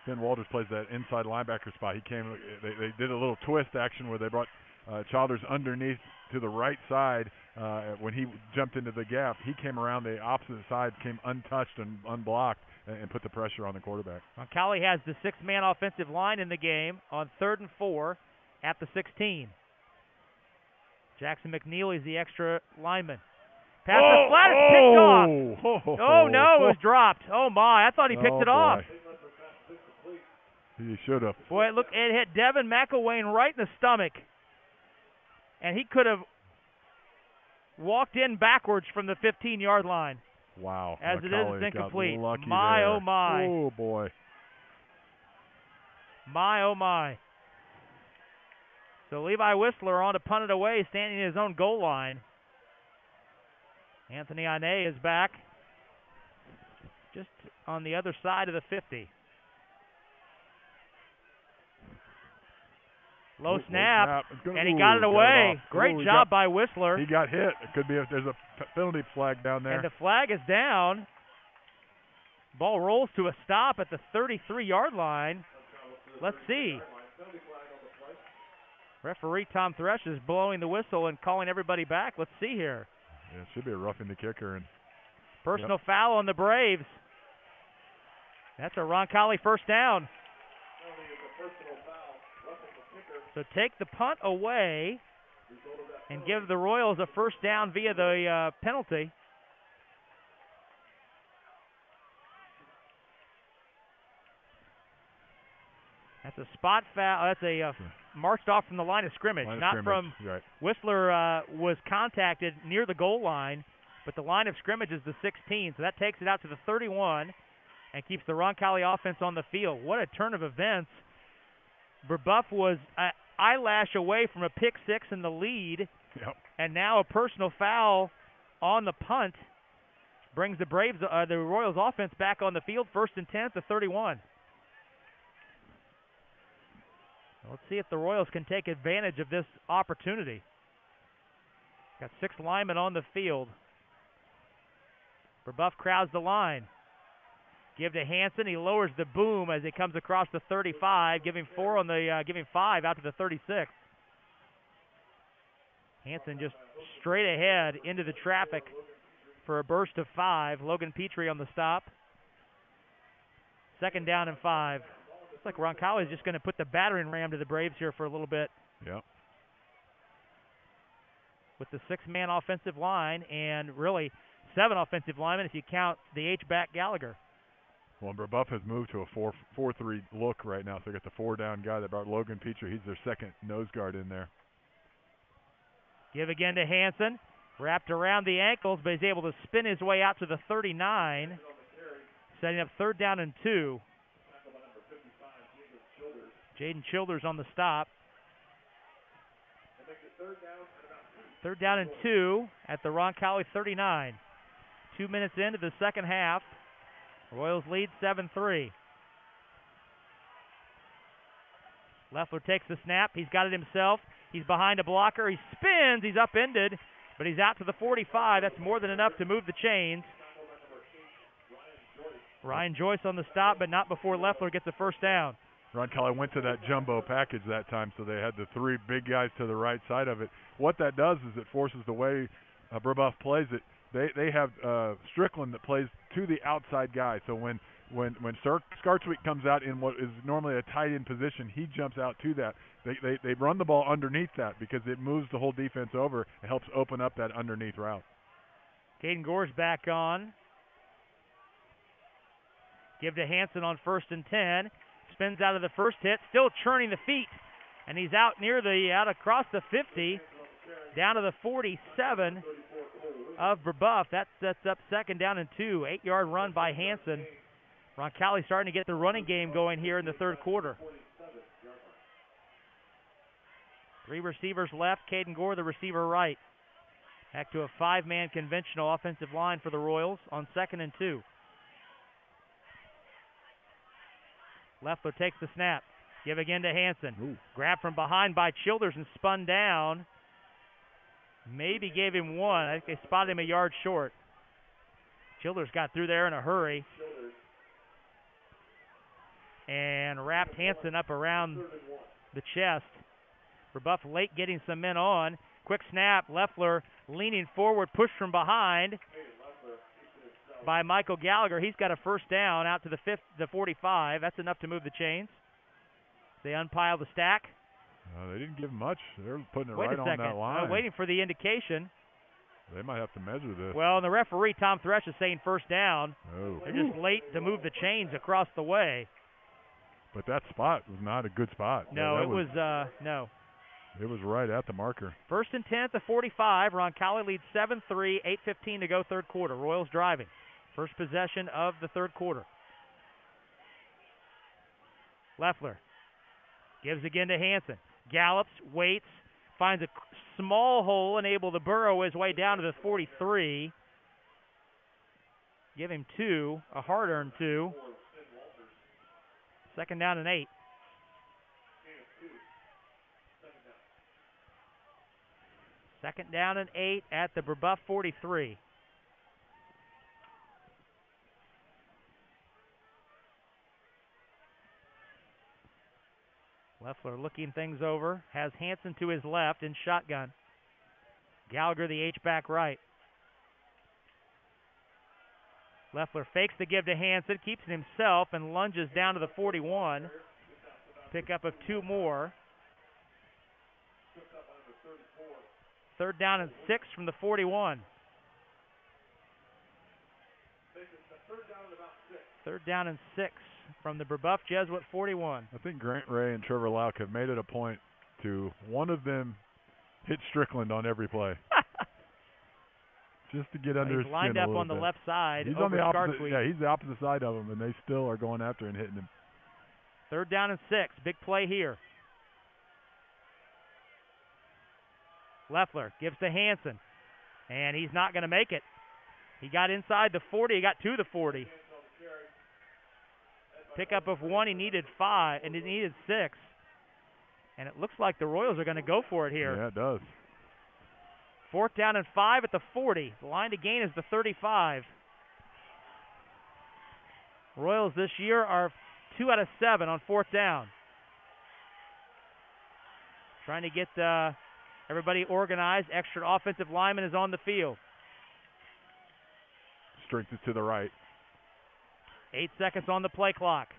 Ben Walters plays that inside linebacker spot. He came. They did a little twist action where they brought Childers underneath to the right side. When he jumped into the gap, he came around the opposite side, came untouched and unblocked, and put the pressure on the quarterback. Roncalli has the 6-man offensive line in the game on 3rd and 4 at the 16. Jackson McNeely is the extra lineman. Pass is flat, it's picked off. Oh, no, it was dropped. Oh, my, I thought he picked it off. He should have. Boy, look, it hit Devin McElwain right in the stomach. And he could have walked in backwards from the 15-yard line. Wow. As it is, it's incomplete. My, oh, my. Oh, boy. My, oh, my. So Levi Whistler on to punt it away, standing in his own goal line. Anthony Ane is back just on the other side of the 50. Low snap, and he got it away. Great job by Whistler. He got hit. It could be there's a penalty flag down there. And the flag is down. Ball rolls to a stop at the 33-yard line. Let's see. Referee Tom Thresh is blowing the whistle and calling everybody back. Let's see here. Yeah, it should be a roughing the kicker. And personal foul on the Braves. That's a Roncalli first down. So take the punt away and give the Royals a first down via the penalty. That's a spot foul. That's a marched off from the line of scrimmage, from right. Whistler was contacted near the goal line, but the line of scrimmage is the 16, so that takes it out to the 31 and keeps the Roncalli offense on the field. What a turn of events. Brebeuf was an eyelash away from a pick six in the lead, and now a personal foul on the punt brings the Royals offense back on the field, 1st and 10 at the 31. Let's see if the Royals can take advantage of this opportunity. Got 6 linemen on the field. Brebeuf crowds the line. Give to Hansen. He lowers the boom as he comes across the 35, giving 5 out to the 36. Hansen just straight ahead into the traffic for a burst of 5. Logan Petrie on the stop. 2nd down and 5. Looks like Roncalli is just going to put the battering ram to the Braves here for a little bit. Yep. With the 6-man offensive line and really 7 offensive linemen if you count the H-back Gallagher. Well, Brebeuf has moved to a 4-3 look right now, so they got the 4-down guy that brought Logan Petrie. He's their second nose guard in there. Give again to Hansen. Wrapped around the ankles, but he's able to spin his way out to the 39. Setting up 3rd down and 2. Jaden Childers on the stop. 3rd down and 2 at the Roncalli 39. 2 minutes into the second half. Royals lead 7-3. Leffler takes the snap. He's got it himself. He's behind a blocker. He spins. He's upended, but he's out to the 45. That's more than enough to move the chains. Ryan Joyce on the stop, but not before Leffler gets a first down. Roncalli went to that jumbo package that time, so they had the 3 big guys to the right side of it. What that does is it forces the way Brebeuf plays it. They have Strickland that plays to the outside guy. So when Skartsweet comes out in what is normally a tight end position, he jumps out to that. They run the ball underneath that because it moves the whole defense over. It helps open up that underneath route. Caden Gore's back on. Give to Hansen on 1st and 10. Spins out of the first hit, still churning the feet, and he's out across the 50, down to the 47 of Brebeuf. That sets up 2nd down and 2. 8-yard run by Hansen. Roncalli starting to get the running game going here in the 3rd quarter. 3 receivers left. Caden Gore, the receiver right. Back to a 5-man conventional offensive line for the Royals on 2nd and 2. Leffler takes the snap. Give again to Hansen. Grabbed from behind by Childers and spun down. Maybe gave him 1. I think they spotted him a yard short. Childers got through there in a hurry. and wrapped Hansen up around the chest. Brebeuf late getting some men on. Quick snap. Leffler leaning forward, pushed from behind by Michael Gallagher. He's got a first down out to the 45. That's enough to move the chains. They unpile the stack. They didn't give much. They're putting it Wait right a on second. that line. Waiting for the indication. They might have to measure this. Well, and the referee, Tom Thresh, is saying first down. Oh. They're just late to move the chains across the way. But that spot was not a good spot. No, it was no. It was right at the marker. First and 10 at the 45. Roncalli leads 7-3, 8:15 to go third quarter. Royals driving. First possession of the third quarter. Leffler gives again to Hansen. Gallops, waits, finds a small hole and able to burrow his way down to the 43. Give him 2, a hard-earned 2. Second down and 8. Second down and 8 at the Brebeuf 43. Leffler looking things over, has Hansen to his left in shotgun. Gallagher the H-back right. Leffler fakes the give to Hansen, keeps it himself, and lunges down to the 41. Pickup of 2 more. Third down and 6 from the 41. Third down and 6 from the Brebeuf Jesuit 41. I think Grant Ray and Trevor Lauk have made it a point to one of them hit Strickland on every play. Just to get under his skin lined a up little on the bit. left side. He's over on the opposite. Scartweed. Yeah, he's the opposite side of him, and they still are going after and hitting him. Third down and 6. Big play here. Leffler gives to Hansen, and he's not going to make it. He got inside the 40. He got to the 40. Pickup of 1. He needed 5, and he needed 6. And it looks like the Royals are going to go for it here. Yeah, it does. Fourth down and 5 at the 40. The line to gain is the 35. Royals this year are 2 out of 7 on fourth down. Trying to get everybody organized. Extra offensive lineman is on the field. Strength is to the right. 8 seconds on the play clock.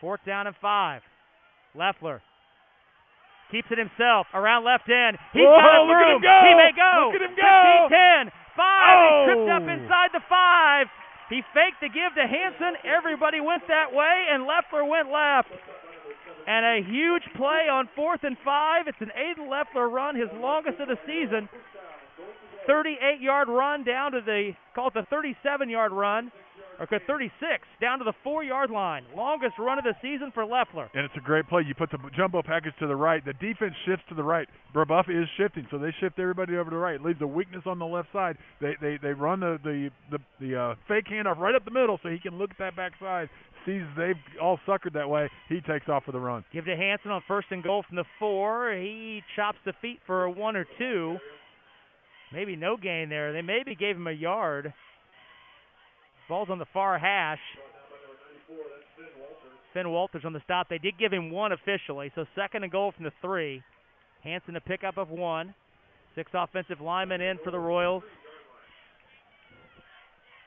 Fourth down and 5. Leffler keeps it himself around left end. He's got a room. Look at him go. He may go. Look at him go. 15, 10, 5. Oh. He tripped up inside the 5. He faked the give to Hansen. Everybody went that way, and Leffler went left. And a huge play on 4th and 5. It's an Aiden Leffler run, his longest of the season. 38-yard run down to call it the 37-yard run, or 36, down to the 4-yard line. Longest run of the season for Leffler. And it's a great play. You put the jumbo package to the right. The defense shifts to the right. Brebeuf is shifting, so they shift everybody over to the right. It leaves a weakness on the left side. They run the fake handoff right up the middle so he can look at that backside. Sees they've all suckered that way. He takes off for the run. Give to Hansen on first and goal from the 4. He chops the feet for a 1 or 2. Maybe no gain there. They maybe gave him a yard. Ball's on the far hash. Finn Walters on the stop. They did give him 1 officially, so second and goal from the 3. Hansen a pickup of 1. 6 offensive linemen in for the Royals.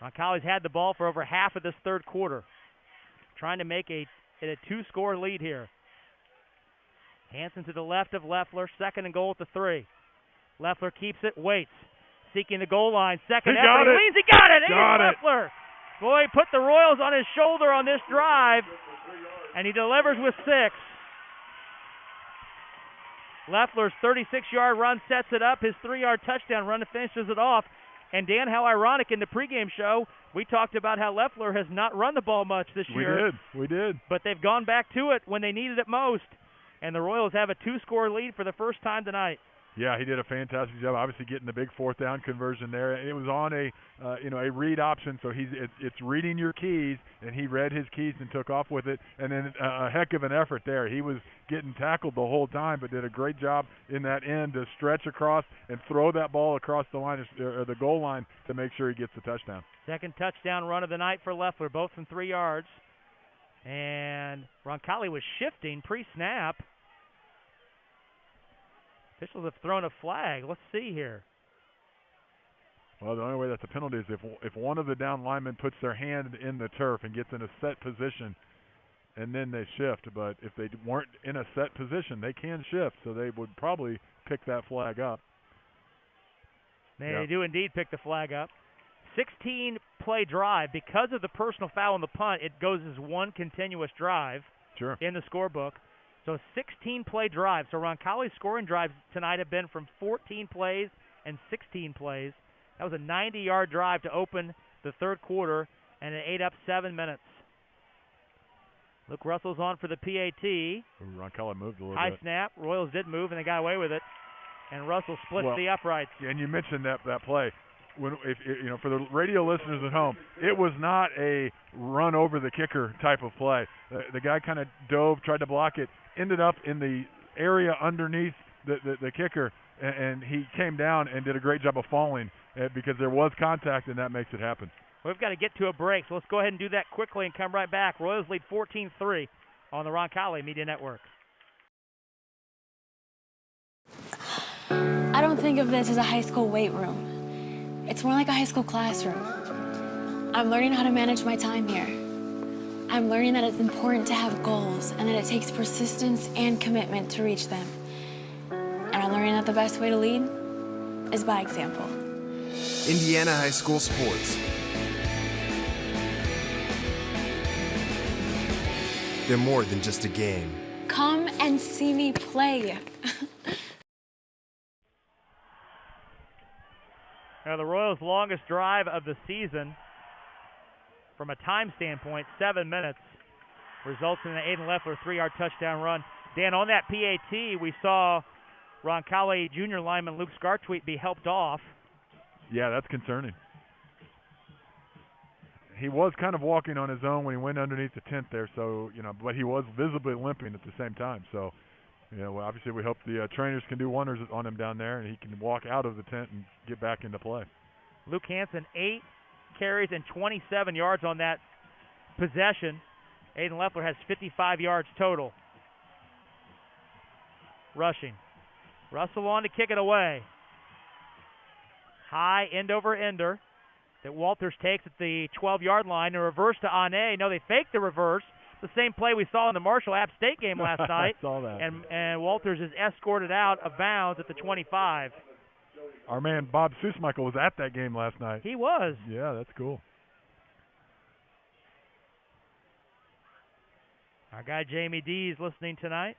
Roncalli's had the ball for over half of this third quarter. Trying to make a 2-score lead here. Hansen to the left of Leffler. Second and goal at the 3. Leffler keeps it, waits. Seeking the goal line. Second effort. He leans. He got it. Aiden Leffler. Boy, put the Royals on his shoulder on this drive, and he delivers with 6. Leffler's 36-yard run sets it up. His 3-yard touchdown run finishes it off. And, Dan, how ironic, in the pregame show, we talked about how Leffler has not run the ball much this year. We did. But they've gone back to it when they needed it most. And the Royals have a 2-score lead for the first time tonight. Yeah, he did a fantastic job. Obviously, getting the big fourth down conversion there. It was on a read option, so it's reading your keys, and he read his keys and took off with it. And then a heck of an effort there. He was getting tackled the whole time, but did a great job in that end to stretch across and throw that ball across the line or the goal line to make sure he gets the touchdown. Second touchdown run of the night for Leffler, both from 3 yards. And Roncalli was shifting pre-snap. Officials have thrown a flag. Let's see here. Well, the only way that's a penalty is if one of the down linemen puts their hand in the turf and gets in a set position, and then they shift. But if they weren't in a set position, they can shift, so they would probably pick that flag up. They do indeed pick the flag up. 16-play drive. Because of the personal foul on the punt, it goes as one continuous drive in the scorebook. So 16-play drive. So Roncalli's scoring drives tonight have been from 14 plays and 16 plays. That was a 90-yard drive to open the third quarter, and it ate up 7 minutes. Luke Russell's on for the PAT. Roncalli moved a little bit. High snap. Royals did move, and they got away with it. And Russell splits the uprights. And you mentioned that play. If for the radio listeners at home, it was not a run over the kicker type of play. The guy kind of dove, tried to block it, ended up in the area underneath the kicker, and he came down and did a great job of falling because there was contact, and that makes it happen. We've got to get to a break, so let's go ahead and do that quickly and come right back. Royals lead 14-3 on the Roncalli Media Network. I don't think of this as a high school weight room. It's more like a high school classroom. I'm learning how to manage my time here. I'm learning that it's important to have goals and that it takes persistence and commitment to reach them. And I'm learning that the best way to lead is by example. Indiana High School Sports. They're more than just a game. Come and see me play. Now the Royals' longest drive of the season, from a time standpoint, 7 minutes, results in an Aiden Leffler 3-yard touchdown run. Dan, on that PAT, we saw Roncalli junior lineman Luke Scartweet be helped off. Yeah, that's concerning. He was kind of walking on his own when he went underneath the tent there, so, but he was visibly limping at the same time. So, obviously we hope the trainers can do wonders on him down there and he can walk out of the tent and get back into play. Luke Hansen, 8 carries and 27 yards on that possession. Aiden Leffler has 55 yards total. Rushing. Russell on to kick it away. High end over ender that Walters takes at the 12-yard line. A reverse to Ane. No, they faked the reverse. The same play we saw in the Marshall App State game last night. I saw that. And Walters is escorted out of bounds at the 25. Our man Bob Susmichael was at that game last night. He was. Yeah, that's cool. Our guy Jamie D is listening tonight.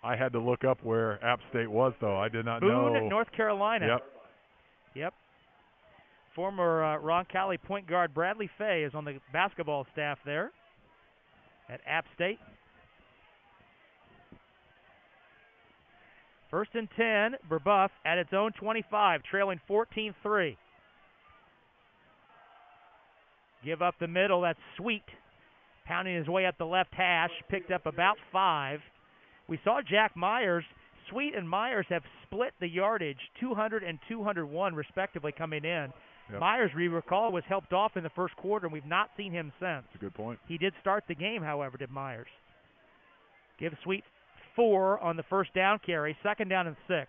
I had to look up where App State was, though. I did not know. Boone, North Carolina. Yep. Former Roncalli point guard Bradley Fay is on the basketball staff there at App State. 1st and 10, Brebeuf at its own 25, trailing 14-3. Give up the middle, that's Sweet. Pounding his way up the left hash, picked up about 5. We saw Jack Myers. Sweet and Myers have split the yardage, 200 and 201 respectively coming in. Yep. Myers, we recall, was helped off in the first quarter, and we've not seen him since. That's a good point. He did start the game, however, did Myers. Give Sweet 4 on the first down carry, 2nd down and 6.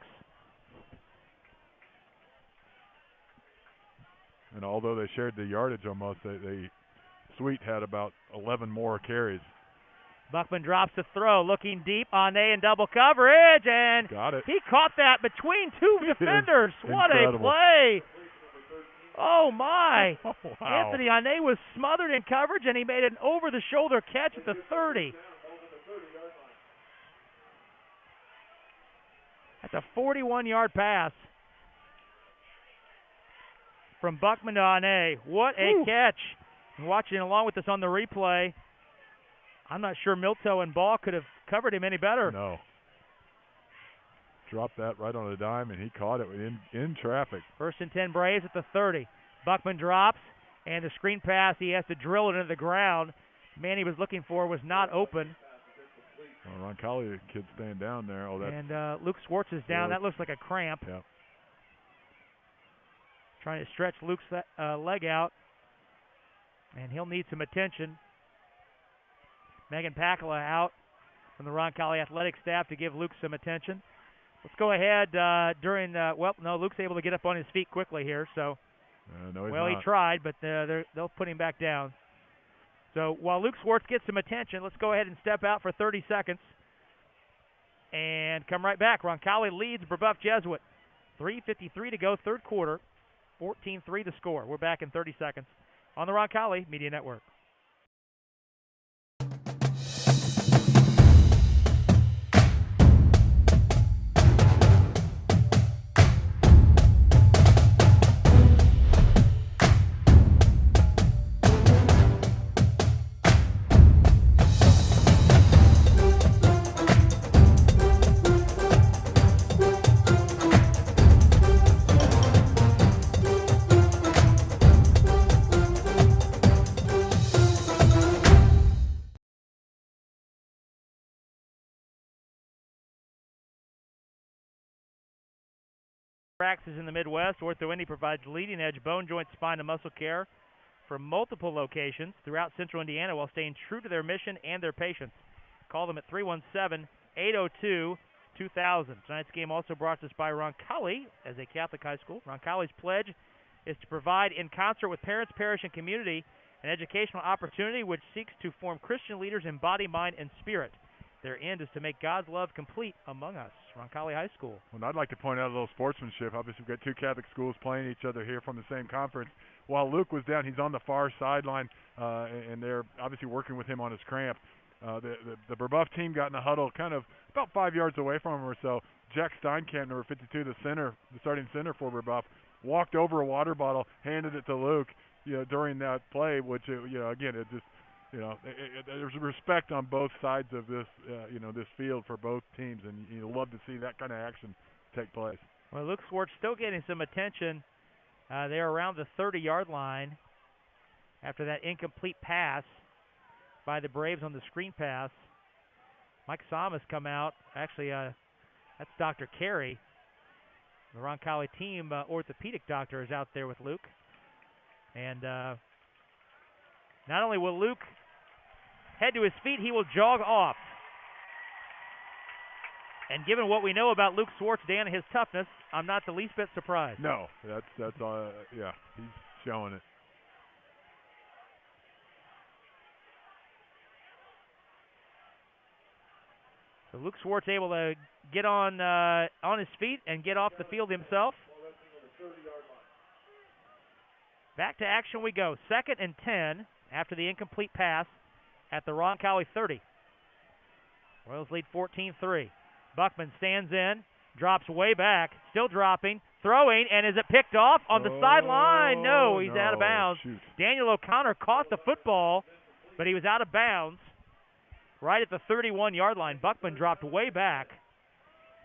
And although they shared the yardage almost, they Sweet had about 11 more carries. Buckman drops the throw, looking deep. Ane in double coverage, and he caught that between 2 defenders. What a play! Oh, my. Oh, wow. Anthony Ane was smothered in coverage, and he made an over-the-shoulder catch at the 30. That's a 41-yard pass from Buckman to Ane. What a catch. And watching along with us on the replay, I'm not sure Milto and Ball could have covered him any better. No. Dropped that right on a dime, and he caught it in traffic. 1st and 10 Braves at the 30. Buckman drops, and the screen pass, he has to drill it into the ground. Man he was looking for was not open. Well, Roncalli, the kid staying down there. And Luke Swartz is down. That looks like a cramp. Yeah. Trying to stretch Luke's leg out, and he'll need some attention. Megan Pakala out from the Roncalli athletic staff to give Luke some attention. Let's go ahead Luke's able to get up on his feet quickly here. So, no, he's well, not. He tried, but they'll put him back down. So while Luke Swartz gets some attention, let's go ahead and step out for 30 seconds and come right back. Roncalli leads Brebeuf Jesuit. 3:53 to go, third quarter. 14-3 the score. We're back in 30 seconds on the Roncalli Media Network. Practices in the Midwest, Ortho Indy provides leading-edge bone, joint, spine, and muscle care for multiple locations throughout Central Indiana while staying true to their mission and their patients. Call them at 317-802-2000. Tonight's game also brought to us by Roncalli as a Catholic high school. Roncalli's pledge is to provide, in concert with parents, parish, and community, an educational opportunity which seeks to form Christian leaders in body, mind, and spirit. Their end is to make God's love complete among us. Roncalli High School. Well, I'd like to point out a little sportsmanship. Obviously, we've got two Catholic schools playing each other here from the same conference. While Luke was down, he's on the far sideline, and they're obviously working with him on his cramp. The Brebeuf team got in the huddle kind of about 5 yards away from him or so. Jack Steinkamp, number 52, the starting center for Brebeuf, walked over a water bottle, handed it to Luke, during that play, which, again, it just, there's respect on both sides of this, this field for both teams, and you love to see that kind of action take place. Well, Luke Swartz still getting some attention. They're around the 30-yard line after that incomplete pass by the Braves on the screen pass. Mike Sam has come out. Actually, that's Dr. Carey. The Roncalli team orthopedic doctor is out there with Luke. And not only will Luke head to his feet, he will jog off. And given what we know about Luke Swartz, Dan, and his toughness, I'm not the least bit surprised. No, that's he's showing it. So Luke Swartz able to get on his feet and get off the field himself. Back to action we go. 2nd and 10 after the incomplete pass at the Roncalli 30. Royals lead 14-3. Buckman stands in, drops way back, still dropping, throwing, and is it picked off on the sideline? No, he's out of bounds. Shoot. Daniel O'Connor caught the football, but he was out of bounds right at the 31-yard line. Buckman dropped way back.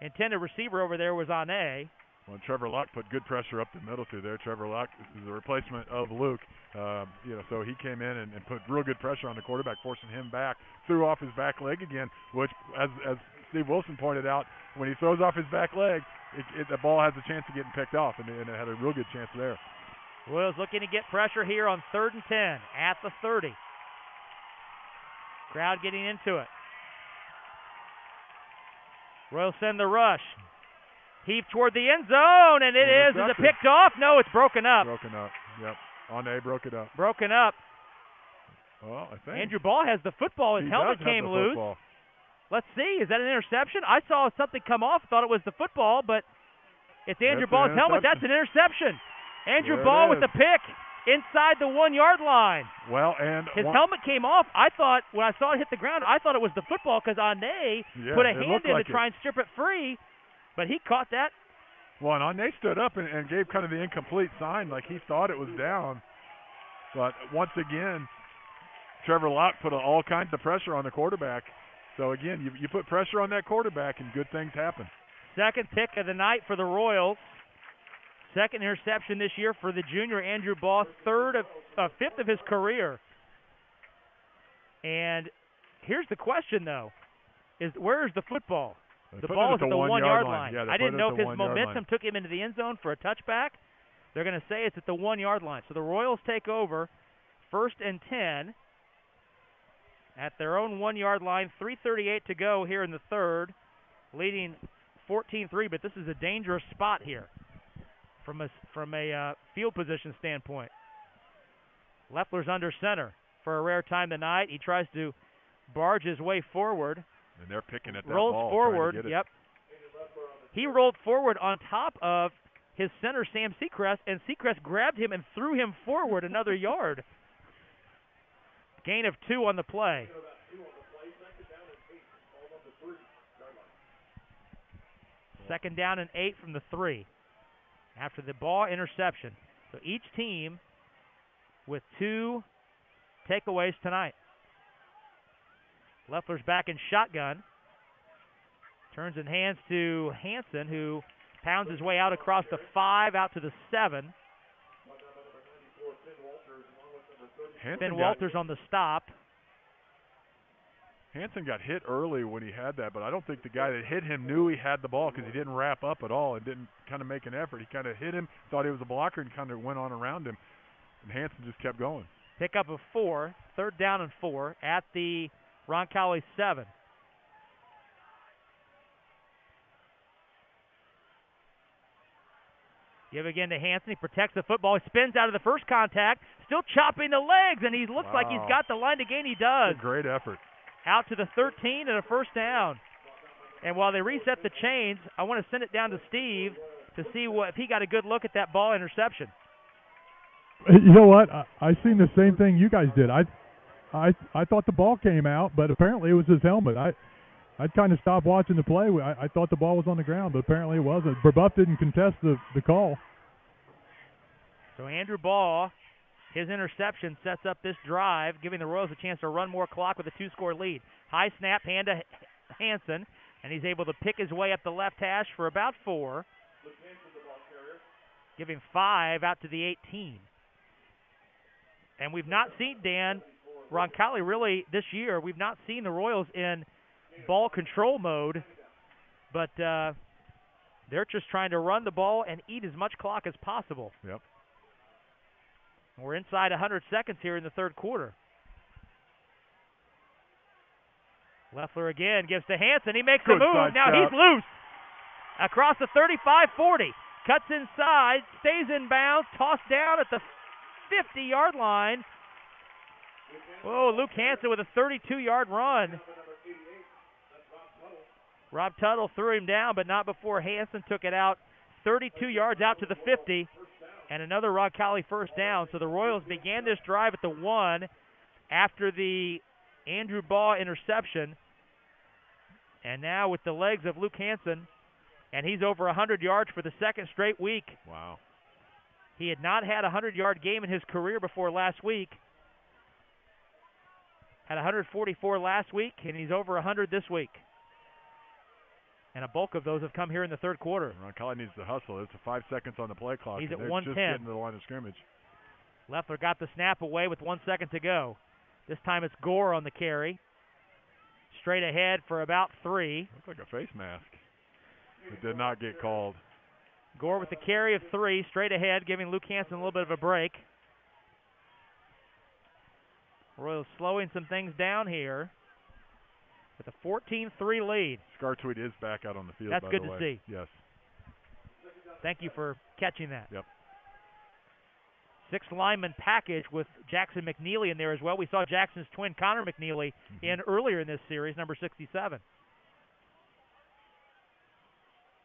Intended receiver over there was Ane. Well, Trevor Locke put good pressure up the middle through there. Trevor Locke is the replacement of Luke. So he came in and put real good pressure on the quarterback, forcing him back. Threw off his back leg again, which, as Steve Wilson pointed out, when he throws off his back leg, the ball has a chance of getting picked off, and it had a real good chance there. Royals looking to get pressure here on 3rd and 10 at the 30. Crowd getting into it. Royals send the rush. Heave toward the end zone, and it is. Is it picked off? No, it's broken up. Broken up, yep. Ane broke it up. Broken up. Well, I think Andrew Ball has the football. His helmet came loose. Football. Let's see. Is that an interception? I saw something come off. Thought it was the football, but it's Andrew Ball's helmet. That's an interception. Andrew Ball with the pick inside the 1-yard line. Well, and his helmet came off. I thought when I saw it hit the ground, I thought it was the football because Ane put a hand in to try and strip it free, but he caught that. Well, and Ane stood up and gave kind of the incomplete sign, like he thought it was down. But once again, Trevor Locke put all kinds of pressure on the quarterback. So, again, you put pressure on that quarterback and good things happen. 2nd pick of the night for the Royals. 2nd interception this year for the junior Andrew Ball. 5th of his career. And here's the question, though, is where's the football? The ball is at the 1-yard line. Yeah, I didn't know if his momentum took him into the end zone for a touchback. They're going to say it's at the 1-yard line. So the Royals take over 1st and 10 at their own 1-yard line. 3:38 to go here in the third, leading 14-3, but this is a dangerous spot here from a field position standpoint. Leffler's under center for a rare time tonight. He tries to barge his way forward. And they're picking at that rolls ball. Forward, trying to get it. yep. He rolled forward on top of his center, Sam Seacrest, and Seacrest grabbed him and threw him forward another yard. Gain of 2 on the play. Second down and 8 from the 3 after the ball interception. So each team with 2 takeaways tonight. Leffler's back in shotgun. Turns and hands to Hansen, who pounds his way out across the 5, out to the 7. Finn Walters on the stop. Hansen got hit early when he had that, but I don't think the guy that hit him knew he had the ball because he didn't wrap up at all and didn't kind of make an effort. He kind of hit him, thought he was a blocker, and kind of went on around him. And Hansen just kept going. Pickup of 4, third down and 4 at the Roncalli 7. Give again to Hansen. He protects the football. He spins out of the first contact, still chopping the legs, and he looks like he's got the line to gain. He does. Great effort. Out to the 13 and a first down. And while they reset the chains, I want to send it down to Steve to see if he got a good look at that ball interception. You know what? I seen the same thing you guys did. I thought the ball came out, but apparently it was his helmet. I kind of stopped watching the play. I thought the ball was on the ground, but apparently it wasn't. Brebeuf didn't contest the call. So Andrew Ball, his interception sets up this drive, giving the Royals a chance to run more clock with a 2-score lead. High snap, hand to Hansen, and he's able to pick his way up the left hash for about 4. Giving 5 out to the 18. And we've not seen, Dan, Roncalli really this year, we've not seen the Royals in ball control mode, but they're just trying to run the ball and eat as much clock as possible. Yep. We're inside 100 seconds here in the third quarter. Leffler again gives to Hansen. He makes a move. Now he's loose. Across the 35-40. Cuts inside, stays in bounds, tossed down at the 50-yard line. Whoa, Luke Hansen with a 32-yard run. Rob Tuttle threw him down, but not before Hansen took it out 32 yards out to the 50, and another Roncalli first down. So the Royals began this drive at the 1 after the Andrew Baugh interception, and now with the legs of Luke Hansen, and he's over 100 yards for the second straight week. Wow. He had not had a 100-yard game in his career before last week. Had 144 last week, and he's over 100 this week. And a bulk of those have come here in the third quarter. Roncalli needs to hustle. It's 5 seconds on the play clock. He's at they're 110. just getting to the line of scrimmage. Leffler got the snap away with 1 second to go. This time it's Gore on the carry. Straight ahead for about 3. Looks like a face mask. It did not get called. Gore with the carry of 3, straight ahead, giving Luke Hansen a little bit of a break. Royals slowing some things down here with a 14-3 lead. Scartweed is back out on the field, That's by good the way. to see. Yes. Thank you for catching that. Yep. 6 lineman package with Jackson McNeely in there as well. We saw Jackson's twin, Connor McNeely, in earlier in this series, number 67.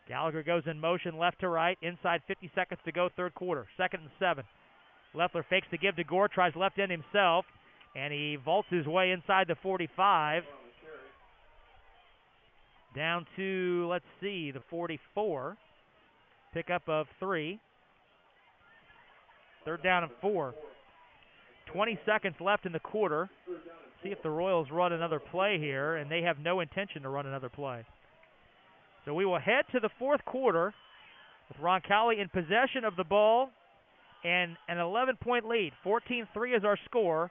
Gallagher goes in motion left to right, inside 50 seconds to go, third quarter, 2nd and 7. Leffler fakes the give to Gore, tries left end himself, and he vaults his way inside the 45. Down to, let's see, the 44. Pickup of 3. Third down and 4. 20 seconds left in the quarter. See if the Royals run another play here, and they have no intention to run another play. So we will head to the fourth quarter with Roncalli in possession of the ball and an 11-point lead. 14-3 is our score.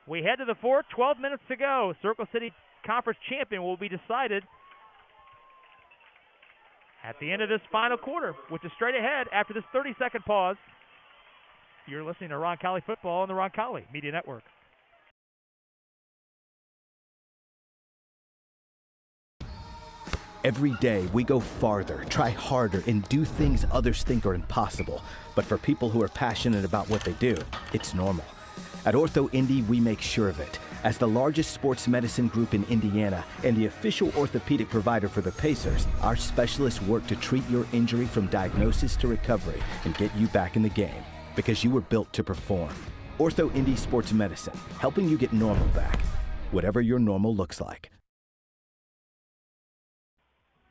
We head to the fourth, 12 minutes to go. Circle City Conference champion will be decided at the end of this final quarter, which is straight ahead after this 30-second pause. You're listening to Roncalli Football on the Roncalli Media Network. Every day, we go farther, try harder, and do things others think are impossible. But for people who are passionate about what they do, it's normal. At Ortho Indy, we make sure of it. As the largest sports medicine group in Indiana and the official orthopedic provider for the Pacers, our specialists work to treat your injury from diagnosis to recovery and get you back in the game, because you were built to perform. Ortho Indy Sports Medicine, helping you get normal back, whatever your normal looks like.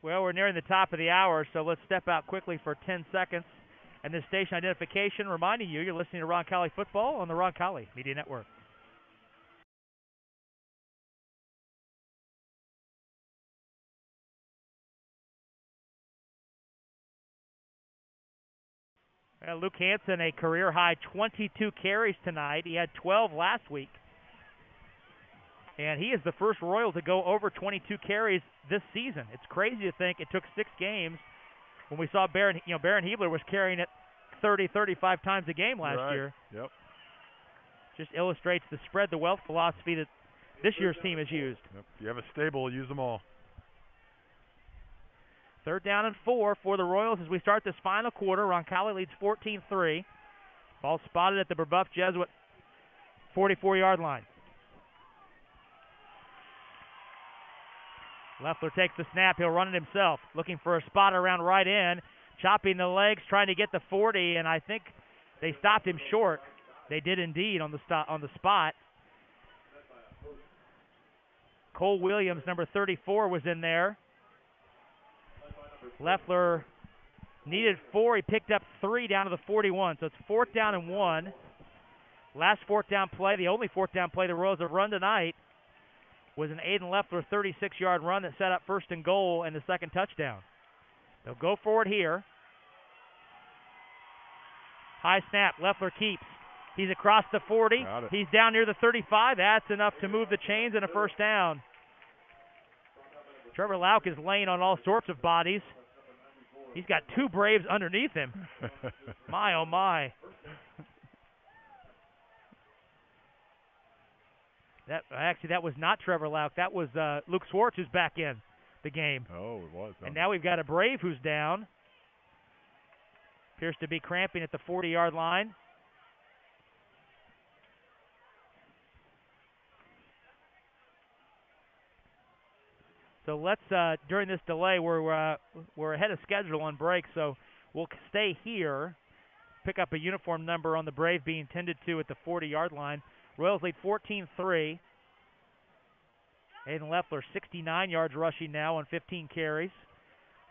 Well, we're nearing the top of the hour, so let's step out quickly for 10 seconds. And this station identification reminding you you're listening to Roncalli Football on the Roncalli Media Network. Luke Hansen, a career-high 22 carries tonight. He had 12 last week. And he is the first Royal to go over 22 carries this season. It's crazy to think it took 6 games when we saw Baron Hebler was carrying it 30, 35 times a game last year. Yep. Just illustrates the spread the wealth philosophy that this year's team has used. Yep. If you have a stable, use them all. 3rd down and 4 for the Royals as we start this final quarter. Roncalli leads 14-3. Ball spotted at the Brebeuf Jesuit 44-yard line. Leffler takes the snap. He'll run it himself, looking for a spot around right in, chopping the legs, trying to get the 40, and I think they stopped him short. They did indeed on the spot. Cole Williams, number 34, was in there. Leffler needed 4. He picked up 3 down to the 41, so it's 4th down and 1. Last 4th down play, the only 4th down play the Royals have run tonight, was an Aiden Leffler 36-yard run that set up 1st and goal and the 2nd touchdown. They'll go for it here. High snap, Leffler keeps. He's across the 40. He's down near the 35. That's enough to move the chains and a 1st down. Trevor Lauk is laying on all sorts of bodies. He's got 2 Braves underneath him. My, oh my. That was not Trevor Lauk. That was Luke Swartz who's back in the game. Oh, it was. And now we've got a Brave who's down. Appears to be cramping at the 40-yard line. So let's, during this delay, we're ahead of schedule on break, so we'll stay here, pick up a uniform number on the Brave being tended to at the 40-yard line. Royals lead 14-3. Aiden Leffler, 69 yards rushing now on 15 carries.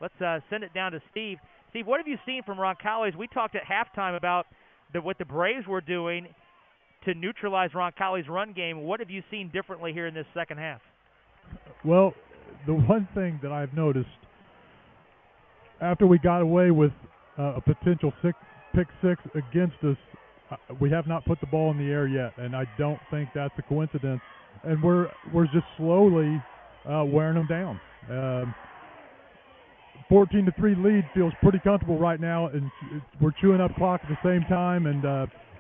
Let's send it down to Steve. Steve, what have you seen from Roncalli's? We talked at halftime about what the Braves were doing to neutralize Roncalli's run game. What have you seen differently here in this second half? Well, the one thing that I've noticed after we got away with a potential pick six against us, we have not put the ball in the air yet, and I don't think that's a coincidence. And we're just slowly wearing them down. 14-3 lead feels pretty comfortable right now, and we're chewing up clock at the same time, and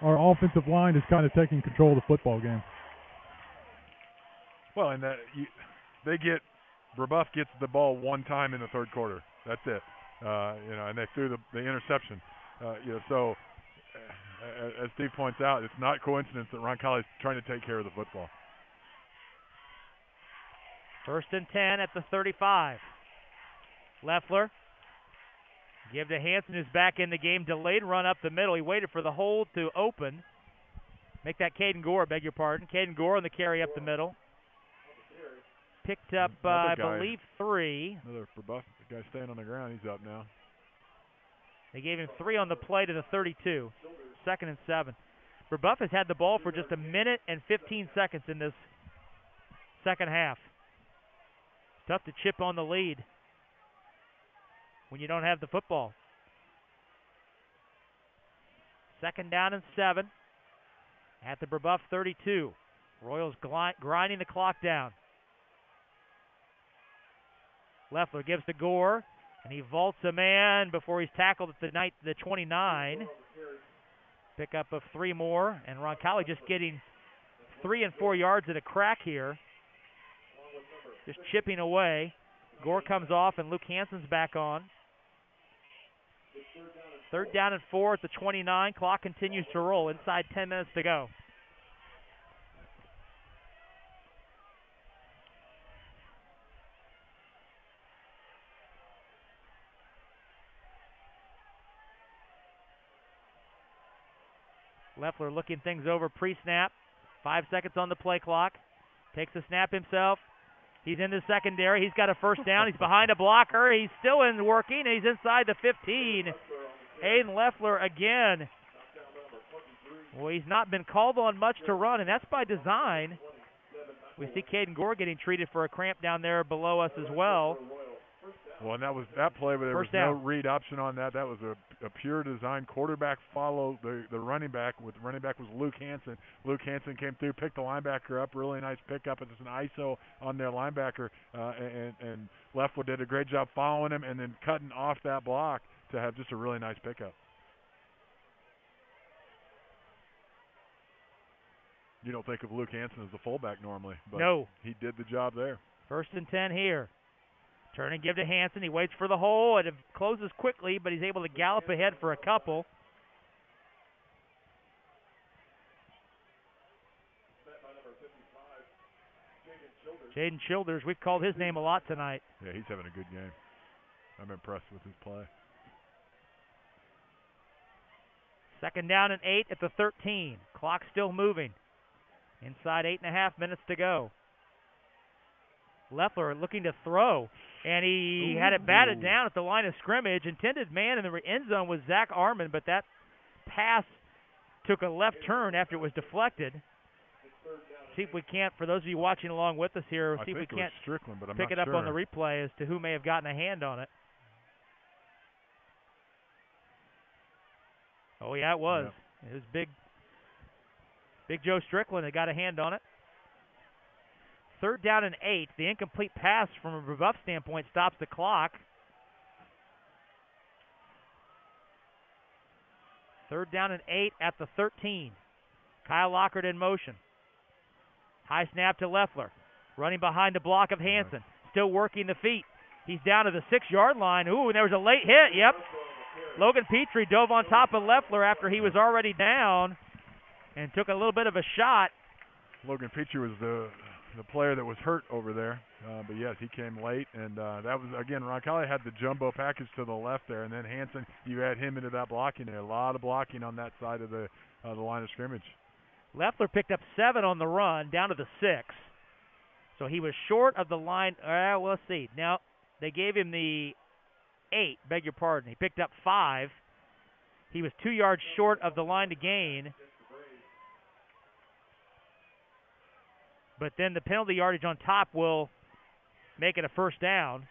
our offensive line is kind of taking control of the football game. Well, and Brebeuf gets the ball one time in the 3rd quarter. That's it. And they threw the interception. So as Steve points out, it's not coincidence that Roncalli is trying to take care of the football. 1st and 10 at the 35. Leffler give to Hansen, who's back in the game. Delayed run up the middle. He waited for the hole to open. Make that Caden Gore, beg your pardon. Caden Gore on the carry up the middle. Picked up, I believe, 3. Another Brebeuf guy staying on the ground. He's up now. They gave him 3 on the play to the 32. 2nd and 7. Brebeuf has had the ball for just 1 minute and 15 seconds in this second half. Tough to chip on the lead when you don't have the football. 2nd down and 7 at the Brebeuf 32. Royals grinding the clock down. Leffler gives to Gore, and he vaults a man before he's tackled at the 29. Pickup of 3 more, and Roncalli just getting 3 and 4 yards at a crack here. Just chipping away. Gore comes off, and Luke Hansen's back on. 3rd down and 4 at the 29. Clock continues to roll. Inside 10 minutes to go. Leffler looking things over pre-snap. 5 seconds on the play clock. Takes the snap himself. He's in the secondary. He's got a first down. He's behind a blocker. He's still in working. He's inside the 15. Aiden Leffler again. Well, he's not been called on much to run, and that's by design. We see Caden Gore getting treated for a cramp down there below us as well. Well, and that play, but there was no read option on that. That was a pure design. Quarterback followed the running back. The running back was Luke Hansen. Luke Hansen came through, picked the linebacker up. Really nice pickup. It's an ISO on their linebacker, and Leffler did a great job following him and then cutting off that block to have just a really nice pickup. You don't think of Luke Hansen as the fullback normally, but no, he did the job there. 1st and 10 here. Turn and give to Hansen. He waits for the hole. It closes quickly, but he's able to gallop ahead for a couple. Jaden Childers, we've called his name a lot tonight. Yeah, he's having a good game. I'm impressed with his play. 2nd down and 8 at the 13. Clock still moving. Inside 8.5 minutes to go. Leffler looking to throw, and he had it batted down at the line of scrimmage. Intended man in the end zone was Zach Armand, but that pass took a left turn after it was deflected. See if we can't, for those of you watching along with us here, see if we can't Strickland, but I'm pick not it up sure on the replay as to who may have gotten a hand on it. Oh, yeah, it was. Yep. It was Big Joe Strickland that got a hand on it. 3rd down and 8. The incomplete pass from a Brebeuf standpoint stops the clock. 3rd down and 8 at the 13. Kyle Lockard in motion. High snap to Leffler. Running behind the block of Hansen. Still working the feet. He's down to the 6-yard line. Ooh, and there was a late hit. Yep. Logan Petrie dove on top of Leffler after he was already down and took a little bit of a shot. Logan Petrie was the player that was hurt over there. But, yes, he came late. And that was, again, Roncalli had the jumbo package to the left there. And then Hansen, you add him into that blocking there. A lot of blocking on that side of the line of scrimmage. Leffler picked up 7 on the run, down to the 6. So he was short of the line. Well, let's see. Now, they gave him the 8, beg your pardon. He picked up 5. He was 2 yards short of the line to gain. But then the penalty yardage on top will make it a 1st down.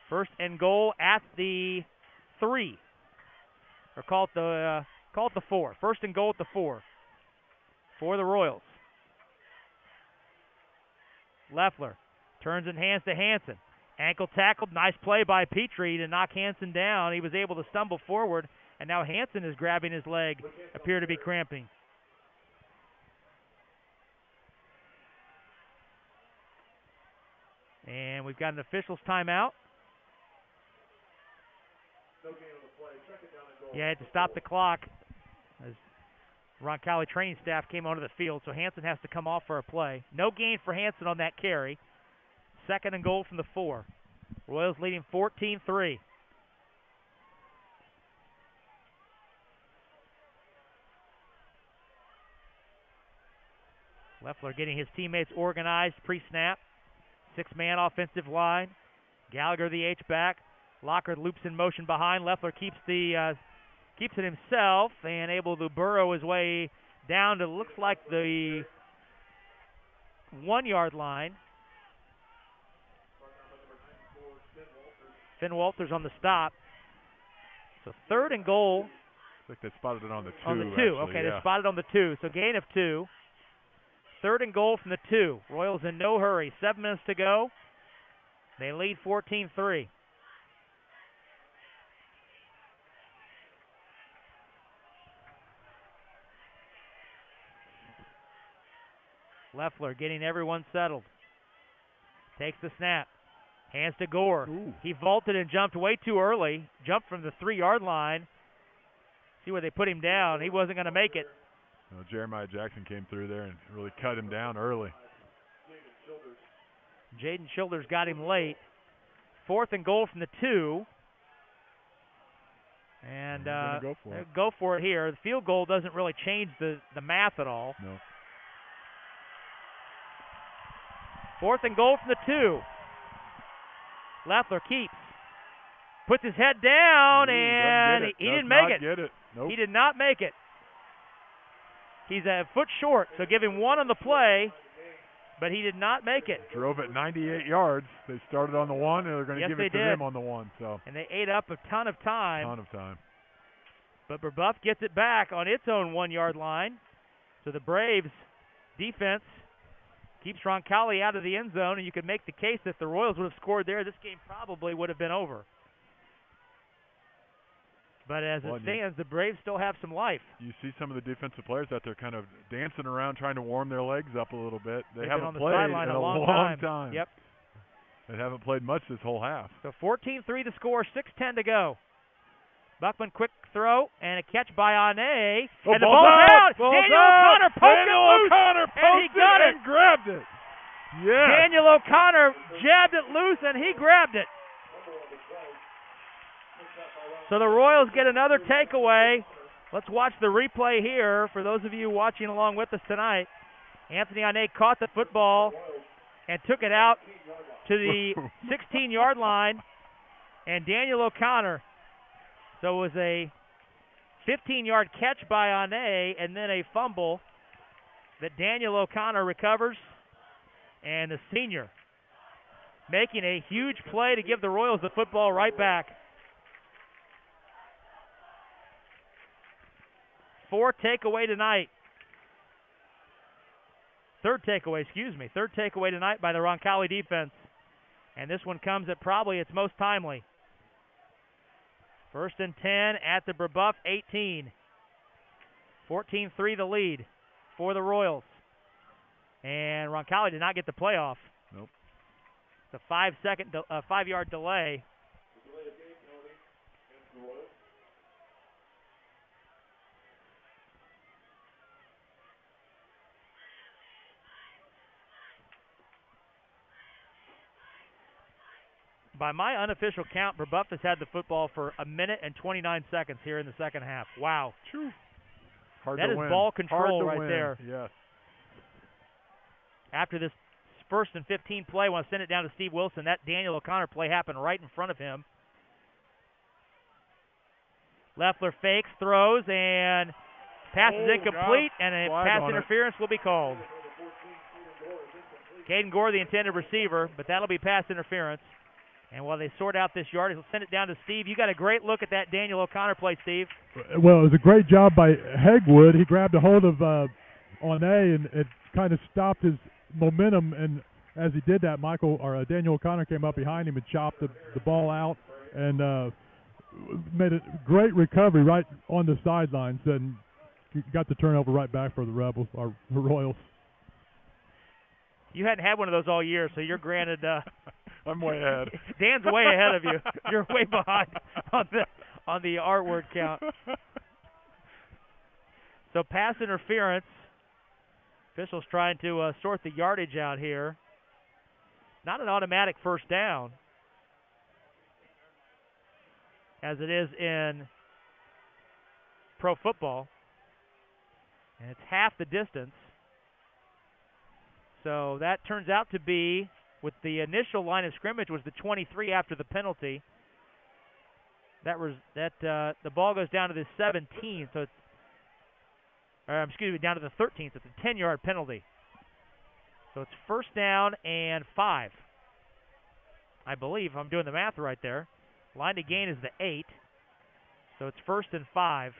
First and goal at the 3. Or call it the 4. 1st and goal at the 4 for the Royals. Leffler turns and hands to Hansen. Ankle tackled. Nice play by Petrie to knock Hansen down. He was able to stumble forward, and now Hansen is grabbing his leg. Appear to be cramping. And we've got an official's timeout. Yeah, had to stop the clock as Roncalli training staff came onto the field, so Hansen has to come off for a play. No gain for Hansen on that carry. 2nd and goal from the 4. Royals leading 14-3. Leffler getting his teammates organized pre-snap. 6-man offensive line. Gallagher the H-back. Lockard loops in motion behind. Leffler keeps it himself and able to burrow his way down to looks like the 1-yard line. Finn Walters on the stop. So 3rd and goal. I think they spotted it on the 2. On the 2. Actually, okay, yeah. They spotted on the 2. So gain of 2. 3rd and goal from the 2. Royals in no hurry. 7 minutes to go. They lead 14-3. Leffler getting everyone settled. Takes the snap. Hands to Gore. Ooh. He vaulted and jumped way too early. Jumped from the 3-yard line. See where they put him down. He wasn't going to make it. Well, Jeremiah Jackson came through there and really cut him down early. Jaden Childers got him late. 4th and goal from the 2. And go for it here. The field goal doesn't really change the math at all. No. 4th and goal from the 2. Leffler keeps. Puts his head down, and he didn't make it. Get it. Nope. He did not make it. He's a foot short, so give him 1 on the play, but he did not make it. Drove it 98 yards. They started on the 1, and they're going to give it to him on the 1. So. And they ate up a ton of time. But Brebeuf gets it back on its own 1-yard line. So the Braves defense keeps Roncalli out of the end zone, and you could make the case that if the Royals would have scored there, this game probably would have been over. But as it stands, the Braves still have some life. You see some of the defensive players out there kind of dancing around trying to warm their legs up a little bit. They've haven't been on the played sideline in a long time. Yep. They haven't played much this whole half. So 14-3 the score, 6:10 to go. Buckman quick throw and a catch by Ane. And the ball's out. Daniel O'Connor poked it loose. And he got it. And grabbed it. Yeah. Daniel O'Connor jabbed it loose and he grabbed it. So the Royals get another takeaway. Let's watch the replay here for those of you watching along with us tonight. Anthony Ane caught the football and took it out to the 16-yard line. And Daniel O'Connor, so it was a 15-yard catch by Ane and then a fumble that Daniel O'Connor recovers. And the senior making a huge play to give the Royals the football right back. 4th takeaway tonight. Third takeaway tonight by the Roncalli defense. And this one comes at probably its most timely. 1st and 10 at the Brebeuf 18. 14-3 the lead for the Royals. And Roncalli did not get the playoff. Nope. It's a 5-yard delay. By my unofficial count, Brebeuf has had the football for 1 minute and 29 seconds here in the second half. Wow. That is ball control right there. Yes. After this 1st and 15 play, I want to send it down to Steve Wilson. That Daniel O'Connor play happened right in front of him. Leffler fakes, throws, and pass is incomplete, and a pass interference will be called. Caden Gore, the intended receiver, but that'll be pass interference. And while they sort out this yardage, we'll send it down to Steve. You got a great look at that Daniel O'Connor play, Steve. Well, it was a great job by Hegwood. He grabbed a hold of Ane, and it kind of stopped his momentum. And as he did that, Daniel O'Connor came up behind him and chopped the ball out and made a great recovery right on the sidelines and got the turnover right back for the Rebels, or the Royals. You hadn't had one of those all year, so you're granted. I'm way ahead. Dan's way ahead of you. You're way behind on the R word count. So pass interference. Officials trying to sort the yardage out here. Not an automatic first down, as it is in pro football. And it's half the distance. So that turns out to be, with the initial line of scrimmage, was the 23 after the penalty. The ball goes down to the 17, so it's down to the 13th. It's a 10-yard penalty. So it's 1st down and 5. I believe, if I'm doing the math right there. Line to gain is the 8. So it's 1st and 5.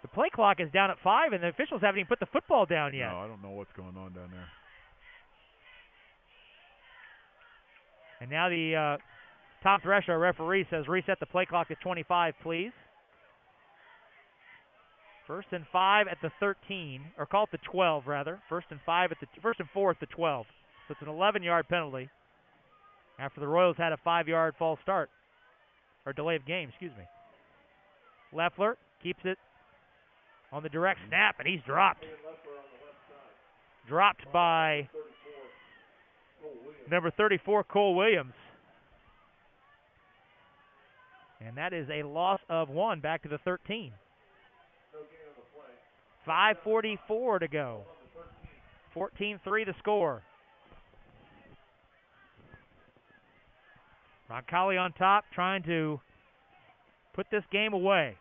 The play clock is down at 5, and the officials haven't even put the football down yet. No, I don't know what's going on down there. And now the Tom Thresh, our referee, says reset the play clock to 25, please. First and 5 at the 13, or call it the 12 rather. First and 4 at the 12. So it's an 11-yard penalty after the Royals had a 5-yard false start, or delay of game, excuse me. Leffler keeps it on the direct snap, and he's dropped. Dropped by number 34, Cole Williams. And that is a loss of 1 back to the 13. 5:44 to go. 14-3 the score. Roncalli on top, trying to put this game away.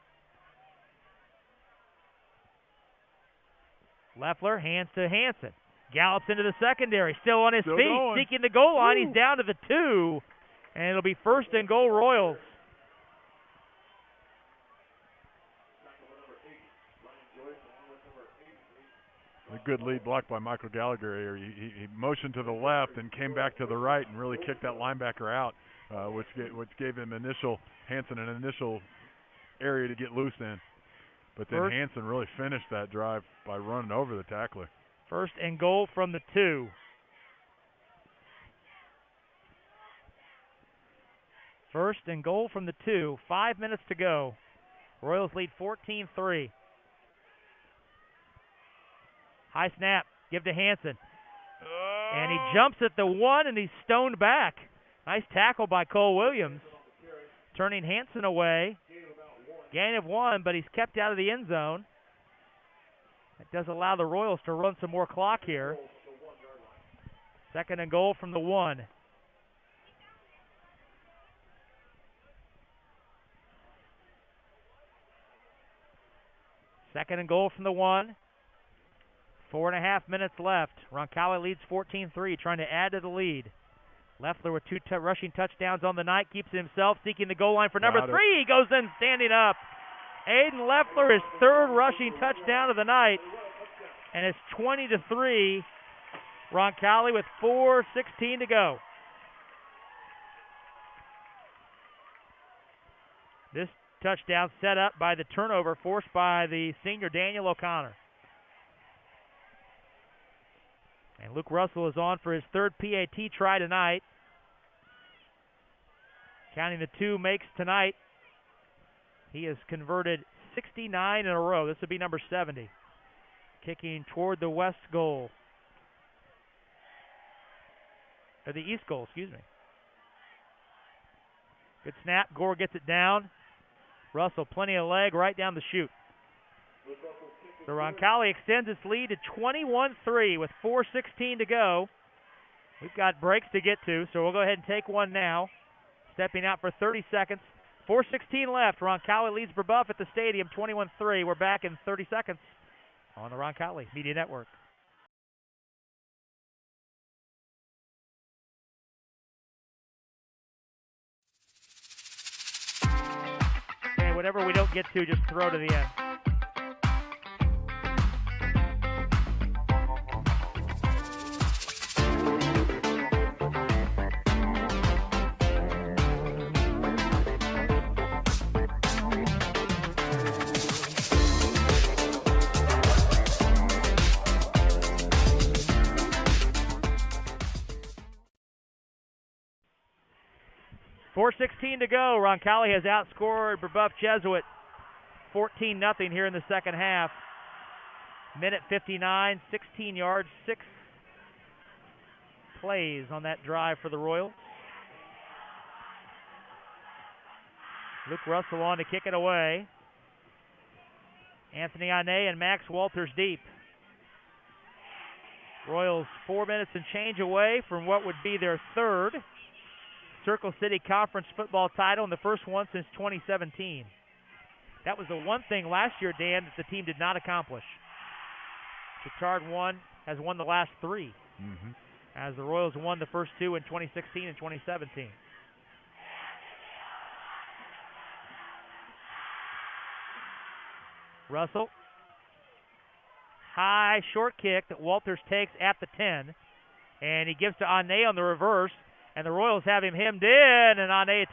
Leffler hands to Hansen. Gallops into the secondary, still on his feet, going. seeking the goal line. He's down to the 2, and it'll be first and goal Royals. A good lead block by Michael Gallagher here. He motioned to the left and came back to the right and really kicked that linebacker out, which gave him Hansen an initial area to get loose in. But then Hansen really finished that drive by running over the tackler. First and goal from the 2. First and goal from the 2. 5 minutes to go. Royals lead 14-3. High snap. Give to Hansen. And he jumps at the 1, and he's stoned back. Nice tackle by Cole Williams. Turning Hansen away. Gain of 1, but he's kept out of the end zone. That does allow the Royals to run some more clock here. Second and goal from the 1. Second and goal from the 1. 4.5 minutes left. Roncalli leads 14-3, trying to add to the lead. Leffler with 2 rushing touchdowns on the night, keeps it himself, seeking the goal line for number 3. He goes in standing up. Aiden Leffler, his 3rd rushing touchdown of the night, and it's 20-3. Roncalli with 4:16 to go. This touchdown set up by the turnover forced by the senior Daniel O'Connor. And Luke Russell is on for his 3rd PAT try tonight. Counting the 2 makes tonight, he has converted 69 in a row. This would be number 70. Kicking toward the west goal. Or the east goal, excuse me. Good snap. Gore gets it down. Russell, plenty of leg right down the chute. So Roncalli extends its lead to 21-3 with 4:16 to go. We've got breaks to get to, so we'll go ahead and take one now. Stepping out for 30 seconds. 4:16 left. Roncalli leads Brebeuf at the stadium, 21-3. We're back in 30 seconds on the Roncalli Media Network. Okay, whatever we don't get to, just throw to the end. .4:16 to go. Roncalli has outscored Brebeuf Jesuit 14-0 here in the second half. Minute 59, 16 yards, 6 plays on that drive for the Royals. Luke Russell on to kick it away. Anthony Ane and Max Walters deep. Royals 4 minutes and change away from what would be their 3rd Circle City Conference football title, and the first one since 2017. That was the one thing last year, Dan, that the team did not accomplish. Chichard has won the last 3, as the Royals won the first 2 in 2016 and 2017. Russell. High short kick that Walters takes at the 10, and he gives to Ane on the reverse. And the Royals have him hemmed in, and Ane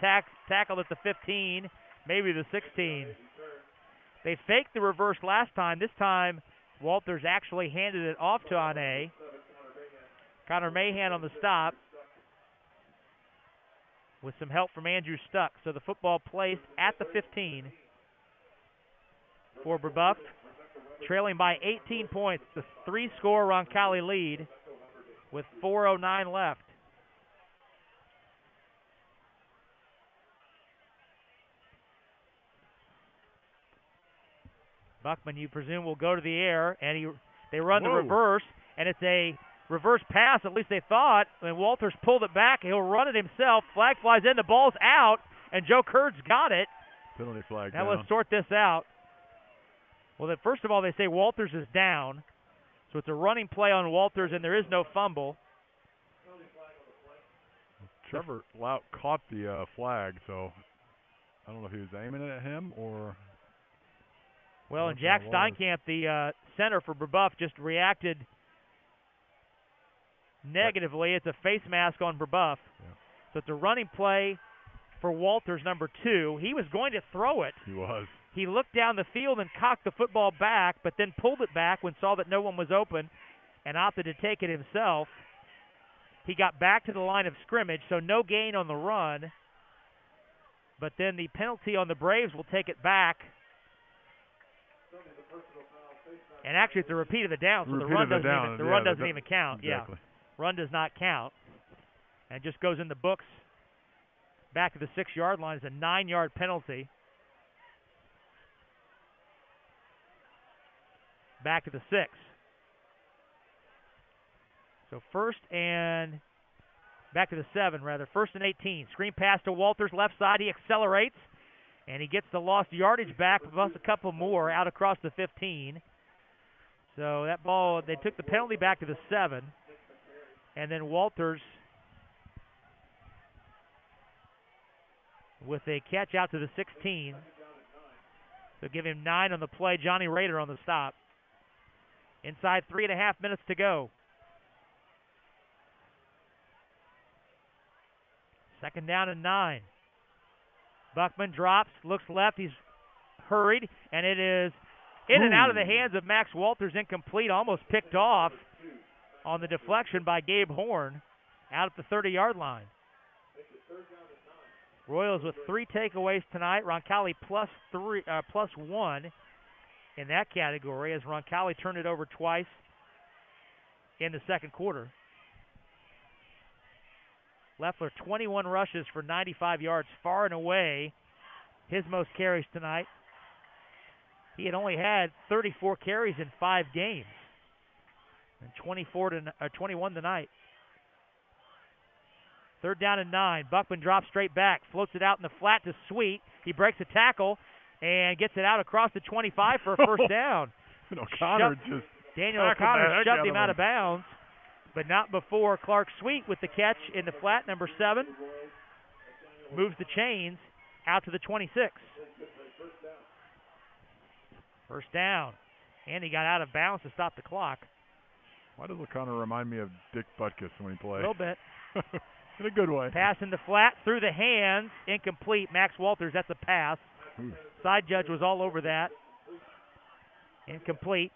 tackled at the 15, maybe the 16. They faked the reverse last time. This time, Walters actually handed it off to Ane. Connor Mahan on the stop with some help from Andrew Stuck. So the football placed at the 15 for Brebeuf, trailing by 18 points. The 3-score Roncalli lead with 4:09 left. Buckman, you presume, will go to the air, and they run the reverse, and it's a reverse pass, at least they thought, and Walters pulled it back. He'll run it himself. Flag flies in, the ball's out, and Joe Kurds got it. Penalty flag now down. Let's sort this out. Well, then first of all, they say Walters is down, so it's a running play on Walters, and there is no fumble. Trevor Lout caught the flag, so I don't know if he was aiming it at him or... Well, and Jack Steinkamp, the center for Brebeuf, just reacted negatively. It's a face mask on Brebeuf. Yeah. So it's a running play for Walters, number 2. He was going to throw it. He was. He looked down the field and cocked the football back, but then pulled it back when saw that no one was open and opted to take it himself. He got back to the line of scrimmage, so no gain on the run. But then the penalty on the Braves will take it back. And actually, it's a repeat of the down, so the run doesn't even count. Exactly. Yeah, run does not count, and just goes in the books. Back to the 6-yard line is a 9-yard penalty. Back to the 6. So back to the 7 rather. 1st and 18. Screen pass to Walters, left side. He accelerates, and he gets the lost yardage back, plus a couple more out across the 15. So that ball, they took the penalty back to the 7. And then Walters with a catch out to the 16. So give him 9 on the play. Johnny Rader on the stop. Inside 3.5 minutes to go. 2nd down and 9. Buckman drops, looks left. He's hurried, and it is in and out of the hands of Max Walters, incomplete, almost picked off on the deflection by Gabe Horn out at the 30-yard line. Royals with 3 takeaways tonight. Roncalli plus 1 in that category as Roncalli turned it over twice in the second quarter. Leffler, 21 rushes for 95 yards, far and away his most carries tonight. He had only had 34 carries in 5 games, and 21 tonight. 3rd down and 9. Buckman drops straight back, floats it out in the flat to Sweet. He breaks a tackle and gets it out across the 25 for a first down. Daniel O'Connor shoved him out of bounds, but not before Clark Sweet with the catch in the flat, number 7. Moves the chains out to the 26. First down. And he got out of bounds to stop the clock. Why does O'Connor remind me of Dick Butkus when he plays? A little bit. In a good way. Pass in the flat, through the hands, incomplete. Max Walters, that's a pass. Side judge was all over that. Incomplete.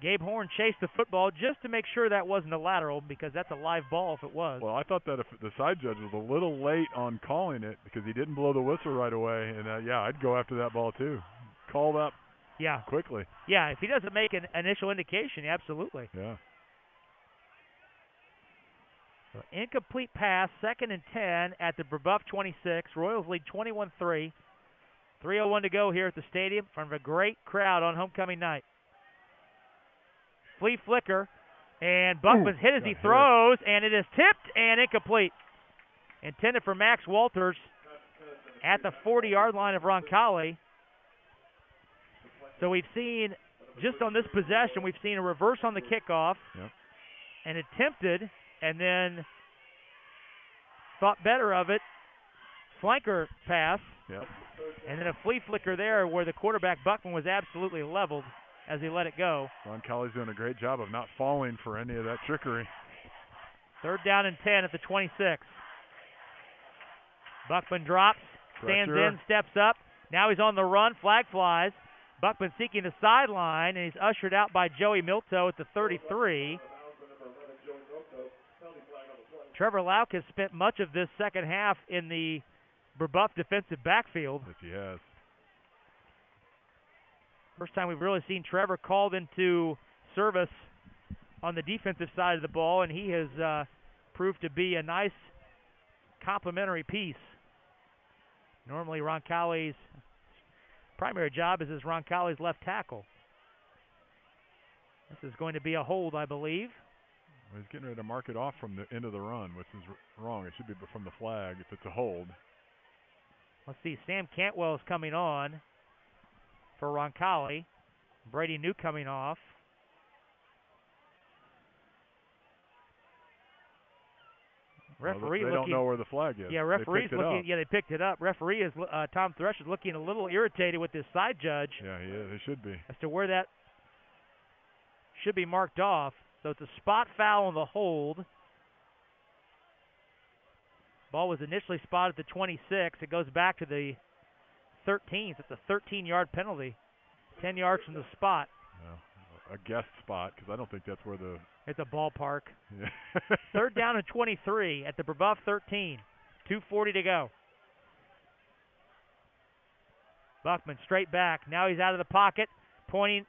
Gabe Horn chased the football just to make sure that wasn't a lateral, because that's a live ball if it was. Well, I thought that if the side judge was a little late on calling it because he didn't blow the whistle right away. And, I'd go after that ball too. Called up quickly. Yeah, if he doesn't make an initial indication, absolutely. Yeah. So incomplete pass, 2nd and 10 at the Brebeuf 26. Royals lead 21-3. 3:01 to go here at the stadium in front of a great crowd on homecoming night. Flea flicker, and Buckman's hit as he throws, and it is tipped and incomplete. Intended for Max Walters at the 40-yard line of Roncalli. So we've seen, just on this possession, we've seen a reverse on the kickoff, and attempted, and then thought better of it, flanker pass, and then a flea flicker there where the quarterback Buckman was absolutely leveled as he let it go. Roncalli's doing a great job of not falling for any of that trickery. 3rd down and 10 at the 26. Buckman drops, stands in, steps up, Now he's on the run. Flag flies. Buckman seeking the sideline, and he's ushered out by Joey Milto at the 33. Trevor Lauk has spent much of this second half in the Brebeuf defensive backfield. Yes, he has. First time we've really seen Trevor called into service on the defensive side of the ball, and he has proved to be a nice complementary piece. Normally Roncalli's primary job is as Roncalli's left tackle. This is going to be a hold, I believe. Well, he's getting ready to mark it off from the end of the run, which is wrong. It should be from the flag if it's a hold. Let's see, Sam Cantwell is coming on for Roncalli. Brady New coming off. Referee they don't know where the flag is. Yeah, referee's looking. Yeah, they picked it up. Referee is Tom Thresh is looking a little irritated with this side judge. Yeah, he is. He should be. As to where that should be marked off. So it's a spot foul on the hold. Ball was initially spotted at the 26. It goes back to the 13th. It's a 13-yard penalty, 10 yards from the spot. A guest spot, because I don't think that's where the... It's a ballpark. Yeah. Third down and 23 at the Brebeuf 13. 2:40 to go. Buckman straight back. Now he's out of the pocket, pointing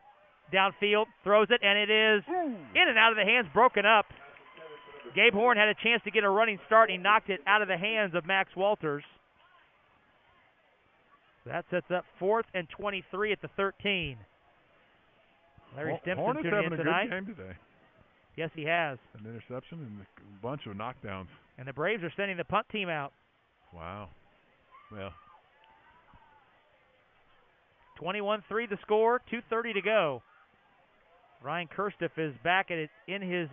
downfield, throws it, and it is in and out of the hands, broken up. Gabe Horn had a chance to get a running start, and he knocked it out of the hands of Max Walters. That sets up 4th and 23 at the 13. Larry Stimson Horn is tuning having in a tonight. good game today. Yes, he has. An interception and a bunch of knockdowns. And the Braves are sending the punt team out. Wow. Well. 21-3 the score, 2:30 to go. Ryan Kirstiff is back at it in his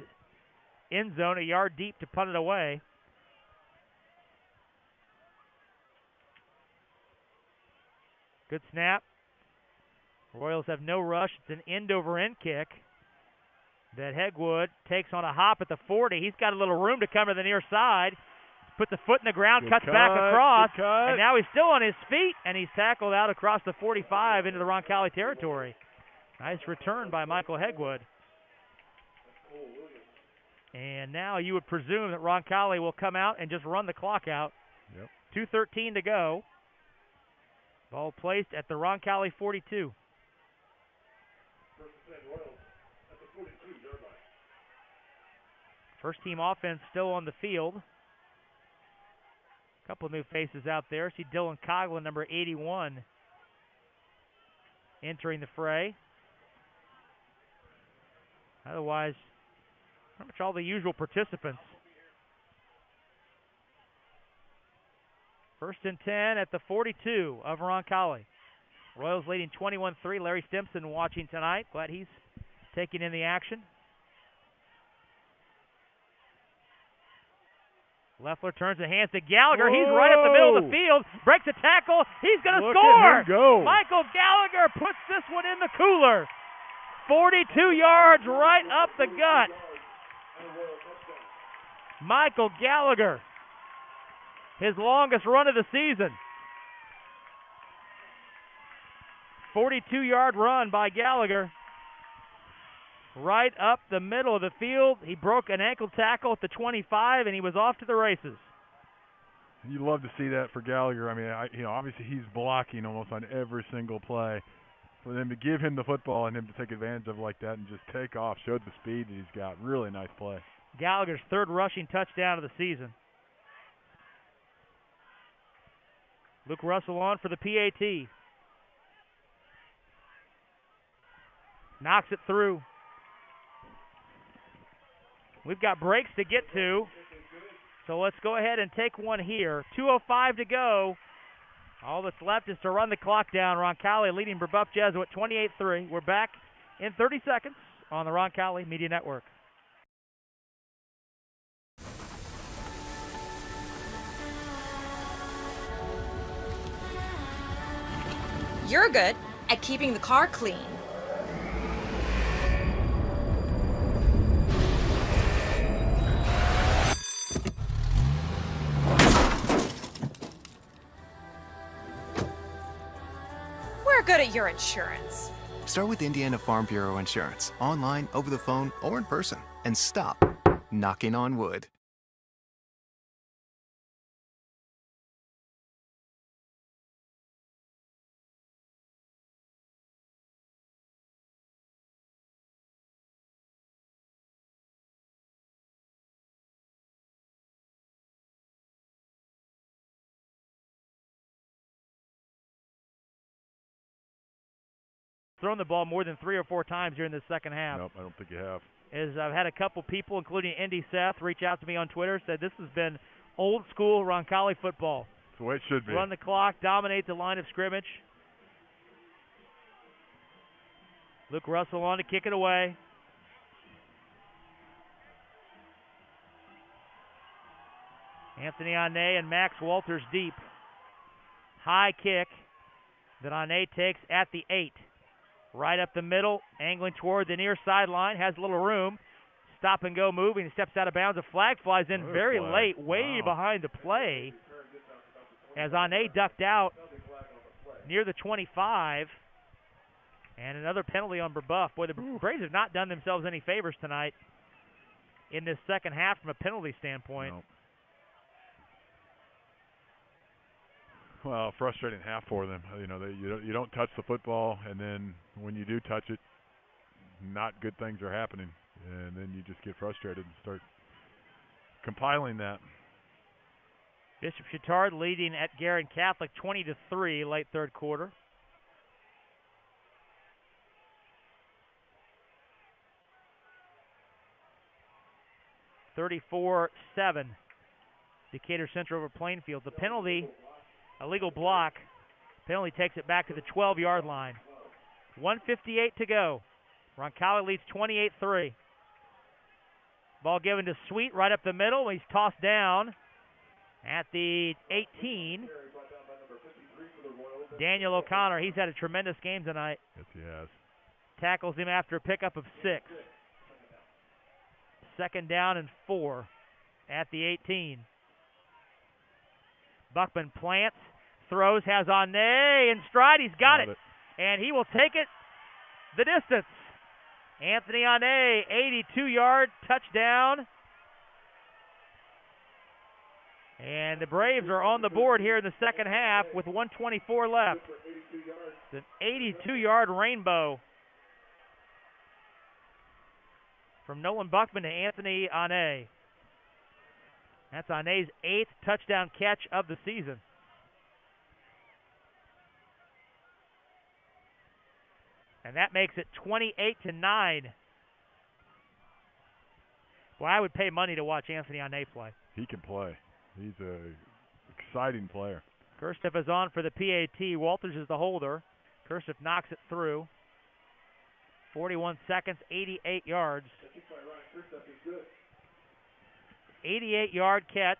end zone, a yard deep to punt it away. Good snap. Royals have no rush. It's an end-over-end kick that Hegwood takes on a hop at the 40. He's got a little room to come to the near side. Puts a foot in the ground, Good cuts cut, back across, good cut. and now he's still on his feet, and he's tackled out across the 45 into the Roncalli territory. Nice return by Michael Hegwood. And now you would presume that Roncalli will come out and just run the clock out. Yep. 2:13 to go. Ball placed at the Roncalli 42. First team offense still on the field. A couple new faces out there. See Dylan Coughlin, number 81, entering the fray. Otherwise, pretty much all the usual participants. First and 10 at the 42 of Roncalli. Royals leading 21-3. Larry Stimson watching tonight. Glad he's taking in the action. Leffler turns the hands to Gallagher. He's right up the middle of the field. Breaks a tackle. He's going to score. At him go. Michael Gallagher puts this one in the cooler. 42 yards right up the gut. Michael Gallagher. His longest run of the season. 42-yard run by Gallagher. Right up the middle of the field. He broke an ankle tackle at the 25, and he was off to the races. You love to see that for Gallagher. I mean, obviously he's blocking almost on every single play. For them to give him the football and him to take advantage of it like that and just take off, showed the speed that he's got. Really nice play. Gallagher's third rushing touchdown of the season. Luke Russell on for the PAT. Knocks it through. We've got breaks to get to, so let's go ahead and take one here. 2:05 to go. All that's left is to run the clock down. Roncalli leading Brebeuf Jesuit 28-3. We're back in 30 seconds on the Roncalli Media Network. You're good at keeping the car clean. good at your insurance. Start with Indiana Farm Bureau Insurance, online, over the phone, or in person, and stop knocking on wood. Thrown the ball more than 3 or 4 times during the second half. Nope, I don't think you have. As I've had a couple people, including Indy Seth, reach out to me on Twitter, said this has been old school Roncalli football. That's the way it should be. Run the clock, dominate the line of scrimmage. Luke Russell on to kick it away. Anthony Ane and Max Walters deep. High kick that Ane takes at the 8. Right up the middle, angling toward the near sideline, has a little room. Stop and go moving, he steps out of bounds. A flag flies in very late, way behind the play. As Ane ducked out near the 25. And another penalty on Brebeuf. Boy, the Braves have not done themselves any favors tonight in this second half from a penalty standpoint. Nope. Well, frustrating half for them. You know, you don't touch the football, and then when you do touch it, not good things are happening, and then you just get frustrated and start compiling that. Bishop Chittard leading at Guerin Catholic 20-3 late third quarter. (34-7). Decatur Central over Plainfield. The penalty, a legal block. Penalty takes it back to the 12-yard line. 1:58 to go. Roncalli leads 28-3. Ball given to Sweet right up the middle. He's tossed down at the 18. Daniel O'Connor, he's had a tremendous game tonight. Yes, he has. Tackles him after a pickup of 6. Second down and 4 at the 18. Buckman plants, throws, has Ane in stride. He's got it. And he will take it the distance. Anthony Ane, 82-yard touchdown. And the Braves are on the board here in the second half with 1:24 left. It's an 82-yard rainbow from Nolan Buckman to Anthony Ane. That's Ane's 8th touchdown catch of the season. And that makes it 28-9. Well, I would pay money to watch Anthony Ane play. He can play. He's an exciting player. Kirsteff is on for the PAT. Walters is the holder. Kirsteff knocks it through. 41 seconds, 88 yards. 88-yard catch.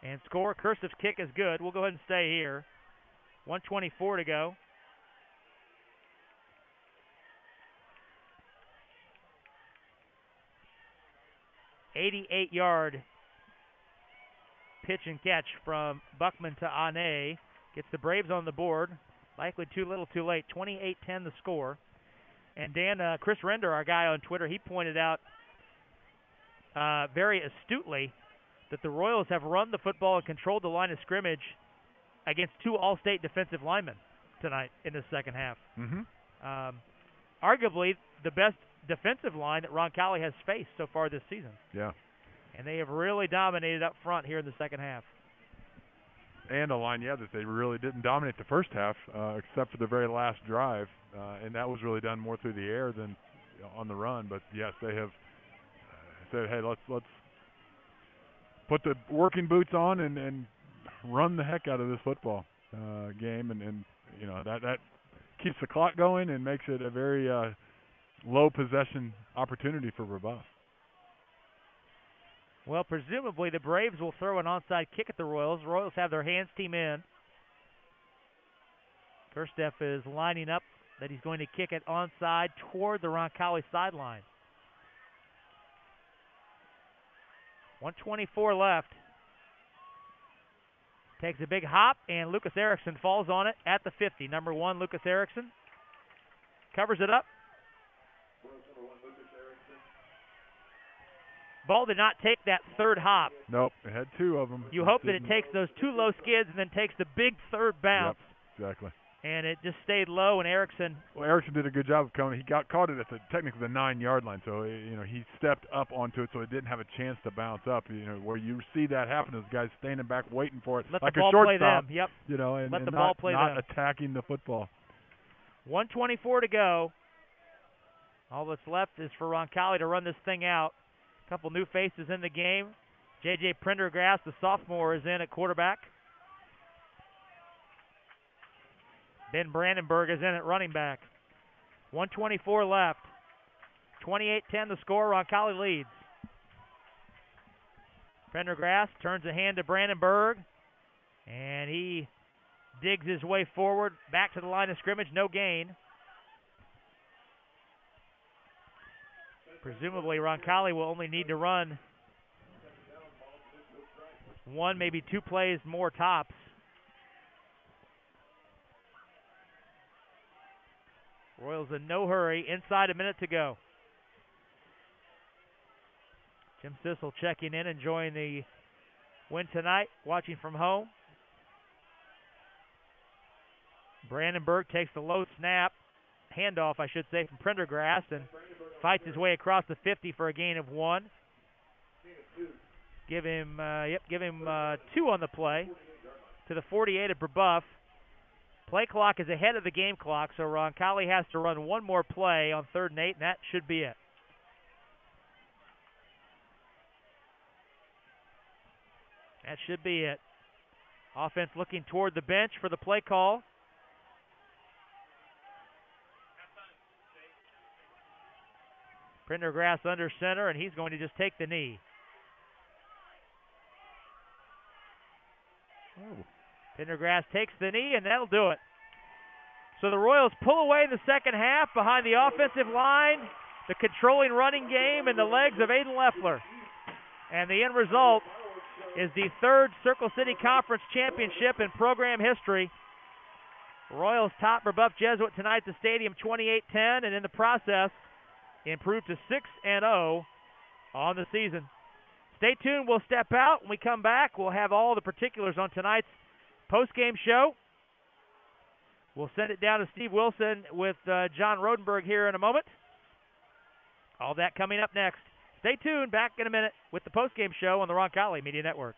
And score. Kirsteff's kick is good. We'll go ahead and stay here. 1:24 to go. (88-yard) pitch and catch from Buckman to Ane. Gets the Braves on the board. Likely too little too late. 28-10 the score. And Dan, Chris Render, our guy on Twitter, he pointed out very astutely that the Royals have run the football and controlled the line of scrimmage against 2 All-State defensive linemen tonight in the second half. Arguably the best defensive line that Roncalli has faced so far this season. Yeah. And they have really dominated up front here in the second half. And a line, that they really didn't dominate the first half, except for the very last drive, and that was really done more through the air than on the run. But yes, they have said, "Hey, let's put the working boots on and run the heck out of this football game," and you know that keeps the clock going and makes it a very low possession opportunity for Brebeuf. Well, presumably the Braves will throw an onside kick at the Royals. The Royals have their hands team in. Kirsteff is lining up that he's going to kick it onside toward the Roncalli sideline. 1:24 left. Takes a big hop, and Lucas Erickson falls on it at the 50. Number 1, Lucas Erickson. Covers it up. Ball did not take that third hop. Nope, it had 2 of them. You hope that it takes those 2 low skids and then takes the big third bounce. Yep, exactly. And it just stayed low, and Erickson. Well, Erickson did a good job of coming. He caught it at technically the 9-yard line, so he stepped up onto it, so it didn't have a chance to bounce up. Where you see that happen is guys standing back waiting for it, Let like the ball a shortstop. play them. Yep. And, Let and the not, ball play not them. attacking the football. 1:24 to go. All that's left is for Roncalli to run this thing out. A couple new faces in the game. J.J. Prendergast, the sophomore, is in at quarterback. Ben Brandenburg is in at running back. 1:24 left. 28-10 the score. Roncalli leads. Prendergast turns a hand to Brandenburg, and he digs his way forward back to the line of scrimmage. No gain. Presumably, Roncalli will only need to run 1, maybe 2 plays more tops. Royals in no hurry. Inside a minute to go. Jim Sissel checking in, enjoying the win tonight, watching from home. Brandenburg takes the low snap, handoff, I should say, from Prendergast, and fights his way across the 50 for a gain of 1. Give him 2 on the play to the 48 of Brebeuf. Play clock is ahead of the game clock, so Roncalli has to run 1 more play on 3rd and 8, and that should be it. That should be it. Offense looking toward the bench for the play call. Prendergast under center, and he's going to just take the knee. Prendergast takes the knee, and that'll do it. So the Royals pull away in the second half behind the offensive line, the controlling running game, and the legs of Aiden Leffler. And the end result is the 3rd Circle City Conference championship in program history. Royals top Brebeuf Jesuit tonight at the stadium 28-10, and in the process improved to 6-0 on the season. Stay tuned. We'll step out. When we come back, we'll have all the particulars on tonight's post-game show. We'll send it down to Steve Wilson with John Rodenberg here in a moment. All that coming up next. Stay tuned. Back in a minute with the post-game show on the Roncalli Media Network.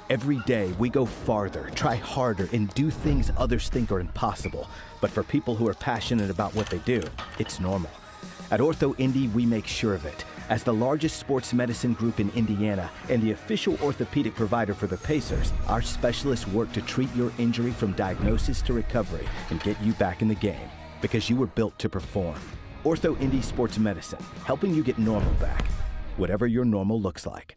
Every day, we go farther, try harder, and do things others think are impossible. But for people who are passionate about what they do, it's normal. At Ortho Indy, we make sure of it. As the largest sports medicine group in Indiana and the official orthopedic provider for the Pacers, our specialists work to treat your injury from diagnosis to recovery and get you back in the game, because you were built to perform. Ortho Indy Sports Medicine, helping you get normal back, whatever your normal looks like.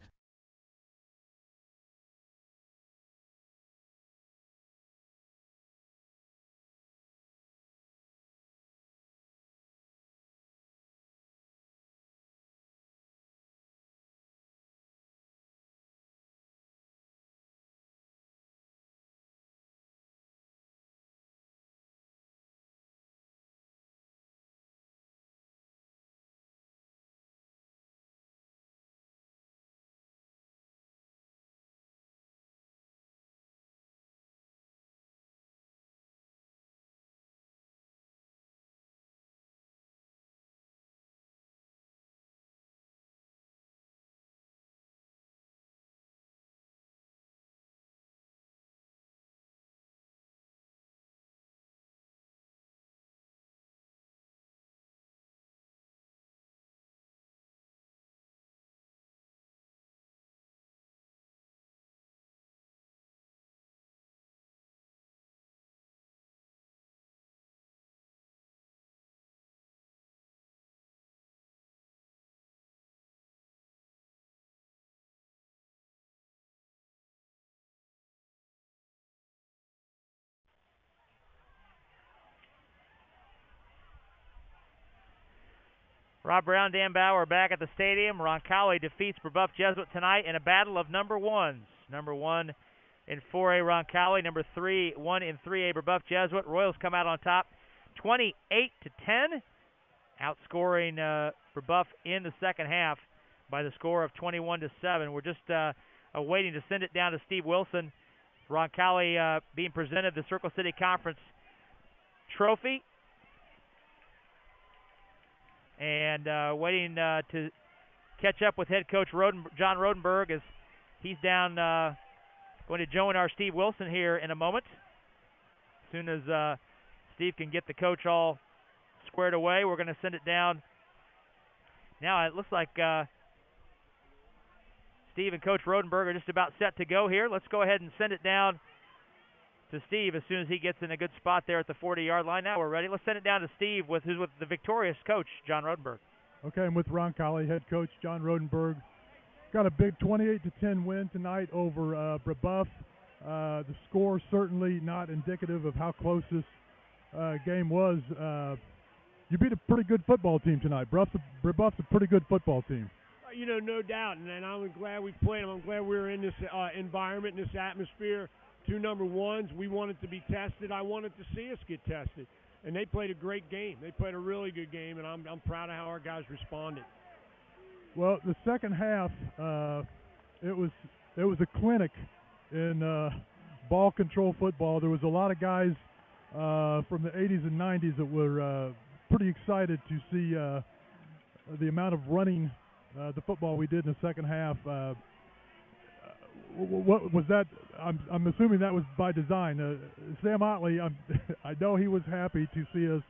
Rob Brown, Dan Bauer back at the stadium. Roncalli defeats Brebeuf Jesuit tonight in a battle of number ones. Number 1 in 4A Roncalli, number 1 in 3A Brebeuf Jesuit. Royals come out on top 28-10, outscoring Brebeuf in the second half by the score of 21-7. We're just waiting to send it down to Steve Wilson. Roncalli being presented the Circle City Conference trophy. And waiting to catch up with head coach John Rodenberg as he's down going to join our Steve Wilson here in a moment. As soon as Steve can get the coach all squared away, we're going to send it down. Now it looks like Steve and Coach Rodenberg are just about set to go here. Let's go ahead and send it down to Steve as soon as he gets in a good spot there at the 40-yard line. Now we're ready. Let's send it down to Steve who's with the victorious coach, John Rodenberg. Okay, I'm with Roncalli head coach John Rodenberg. Got a big 28-10 win tonight over Brebeuf. The score certainly not indicative of how close this game was. You beat a pretty good football team tonight. Brebeuf's a pretty good football team. No doubt, and I'm glad we played them. I'm glad we were in this environment, in this atmosphere. 2 number ones. We wanted to be tested. I wanted to see us get tested, and they played a great game. They played a really good game, and I'm proud of how our guys responded. Well, the second half, it was a clinic in ball control football. There was a lot of guys from the 80s and 90s that were pretty excited to see the amount of running the football we did in the second half. What was that? I'm assuming that was by design. Sam Otley, I know he was happy to see us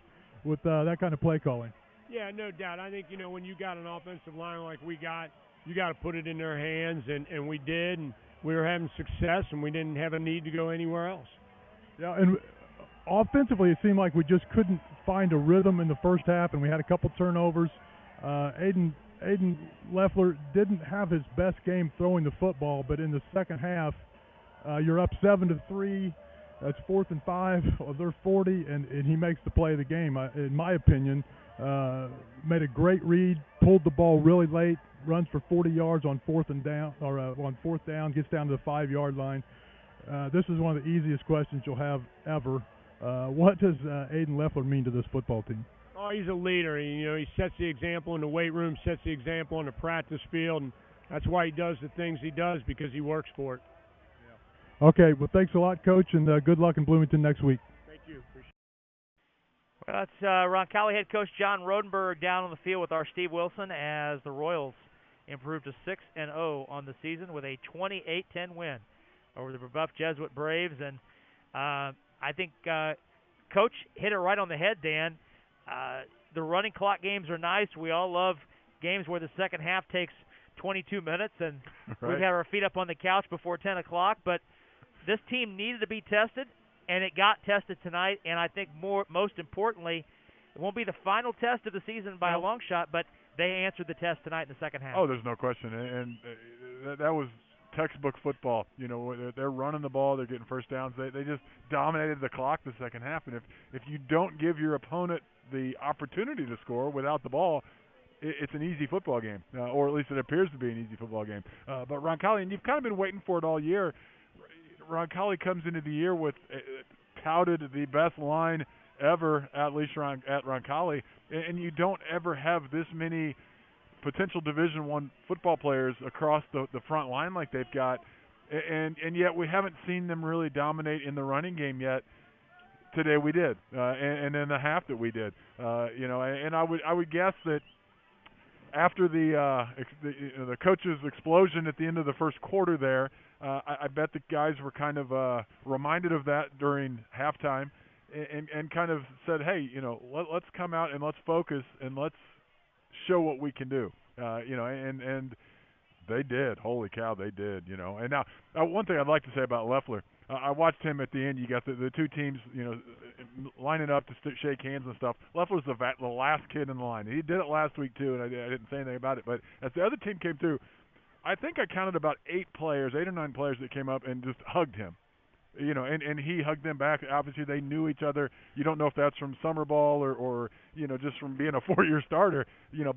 with that kind of play calling. Yeah, no doubt. I think, when you got an offensive line like we got, you got to put it in their hands, and we did, and we were having success, and we didn't have a need to go anywhere else. Yeah, and offensively it seemed like we just couldn't find a rhythm in the first half, and we had a couple turnovers. Aiden Leffler didn't have his best game throwing the football, but in the second half, you're up 7-3. That's 4th and 5 of their 40, and he makes the play of the game. In my opinion, made a great read, pulled the ball really late, runs for 40 yards on 4th down, gets down to the 5-yard line. This is one of the easiest questions you'll have ever. What does Aiden Leffler mean to this football team? Oh, he's a leader. He sets the example in the weight room, sets the example on the practice field, and that's why he does the things he does, because he works for it. Yeah. Okay, well, thanks a lot, Coach, and good luck in Bloomington next week. Thank you. Appreciate it. Well, that's Roncalli head coach John Rodenberg down on the field with our Steve Wilson as the Royals improved to 6-0 on the season with a 28-10 win over the Brebeuf Jesuit Braves. And I think Coach hit it right on the head, Dan. The running clock games are nice. We all love games where the second half takes 22 minutes, and right. We've had our feet up on the couch before 10 o'clock. But this team needed to be tested, and it got tested tonight. And I think most importantly, it won't be the final test of the season by a long shot, but they answered the test tonight in the second half. Oh, there's no question. And that was textbook football. They're running the ball, they're getting first downs. They just dominated the clock the second half. And if you don't give your opponent the opportunity to score without the ball, it's an easy football game, or at least it appears to be an easy football game. But Roncalli, and you've kind of been waiting for it all year, Roncalli comes into the year with touted the best line ever, at least at Roncalli, and you don't ever have this many potential Division I football players across the front line like they've got, and yet we haven't seen them really dominate in the running game yet. Today we did, and in the half that we did, and I would guess that after the coach's explosion at the end of the first quarter there, I bet the guys were kind of reminded of that during halftime, and kind of said, hey, let's come out and let's focus and let's show what we can do, and they did. Holy cow, they did, And now one thing I'd like to say about Leffler. I watched him at the end. You got the two teams, lining up to shake hands and stuff. Leffler's the last kid in the line. He did it last week too, and I didn't say anything about it. But as the other team came through, I think I counted about 8 or 9 players that came up and just hugged him. and he hugged them back. Obviously, they knew each other. You don't know if that's from summer ball or just from being a 4-year starter,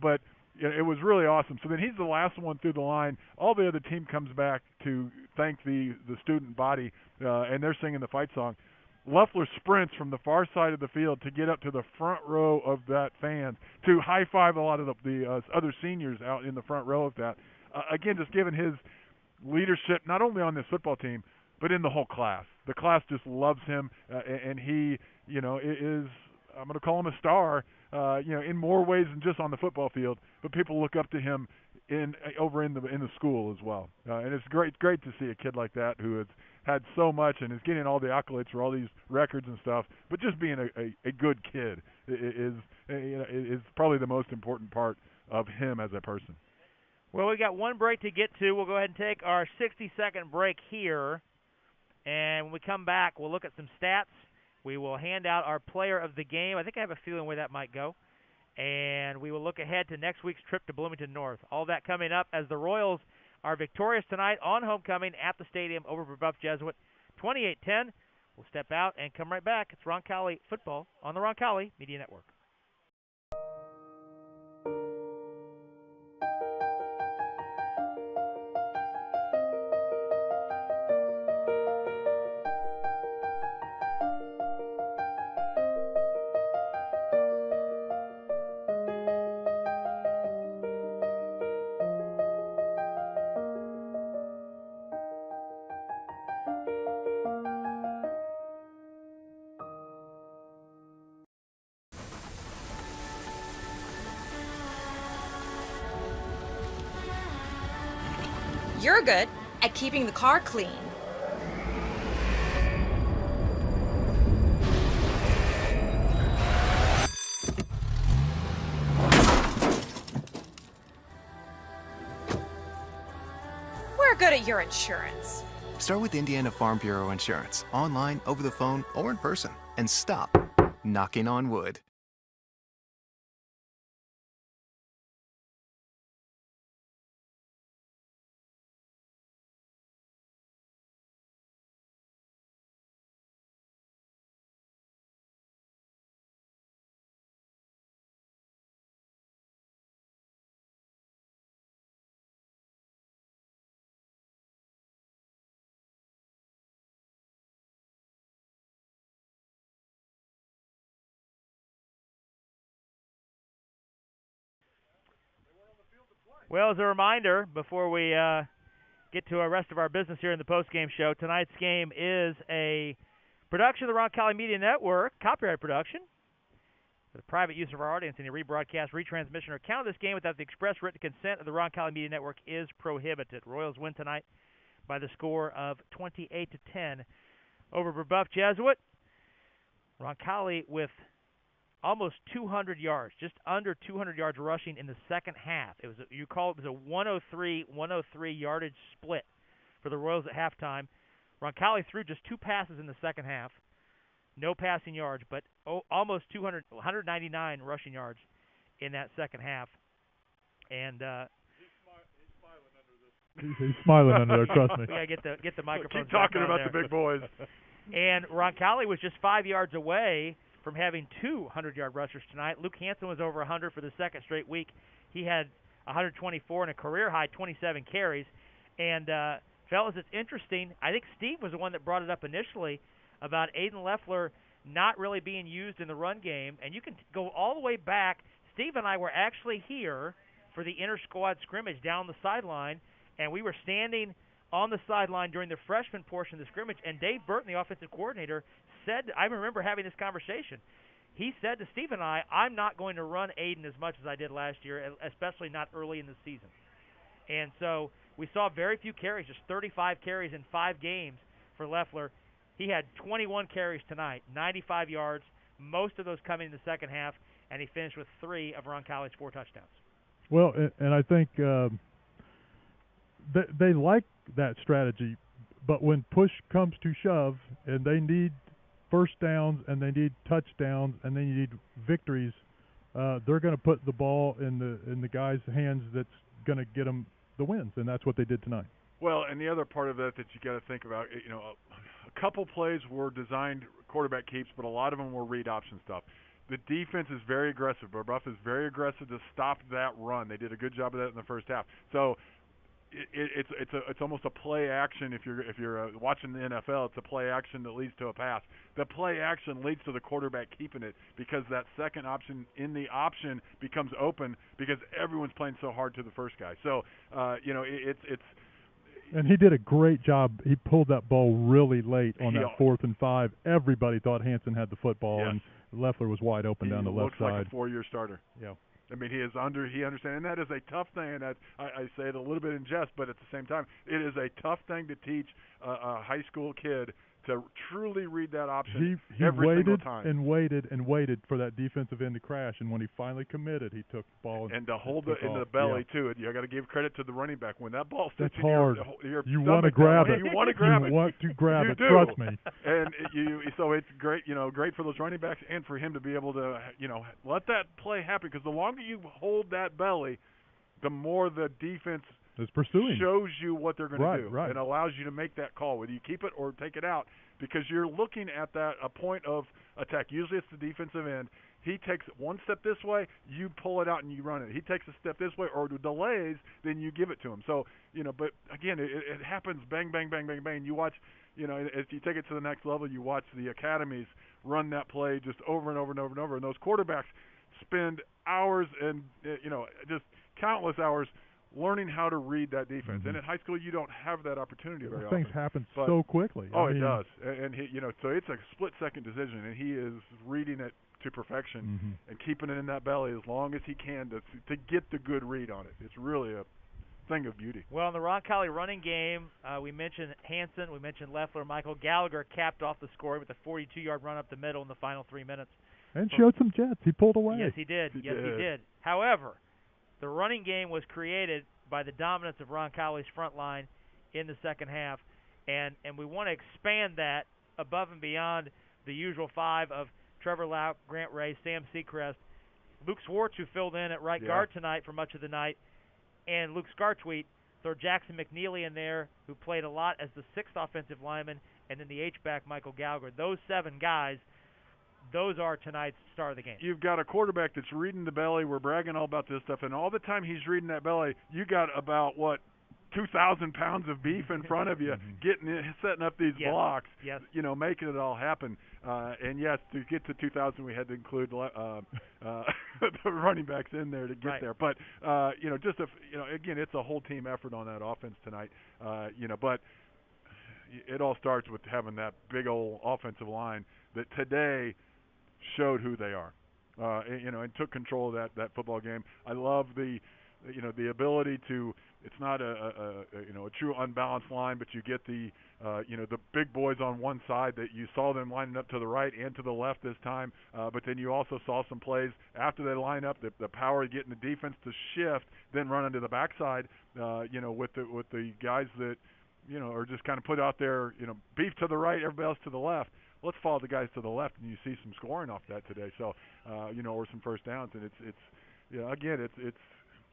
but it was really awesome. So then he's the last one through the line. All the other team comes back to thank the student body, and they're singing the fight song. Loeffler sprints from the far side of the field to get up to the front row of that fans to high-five a lot of the other seniors out in the front row of that. Again, just giving his leadership not only on this football team, but in the whole class. The class just loves him, and he, is, I'm going to call him a star, in more ways than just on the football field, but people look up to him over in the school as well. And it's great to see a kid like that who has had so much and is getting all the accolades for all these records and stuff, but just being a good kid is probably the most important part of him as a person. Well, we got one break to get to. We'll go ahead and take our 60-second break here. And when we come back, we'll look at some stats. We will hand out our player of the game. I think I have a feeling where that might go. And we will look ahead to next week's trip to Bloomington North. All that coming up as the Royals are victorious tonight on homecoming at the stadium over Brebeuf Jesuit, 28-10. We'll step out and come right back. It's Roncalli football on the Roncalli Media Network. You're good at keeping the car clean. We're good at your insurance. Start with Indiana Farm Bureau Insurance, online, over the phone, or in person, and stop knocking on wood. Well, as a reminder, before we get to the rest of our business here in the postgame show, tonight's game is a production of the Roncalli Media Network, copyright production. For the private use of our audience, any rebroadcast, retransmission, or count of this game without the express written consent of the Roncalli Media Network is prohibited. Royals win tonight by the score of 28-10 over Brebeuf Jesuit. Roncalli with almost 200 yards, just under 200 yards rushing in the second half. It was a 103 yardage split for the Royals at halftime. Roncalli threw just 2 passes in the second half, no passing yards, but almost 199 rushing yards in that second half. And he's smiling under there. Trust me. We gotta get the microphone. Keep talking about the big boys. And Roncalli was just 5 yards away from having 2 100-yard rushers tonight. Luke Hansen was over 100 for the second straight week. He had 124 and a career-high 27 carries. And, fellas, it's interesting. I think Steve was the one that brought it up initially about Aiden Loeffler not really being used in the run game. And you can go all the way back. Steve and I were actually here for the inter-squad scrimmage down the sideline, and we were standing on the sideline during the freshman portion of the scrimmage, and Dave Burton, the offensive coordinator, said, I remember having this conversation. He said to Steve and I'm not going to run Aiden as much as I did last year, especially not early in the season. And so we saw very few carries, just 35 carries in 5 games for Loeffler. He had 21 carries tonight, 95 yards, most of those coming in the second half, and he finished with 3 of Roncalli's 4 touchdowns. Well, and I think they like that strategy, but when push comes to shove and they need first downs and they need touchdowns and they need victories, they're going to put the ball in the guy's hands that's going to get them the wins, and that's what they did tonight. Well, and the other part of that you got to think about, a couple plays were designed quarterback keeps, but a lot of them were read option stuff. The defense is very aggressive. Brebeuf is very aggressive to stop that run. They did a good job of that in the first half. So it's almost a play action. If you're watching the NFL, it's a play action that leads to a pass. The play action leads to the quarterback keeping it because that second option in the option becomes open because everyone's playing so hard to the first guy. So it's. And he did a great job. He pulled that ball really late on that 4th and 5. Everybody thought Hansen had the football, and Leffler was wide open down the left side. He looks like a 4-year starter. Yeah. I mean, he understands, and that is a tough thing. And I say it a little bit in jest, but at the same time, it is a tough thing to teach a high school kid to truly read that option every single time. He waited and waited for that defensive end to crash, and when he finally committed, he took the ball and to hold it in the belly too. You got to give credit to the running back when that ball sits in hard. Your you want to grab it. You want to grab it. You want to grab you it. Do. Trust me. And so it's great, great for those running backs and for him to be able to, let that play happen because the longer you hold that belly, the more the defense is pursuing. Shows you what they're going to do right. and allows you to make that call, whether you keep it or take it out, because you're looking at a point of attack. Usually it's the defensive end. He takes one step this way, you pull it out and you run it. He takes a step this way or delays, then you give it to him. So, but again, it happens bang, bang, bang, bang, bang. You watch, if you take it to the next level, you watch the academies run that play just over and over and over and over. And those quarterbacks spend hours and, just countless hours learning how to read that defense. And in high school, you don't have that opportunity very often. Things happen so quickly. It does. And he, so it's a split-second decision, and he is reading it to perfection and keeping it in that belly as long as he can to get the good read on it. It's really a thing of beauty. Well, in the Roncalli running game, we mentioned Hansen, we mentioned Leffler. Michael Gallagher capped off the score with a 42-yard run up the middle in the final 3 minutes. And showed some jets. He pulled away. Yes, he did. He did. However, the running game was created by the dominance of Roncalli's front line in the second half, and we want to expand that above and beyond the usual 5 of Trevor Lauk, Grant Ray, Sam Seacrest, Luke Swartz, who filled in at right guard tonight for much of the night, and Luke Scartweet. Throw Jackson McNeely in there, who played a lot as the 6th offensive lineman, and then the H-back Michael Gallagher. Those 7 guys, those are tonight's star of the game. You've got a quarterback that's reading the belly. We're bragging all about this stuff, and all the time he's reading that belly, you got about 2,000 pounds of beef in front of you, setting up these blocks, making it all happen. And yes, to get to 2,000, we had to include the running backs in there to get there. But again, it's a whole team effort on that offense tonight. But it all starts with having that big old offensive line that today showed who they are, and took control of that football game. I love the ability to. It's not a true unbalanced line, but you get the big boys on one side that you saw them lining up to the right and to the left this time. But then you also saw some plays after they line up, the power of getting the defense to shift, then run into the backside. With the guys that are just kind of put out there. Beef to the right, everybody else to the left. Let's follow the guys to the left, and you see some scoring off that today. So, or some first downs, and it's.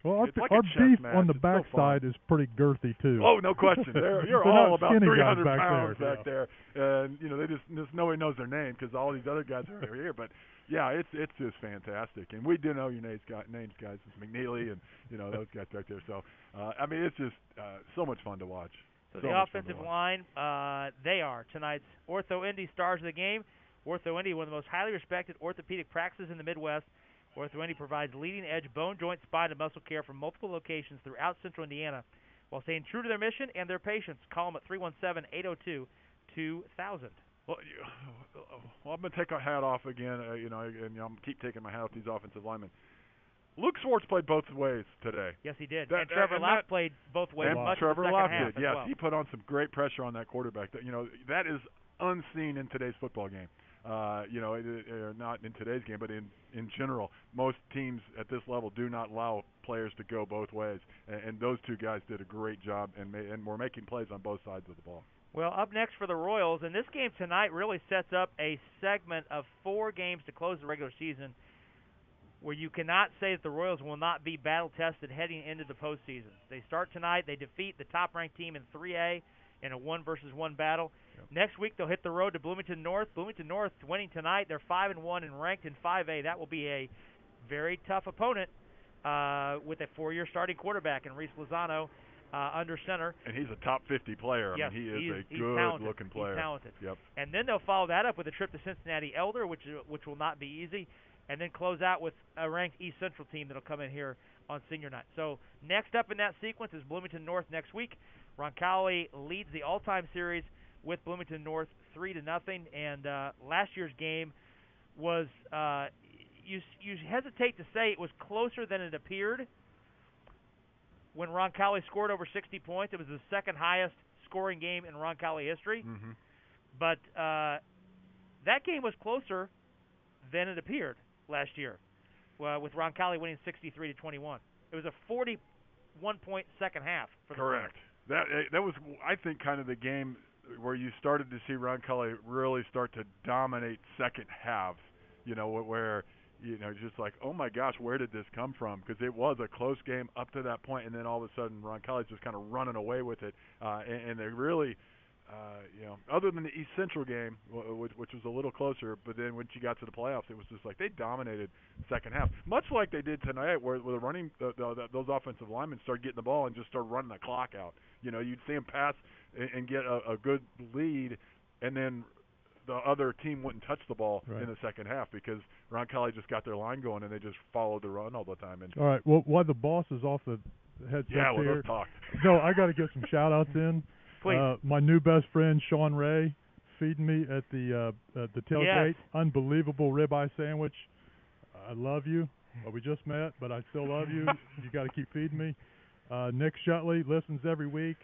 Well, like our beef match. on the it's backside so is pretty girthy too. Oh, no question. You're all about 300 back pounds there. back there, and they just nobody knows their name because all these other guys are here. But yeah, it's just fantastic, and we do know your names, guys. It's McNeely and those guys back there. So it's just so much fun to watch. So the offensive line, they are tonight's Ortho Indy stars of the game. Ortho Indy, one of the most highly respected orthopedic practices in the Midwest. Ortho Indy provides leading-edge bone, joint, spine, and muscle care from multiple locations throughout Central Indiana while staying true to their mission and their patients. Call them at 317-802-2000. Well, I'm going to take our hat off again, and I'm keep taking my hat off these offensive linemen. Luke Swartz played both ways today. Yes, he did. And Trevor Lauk played both ways. And much Trevor of the Lauk second half did. Yes, well. he put on some great pressure on that quarterback. That is unseen in today's football game. Not in today's game, but in general, most teams at this level do not allow players to go both ways. And those two guys did a great job and were making plays on both sides of the ball. Well, up next for the Royals, and this game tonight really sets up a segment of 4 games to close the regular season where you cannot say that the Royals will not be battle-tested heading into the postseason. They start tonight. They defeat the top-ranked team in 3A in a 1-versus-1 battle. Yep. Next week they'll hit the road to Bloomington North. Bloomington North winning tonight. They're 5-1 and ranked in 5A. That will be a very tough opponent with a 4-year starting quarterback in Reese Lozano under center. And he's a top 50 player. Yes, I mean, he is a good-looking player. He's talented. Yep. And then they'll follow that up with a trip to Cincinnati Elder, which will not be easy, and then close out with a ranked East Central team that'll come in here on senior night. So next up in that sequence is Bloomington North next week. Roncalli leads the all-time series with Bloomington North 3-0, and last year's game was you hesitate to say it was closer than it appeared. When Roncalli scored over 60 points, it was the second highest scoring game in Roncalli history. Mm-hmm. But that game was closer than it appeared last year, with Roncalli winning 63-21. It was a 41-point second half for the Correct. That was, I think, kind of the game where you started to see Roncalli really start to dominate second halves. You know, where just like, oh my gosh, where did this come from? Because it was a close game up to that point, and then all of a sudden Roncalli's just kind of running away with it, and they really. Other than the East Central game, which was a little closer, but then when you got to the playoffs, it was just like they dominated the second half, much like they did tonight, where the running those offensive linemen started getting the ball and just started running the clock out. You'd see them pass and get a good lead, and then the other team wouldn't touch the ball in the second half because Roncalli just got their line going and they just followed the run all the time. And all right, well, while the boss is off the headset here, let's talk. No, I got to get some shout-outs in. My new best friend Sean Ray feeding me at the tailgate. Yes. Unbelievable ribeye sandwich. I love you. Well, we just met, but I still love you. You got to keep feeding me. Nick Shutley listens every week.